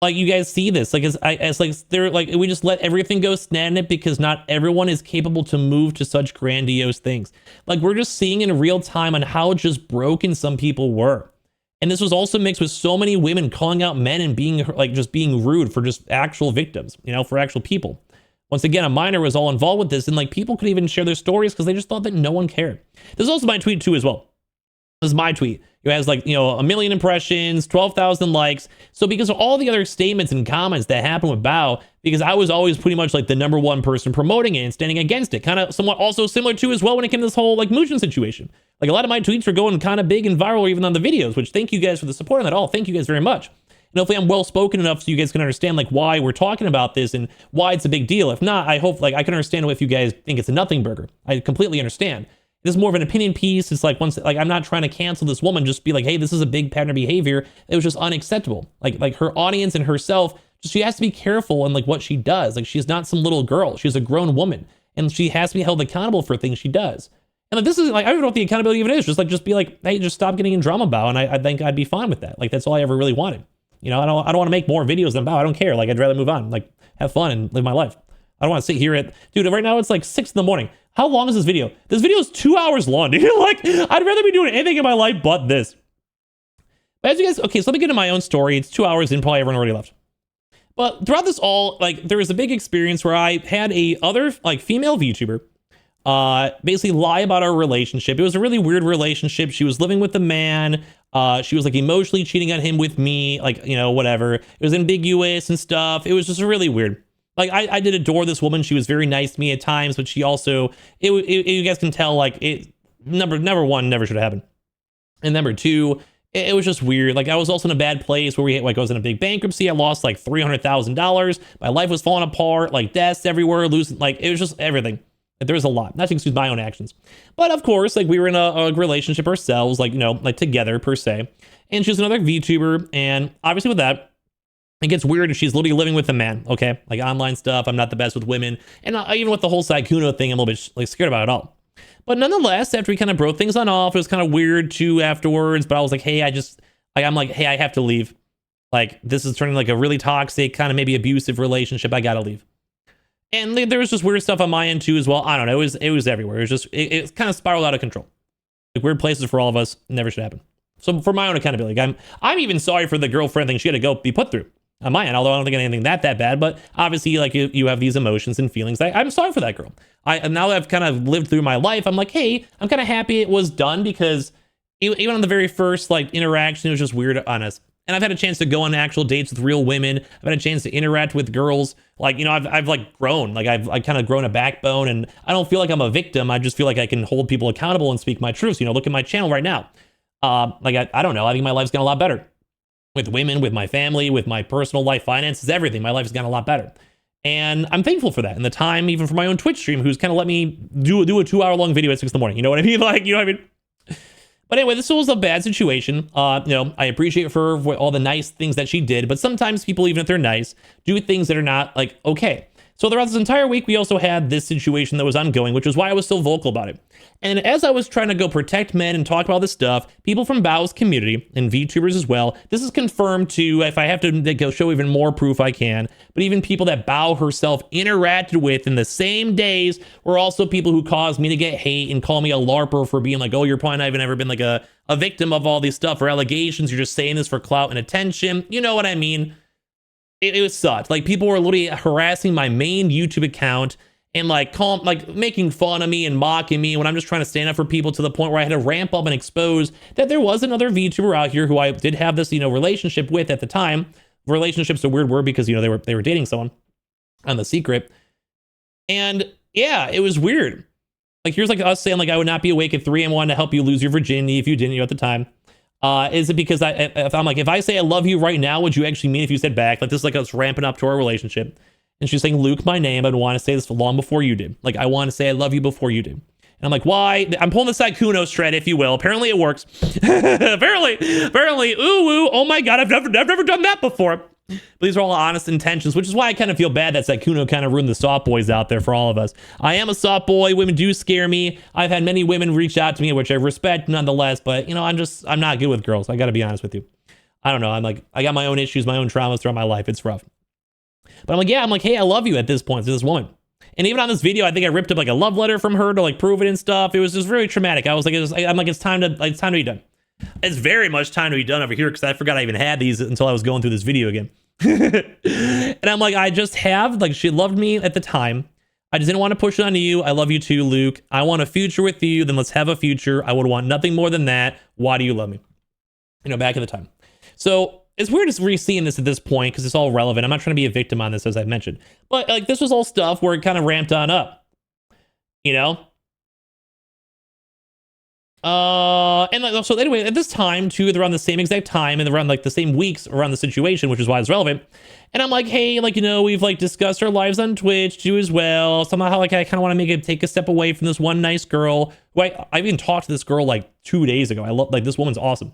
Like you guys see this, like it's like they're like we just let everything go stagnant because not everyone is capable to move to such grandiose things. Like we're just seeing in real time on how just broken some people were. And this was also mixed with so many women calling out men and being like just being rude for just actual victims, you know, for actual people. Once again, a minor was all involved with this and like people could even share their stories because they just thought that no one cared. This is also my tweet too as well. This is my tweet. It has like, you know, 1 million impressions, 12,000 likes. So because of all the other statements and comments that happened with Bao, because I was always pretty much like the #1 person promoting it and standing against it. Kind of somewhat also similar to as well when it came to this whole like Mujin situation. Like a lot of my tweets were going kind of big and viral even on the videos, which thank you guys for the support on that all. Thank you guys very much. And hopefully I'm well spoken enough so you guys can understand like why we're talking about this and why it's a big deal. If not, I hope like I can understand if you guys think it's a nothing burger. I completely understand. This is more of an opinion piece. It's like once, like I'm not trying to cancel this woman. Just be like, hey, this is a big pattern of behavior. It was just unacceptable. Like her audience and herself, she has to be careful in like what she does. Like she's not some little girl. She's a grown woman, and she has to be held accountable for things she does. And like this is like I don't know what the accountability even is. Just be like, hey, just stop getting in drama, Bao, and I think I'd be fine with that. Like that's all I ever really wanted. You know, I don't want to make more videos than Bao. I don't care. Like I'd rather move on. Like have fun and live my life. I don't want to sit here at dude. Right now it's like 6 a.m. How long is this video? This video is 2 hours long, dude. Like, I'd rather be doing anything in my life but this. But as you guys, okay, so let me get into my own story. It's 2 hours in, probably everyone already left. But throughout this all, like, there was a big experience where I had a other, like, female VTuber basically lie about our relationship. It was a really weird relationship. She was living with a man. She was, like, emotionally cheating on him with me. Like, you know, whatever. It was ambiguous and stuff. It was just really weird. Like I did adore this woman. She was very nice to me at times, but she also, you guys can tell like it, number one, never should have happened. And number two, it was just weird. Like I was also in a bad place where I was in a big bankruptcy. I lost like $300,000. My life was falling apart, like deaths everywhere, losing, like it was just everything. There was a lot, not to excuse my own actions. But of course, like we were in a relationship ourselves, like, you know, like together per se. And she was another VTuber. And obviously with that, it gets weird if she's literally living with a man, okay? Like online stuff, I'm not the best with women. And even with the whole Sykkuno thing, I'm a little bit like scared about it all. But nonetheless, after we kind of broke things on off, it was kind of weird too afterwards. But I was like, hey, I'm like, hey, I have to leave. Like, this is turning like a really toxic, kind of maybe abusive relationship. I gotta leave. And there was just weird stuff on my end too as well. I don't know. It was everywhere. It was just it kind of spiraled out of control. Like weird places for all of us. Never should happen. So for my own accountability, I'm even sorry for the girlfriend thing she had to go be put through on my end. Although I don't think anything that bad. But obviously, like you have these emotions and feelings. I'm sorry for that girl. Now that I've kind of lived through my life, I'm like, hey, I'm kind of happy it was done, because even on the very first like interaction, it was just weird on us. And I've had a chance to go on actual dates with real women. I've had a chance to interact with girls. Like, you know, I've like grown, like I've kind of grown a backbone, and I don't feel like I'm a victim. I just feel like I can hold people accountable and speak my truths. You know, look at my channel right now. Like, I don't know. I think my life's gotten a lot better with women, with my family, with my personal life, finances, everything. My life's gotten a lot better. And I'm thankful for that. And the time, even for my own Twitch stream, who's kind of let me do a 2-hour long video at 6 in the morning. You know what I mean? Like, you know what I mean? But anyway, this was a bad situation. You know, I appreciate her for all the nice things that she did, but sometimes people, even if they're nice, do things that are not like okay. So throughout this entire week, we also had this situation that was ongoing, which is why I was so vocal about it. And as I was trying to go protect men and talk about this stuff, people from Bao's community and VTubers as well, this is confirmed to, if I have to go show even more proof, I can, but even people that Bao herself interacted with in the same days were also people who caused me to get hate and call me a LARPer for being like, oh, you're probably not even ever been like a victim of all these stuff or allegations. You're just saying this for clout and attention. You know what I mean? It was sucked. Like, people were literally harassing my main YouTube account and like making fun of me and mocking me when I'm just trying to stand up for people, to the point where I had to ramp up and expose that there was another VTuber out here who I did have this, you know, relationship with at the time. Relationship's a weird word because, you know, they were dating someone on the secret. And yeah, it was weird. Like, here's like us saying like I would not be awake at 3 and wanting to help you lose your virginity if you didn't, you know, at the time. Is it because if I'm like, if I say I love you right now, would you actually mean if you said back? Like, this is like us ramping up to our relationship. And she's saying, Luke, my name, I'd want to say this long before you did. Like, I want to say I love you before you did. And I'm like, why? I'm pulling the Sykkuno shred, if you will. Apparently it works. apparently, ooh, oh my God, I've never done that before. But these are all honest intentions, which is why I kind of feel bad that Sykkuno kind of ruined the soft boys out there for all of us. I am a soft boy. Women do scare me. I've had many women reach out to me, which I respect nonetheless. But, you know, I'm not good with girls. I got to be honest with you. I don't know. I got my own issues, my own traumas throughout my life. It's rough. But I'm like, yeah, hey, I love you at this point to this woman. And even on this video, I think I ripped up like a love letter from her to like prove it and stuff. It was just really traumatic. I was like, I'm like, it's time to be done. It's very much time to be done over here, because I forgot I even had these until I was going through this video again. And I'm like, I just have, like, she loved me at the time. I just didn't want to push it onto you. I love you too, Luke. I want a future with you. Then let's have a future. I would want nothing more than that. Why do you love me? You know, back at the time. So it's weird to re-seeing this at this point, because it's all relevant. I'm not trying to be a victim on this, as I mentioned. But like, this was all stuff where it kind of ramped on up. You know? And like, so anyway, at this time too, they're around the same exact time and around like the same weeks around the situation, which is why it's relevant. And I'm like, hey, like, you know, we've like discussed our lives on Twitch too as well. Somehow, like, I kind of want to make it take a step away from this one nice girl who I even talked to this girl like 2 days ago. I love, like, this woman's awesome.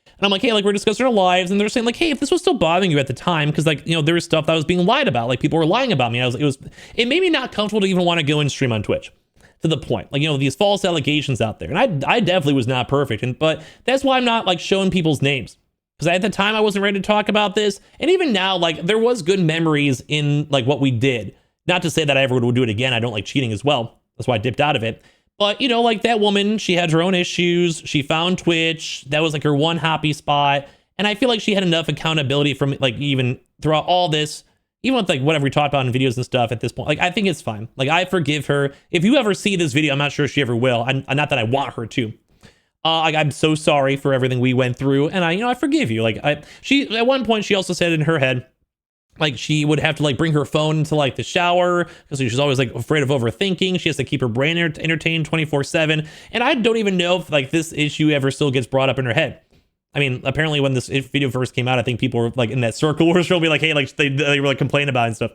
And I'm like, hey, like, we're discussing our lives, and they're saying like, hey, if this was still bothering you at the time, because like, you know, there was stuff that was being lied about, like people were lying about me. It made me not comfortable to even want to go and stream on Twitch. To the point, like, you know, these false allegations out there. And I definitely was not perfect. But that's why I'm not like showing people's names. Because at the time I wasn't ready to talk about this. And even now, like, there was good memories in like what we did. Not to say that I ever would do it again. I don't like cheating as well. That's why I dipped out of it. But, you know, like, that woman, she had her own issues. She found Twitch. That was like her one happy spot. And I feel like she had enough accountability from, like, even throughout all this, even with like whatever we talked about in videos and stuff at this point, like, I think it's fine. Like, I forgive her. If you ever see this video, I'm not sure if she ever will. Not that I want her to. I'm so sorry for everything we went through, and I forgive you. Like, she at one point she also said in her head, like, she would have to like bring her phone into like the shower because she's always like afraid of overthinking. She has to keep her brain entertained 24/7, and I don't even know if like this issue ever still gets brought up in her head. I mean, apparently when this video first came out, I think people were like in that circle where she'll be like, hey, like, they were like complaining about it and stuff.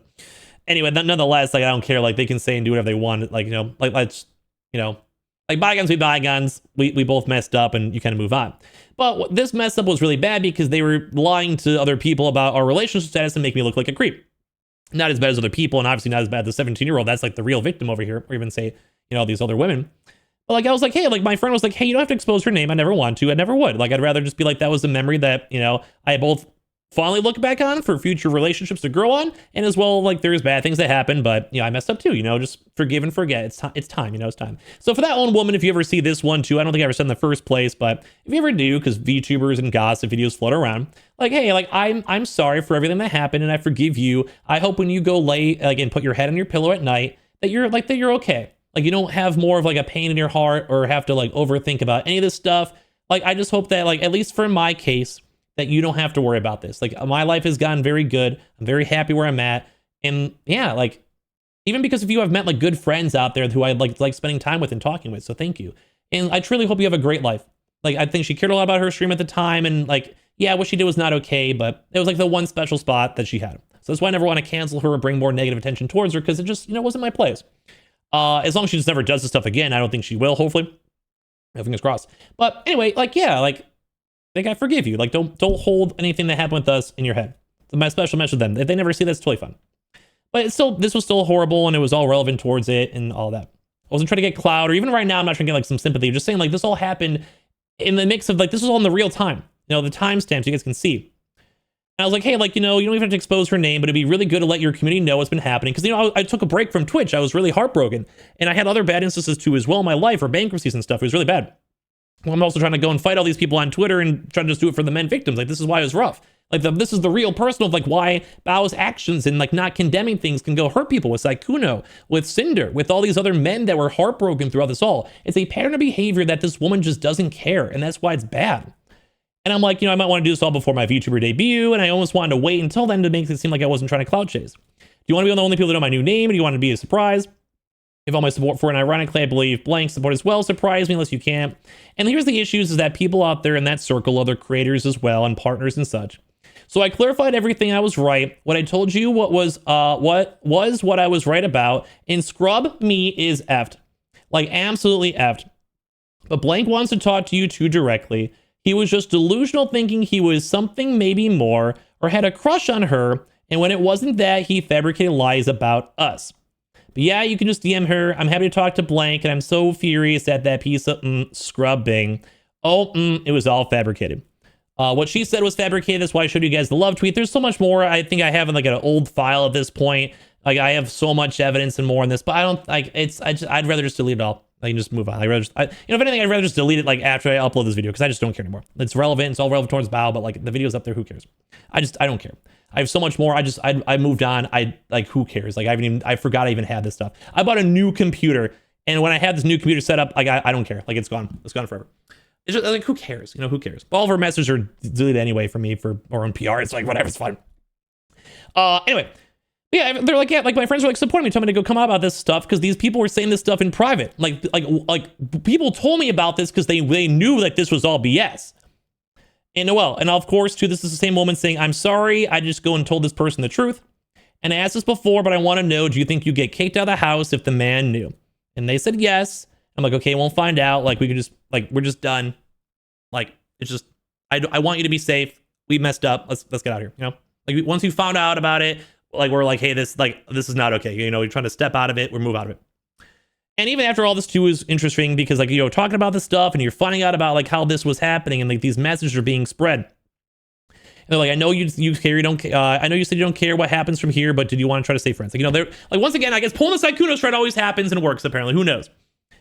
Anyway, nonetheless, like, I don't care. Like, they can say and do whatever they want. Like, you know, like, let's, you know, like, bygones be bygones. We both messed up, and you kind of move on. But this mess up was really bad because they were lying to other people about our relationship status and make me look like a creep. Not as bad as other people, and obviously not as bad as the 17-year-old. That's like the real victim over here. Or even say, you know, these other women. But like, I was like, hey, like my friend was like, hey, you don't have to expose her name. I never want to. I never would. Like, I'd rather just be like, that was a memory that, you know, I both fondly look back on for future relationships to grow on. And as well, like there's bad things that happen, but you know, I messed up too, you know, just forgive and forget. It's time, you know, it's time. So for that one woman, if you ever see this one too, I don't think I ever said in the first place, but if you ever do, because VTubers and gossip videos float around, like, hey, like I'm sorry for everything that happened and I forgive you. I hope when you go lay like and put your head on your pillow at night that you're okay. Like you don't have more of like a pain in your heart or have to like overthink about any of this stuff. Like I just hope that like, at least for my case, that you don't have to worry about this. Like my life has gotten very good. I'm very happy where I'm at. And yeah, like even because if you have met like good friends out there who I like spending time with and talking with. So thank you. And I truly hope you have a great life. Like I think she cared a lot about her stream at the time. And like, yeah, what she did was not okay, but it was like the one special spot that she had. So that's why I never want to cancel her or bring more negative attention towards her, because it just, you know, wasn't my place. As long as she just never does this stuff again, I don't think she will, hopefully. Fingers crossed. But anyway, like, yeah, like I forgive you. Like, don't hold anything that happened with us in your head. So my special mention to them. If they never see that's totally fun. But it's still, this was still horrible, and it was all relevant towards it and all that. I wasn't trying to get clout, or even right now, I'm not trying to get like some sympathy. Just saying like this all happened in the mix of like, this was all in the real time. You know, the timestamps you guys can see. And I was like, hey, like, you know, you don't even have to expose her name, but it'd be really good to let your community know what's been happening. Because, you know, I took a break from Twitch. I was really heartbroken. And I had other bad instances too as well in my life, or bankruptcies and stuff. It was really bad. Well, I'm also trying to go and fight all these people on Twitter and try to just do it for the men victims. Like, this is why it was rough. Like, this is the real personal of, like, why Bao's actions and, like, not condemning things can go hurt people with Sykkuno, with Cinder, with all these other men that were heartbroken throughout this all. It's a pattern of behavior that this woman just doesn't care, and that's why it's bad. And I'm like, you know, I might want to do this all before my VTuber debut, and I almost wanted to wait until then to make it seem like I wasn't trying to clout chase. Do you want to be one of the only people that know my new name, or do you want to be a surprise? If all my support for it, and ironically, I believe blank support as well, surprise me unless you can't. And here's the issues is that people out there in that circle, other creators as well, and partners and such. So I clarified everything. I was right. What I told you, what I was right about. And scrub me is effed. Like, absolutely effed. But blank wants to talk to you too directly. He was just delusional, thinking he was something maybe more, or had a crush on her, and when it wasn't that, he fabricated lies about us. But yeah, you can just DM her. I'm happy to talk to blank, and I'm so furious at that piece of scrubbing. Oh, it was all fabricated. What she said was fabricated. That's why I showed you guys the love tweet. There's so much more. I think I have in like an old file at this point. Like I have so much evidence and more in this, but I don't like it's. I'd rather just delete it all. I can just move on. I'd rather just, you know, if anything, I'd rather just delete it like after I upload this video, because I just don't care anymore. It's relevant. It's all relevant towards Bao, but like the video's up there. Who cares? I don't care. I have so much more. I moved on. Who cares? Like I forgot I even had this stuff. I bought a new computer, and when I had this new computer set up, like I don't care. Like it's gone. It's gone forever. It's just like, who cares? You know, who cares? All of her messages are deleted anyway for me or on PR. It's like, whatever, it's fine. Anyway, yeah, they're like, yeah, like my friends were like supporting me, telling me to go come out about this stuff because these people were saying this stuff in private. Like people told me about this because they knew that this was all BS. And well, and of course, too, this is the same woman saying, I'm sorry, I just go and told this person the truth. And I asked this before, but I want to know, do you think you get kicked out of the house if the man knew? And they said yes. I'm like, okay, we'll find out. Like, we could just, like, we're just done. Like, it's just, I want you to be safe. We messed up. Let's get out of here. You know, like once you found out about it, like, we're like, hey, this is not okay. You know, you're trying to step out of it. We're move out of it. And even after all this too is interesting because like, you know, talking about this stuff and you're finding out about like how this was happening and like these messages are being spread. And they're like, I know you care, you don't. I know you said you don't care what happens from here, but did you want to try to stay friends? Like, you know, they're like, once again, I guess pulling the Sykkuno thread always happens and works apparently. Who knows?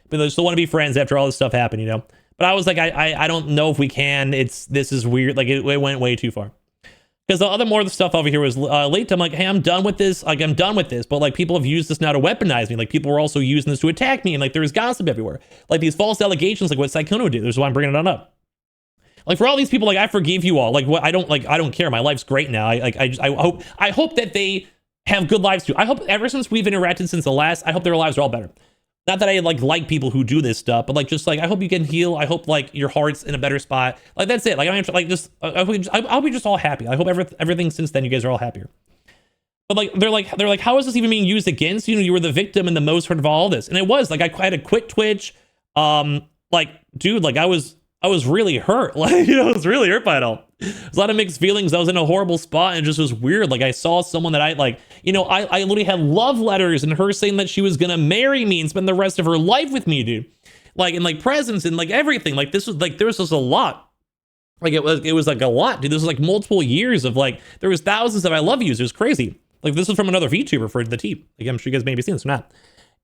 But they still want to be friends after all this stuff happened, you know. But I was like, I don't know if we can. This is weird. Like it went way too far. Because the other more of the stuff over here was late. I'm like, hey, I'm done with this. Like, I'm done with this. But like, people have used this now to weaponize me. Like, people were also using this to attack me. And like, there's gossip everywhere. Like these false allegations, like what Sykkuno did. That's why I'm bringing it on up. Like for all these people, like I forgive you all. Like what I don't care. My life's great now. I hope that they have good lives too. I hope ever since we've interacted since the last, I hope their lives are all better. Not that I like people who do this stuff, but like just like I hope you can heal. I hope like your heart's in a better spot. Like that's it. Like I don't have to, like just I'll be just all happy. I hope everything since then you guys are all happier. But like they're like how is this even being used against you? You know, you were the victim and the most hurt of all this, and it was like I had to quit Twitch. Like dude, like I was really hurt. Like, you know, I was really hurt by it all. There's a lot of mixed feelings. I was in a horrible spot and it just was weird. Like I saw someone that I like, You know, I literally had love letters and her saying that she was gonna marry me and spend the rest of her life with me, dude. Like, and like presents and like everything. Like this was like, there was just a lot. Like it was like a lot, dude. This was like multiple years of like, there was thousands of I love yous. It was crazy. Like this was from another VTuber for the team. Like I'm sure you guys may be seeing this or not.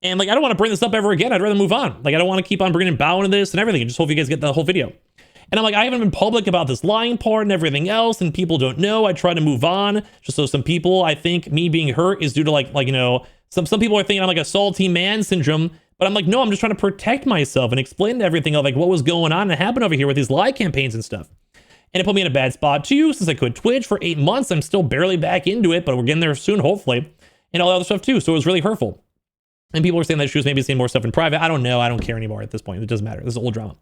And like, I don't want to bring this up ever again. I'd rather move on. Like I don't want to keep on bringing Bao into this and everything. I just hope you guys get the whole video. And I'm like, I haven't been public about this lying part and everything else, and people don't know. I try to move on, just so some people, I think me being hurt is due to like you know, some people are thinking I'm like a salty man syndrome, but I'm like, no, I'm just trying to protect myself and explain everything of like what was going on and happened over here with these lie campaigns and stuff. And it put me in a bad spot too, since I quit Twitch for 8 months. I'm still barely back into it, but we're getting there soon, hopefully, and all the other stuff too. So it was really hurtful. And people were saying that she was maybe seeing more stuff in private. I don't know. I don't care anymore at this point. It doesn't matter. This is old drama.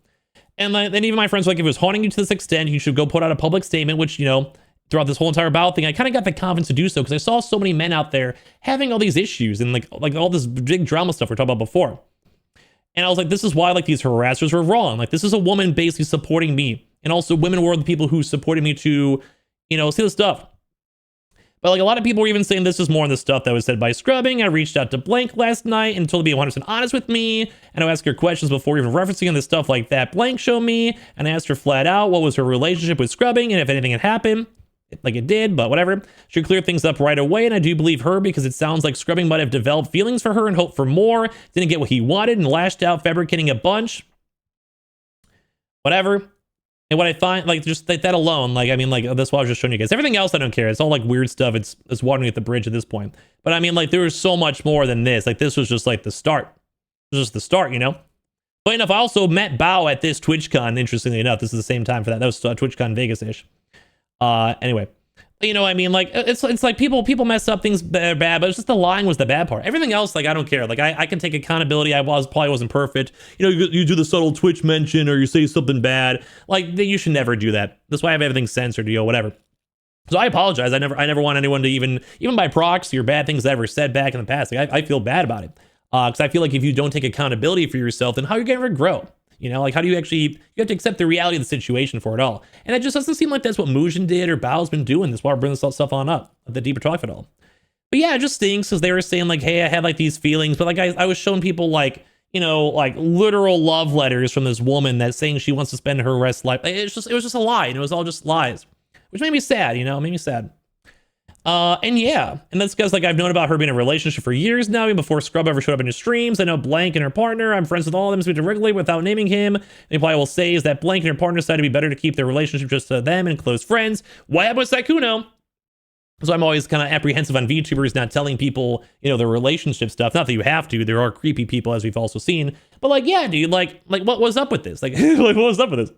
And then even my friends were like, if it was haunting you to this extent, you should go put out a public statement, which, you know, throughout this whole entire Bao thing, I kind of got the confidence to do so because I saw so many men out there having all these issues and like all this big drama stuff we're talking about before. And I was like, this is why like these harassers were wrong. Like this is a woman basically supporting me. And also women were the people who supported me to, you know, see the stuff. But like a lot of people were even saying this is more on the stuff that was said by Scrubbing. I reached out to Blank last night and told her to be 100% honest with me. And I asked her questions before even referencing on the stuff like that Blank showed me. And I asked her flat out what was her relationship with Scrubbing and if anything had happened. Like it did, but whatever. She cleared things up right away. And I do believe her because it sounds like Scrubbing might have developed feelings for her and hoped for more. Didn't get what he wanted and lashed out, fabricating a bunch. Whatever. And what I find, like, just like that alone, like, I mean, like, that's what I was just showing you guys. Everything else, I don't care. It's all like weird stuff. It's water at the bridge at this point. But I mean, like, there was so much more than this. Like, this was just like the start. It was just the start, you know? But enough, I also met Bao at this TwitchCon, interestingly enough. This is the same time for that. That was TwitchCon Vegas-ish. Anyway. You know, I mean, like, it's like people mess up things bad, but it's just the lying was the bad part. Everything else, like, I don't care. Like, I can take accountability. Probably wasn't perfect. You know, you do the subtle Twitch mention or you say something bad. Like, you should never do that. That's why I have everything censored, you know, whatever. So I apologize. I never want anyone to even by proxy or bad things I ever said back in the past. Like, I feel bad about it. Because I feel like if you don't take accountability for yourself, then how are you going to grow? You know, like how do you you have to accept the reality of the situation for it all. And it just doesn't seem like that's what Mujin did or Bao's been doing. That's why we're bringing this stuff on up, the deeper talk of it all. But yeah, it just stinks because they were saying like, hey, I had like these feelings, but like I was showing people like, you know, like literal love letters from this woman that's saying she wants to spend her rest life. It was just a lie. And it was all just lies, which made me sad, you know, it made me sad. And yeah, and that's because like I've known about her being in a relationship for years now, even before Scrub ever showed up in his streams. I know Blank and her partner. I'm friends with all of them, speak to regularly without naming him. And probably will say is that Blank and her partner decided to be better to keep their relationship just to them and close friends. Why happened with Sykkuno? So I'm always kind of apprehensive on VTubers not telling people, you know, their relationship stuff. Not that you have to. There are creepy people, as we've also seen. But like, yeah, dude, like what was up with this? Like, like what was up with this?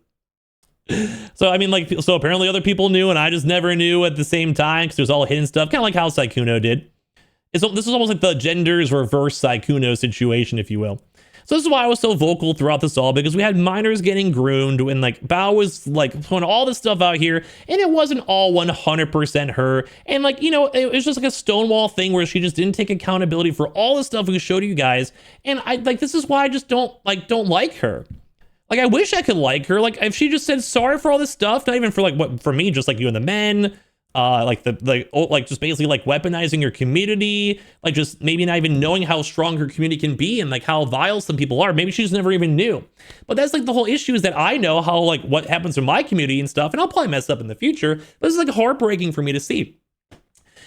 So I mean, like, so apparently other people knew and I just never knew at the same time because it was all hidden stuff, kind of like how Sykkuno did. This is almost like the genders reverse Sykkuno situation, if you will. So this is why I was so vocal throughout this all, because we had minors getting groomed when like Bao was like putting all this stuff out here and it wasn't all 100% her. And like, you know, it was just like a Stonewall thing where she just didn't take accountability for all the stuff we showed you guys. And I like, this is why I just don't like her. Like, I wish I could like her. Like, if she just said sorry for all this stuff, not even for like what for me, just like you and the men, like just basically like weaponizing your community, like just maybe not even knowing how strong her community can be and like how vile some people are. Maybe she just never even knew. But that's like the whole issue is that I know how like what happens in my community and stuff, and I'll probably mess up in the future. But this is like heartbreaking for me to see.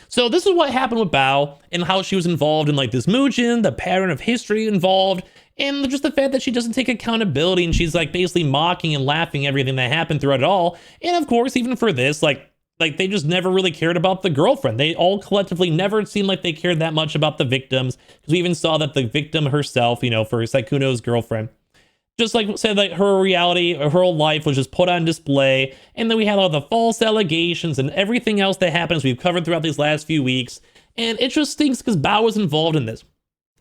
So this is what happened with Bao and how she was involved in like this Mujin, the pattern of history involved, and just the fact that she doesn't take accountability and she's like basically mocking and laughing everything that happened throughout it all. And of course, even for this, like they just never really cared about the girlfriend. They all collectively never seemed like they cared that much about the victims, because we even saw that the victim herself, you know, for Sykkuno's girlfriend, just like said that her reality or her whole life was just put on display. And then we had all the false allegations and everything else that happens we've covered throughout these last few weeks. And it just stinks because Bao was involved in this.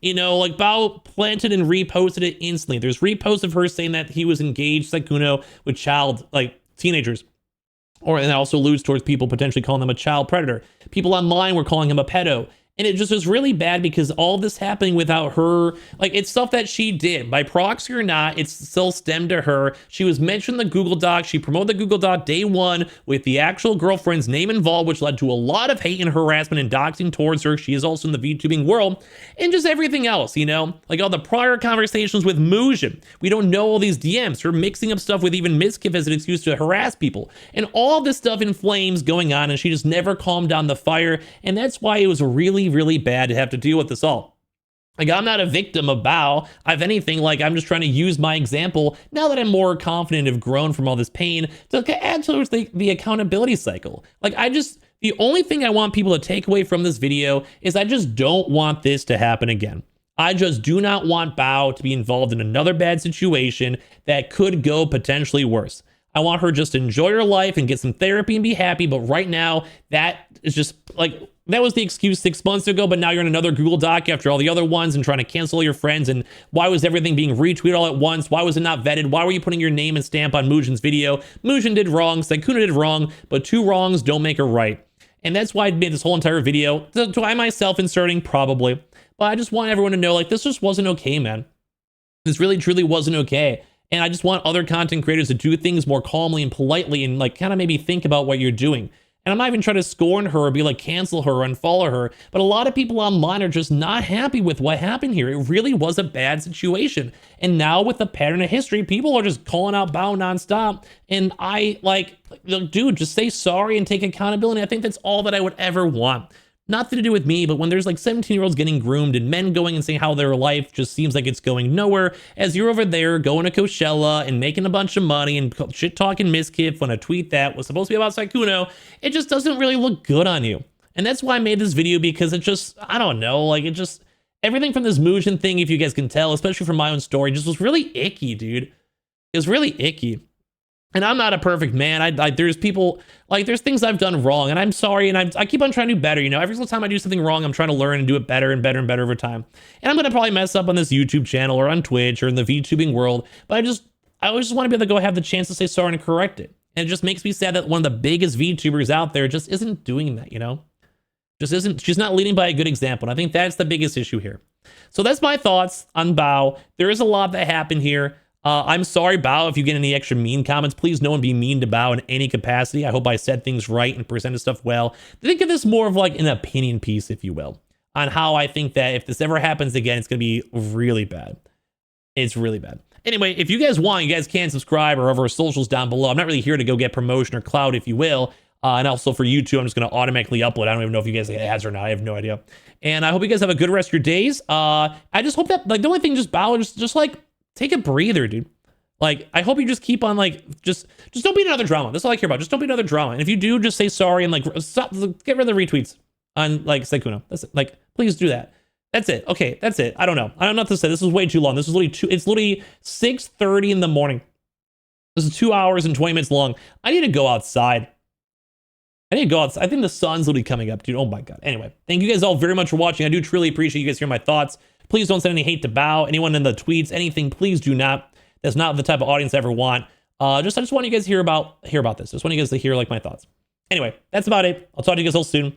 You know, like Bao planted and reposted it instantly. There's reposts of her saying that he was engaged, Sykkuno, with teenagers. And that also alludes towards people potentially calling him a child predator. People online were calling him a pedo. And it just was really bad because all this happening without her, like it's stuff that she did by proxy or not, it's still stemmed to her. She was mentioned in the Google Doc. She promoted the Google Doc day one with the actual girlfriend's name involved, which led to a lot of hate and harassment and doxing towards her. She is also in the VTubing world and just everything else, you know, like all the prior conversations with Mujin. We don't know all these DMs, her mixing up stuff with even Miskif as an excuse to harass people, and all this stuff in flames going on, and she just never calmed down the fire. And that's why it was really bad to have to deal with this all. Like, I'm not a victim of Bao. If anything, like, I'm just trying to use my example now that I'm more confident, have grown from all this pain, to add towards the accountability cycle. Like, the only thing I want people to take away from this video is I just don't want this to happen again. I just do not want Bao to be involved in another bad situation that could go potentially worse. I want her just to enjoy her life and get some therapy and be happy. But right now, that is just like, that was the excuse 6 months ago, but now you're in another Google Doc after all the other ones and trying to cancel your friends. And why was everything being retweeted all at once? Why was it not vetted? Why were you putting your name and stamp on Mujin's video? Mujin did wrong, Sykkuno did wrong, but two wrongs don't make a right. And that's why I made this whole entire video. Do I myself inserting? Probably. But I just want everyone to know, like, this just wasn't okay, man. This really, truly wasn't okay. And I just want other content creators to do things more calmly and politely and like kind of maybe think about what you're doing. And I'm not even trying to scorn her or be like cancel her or unfollow her, but a lot of people online are just not happy with what happened here. It really was a bad situation. And now with the pattern of history, people are just calling out Bao nonstop. And I like, dude, just say sorry and take accountability. I think that's all that I would ever want. Nothing to do with me, but when there's like 17-year-olds getting groomed and men going and saying how their life just seems like it's going nowhere, as you're over there going to Coachella and making a bunch of money and shit talking Miskif when a tweet that was supposed to be about Sykkuno, it just doesn't really look good on you. And that's why I made this video, because it just, I don't know, like it just, everything from this Mujin thing, if you guys can tell, especially from my own story, just was really icky, dude. It was really icky. And I'm not a perfect man. There's people, like, there's things I've done wrong, and I'm sorry, and I keep on trying to do better, you know? Every single time I do something wrong, I'm trying to learn and do it better and better and better over time. And I'm gonna probably mess up on this YouTube channel or on Twitch or in the VTubing world, but I always just want to be able to go have the chance to say sorry and correct it. And it just makes me sad that one of the biggest VTubers out there just isn't doing that, you know? Just isn't, she's not leading by a good example. And I think that's the biggest issue here. So that's my thoughts on Bao. There is a lot that happened here. I'm sorry, Bao, if you get any extra mean comments. Please no one be mean to Bao in any capacity. I hope I said things right and presented stuff well. Think of this more of like an opinion piece, if you will, on how I think that if this ever happens again, it's going to be really bad. It's really bad. Anyway, if you guys want, you guys can subscribe or over our socials down below. I'm not really here to go get promotion or clout, if you will. And also for YouTube, I'm just going to automatically upload. I don't even know if you guys get ads or not. I have no idea. And I hope you guys have a good rest of your days. I just hope that, like, the only thing, just Bao, just like, take a breather, dude. Like, I hope you just keep on, like, just don't be another drama. That's all I care about. Just don't be another drama. And if you do, just say sorry and, like, stop, get rid of the retweets on, like, Sykkuno. That's it. Like, please do that. That's it. Okay, that's it. I don't know. I don't know what to say. This is way too long. This is literally it's literally 6:30 in the morning. This is 2 hours and 20 minutes long. I need to go outside. I think the sun's literally coming up, dude. Oh my God. Anyway, thank you guys all very much for watching. I do truly appreciate you guys hearing my thoughts. Please don't send any hate to Bao. Anyone in the tweets, anything, please do not. That's not the type of audience I ever want. I just want you guys to hear about this. I just want you guys to hear like my thoughts. Anyway, that's about it. I'll talk to you guys all soon.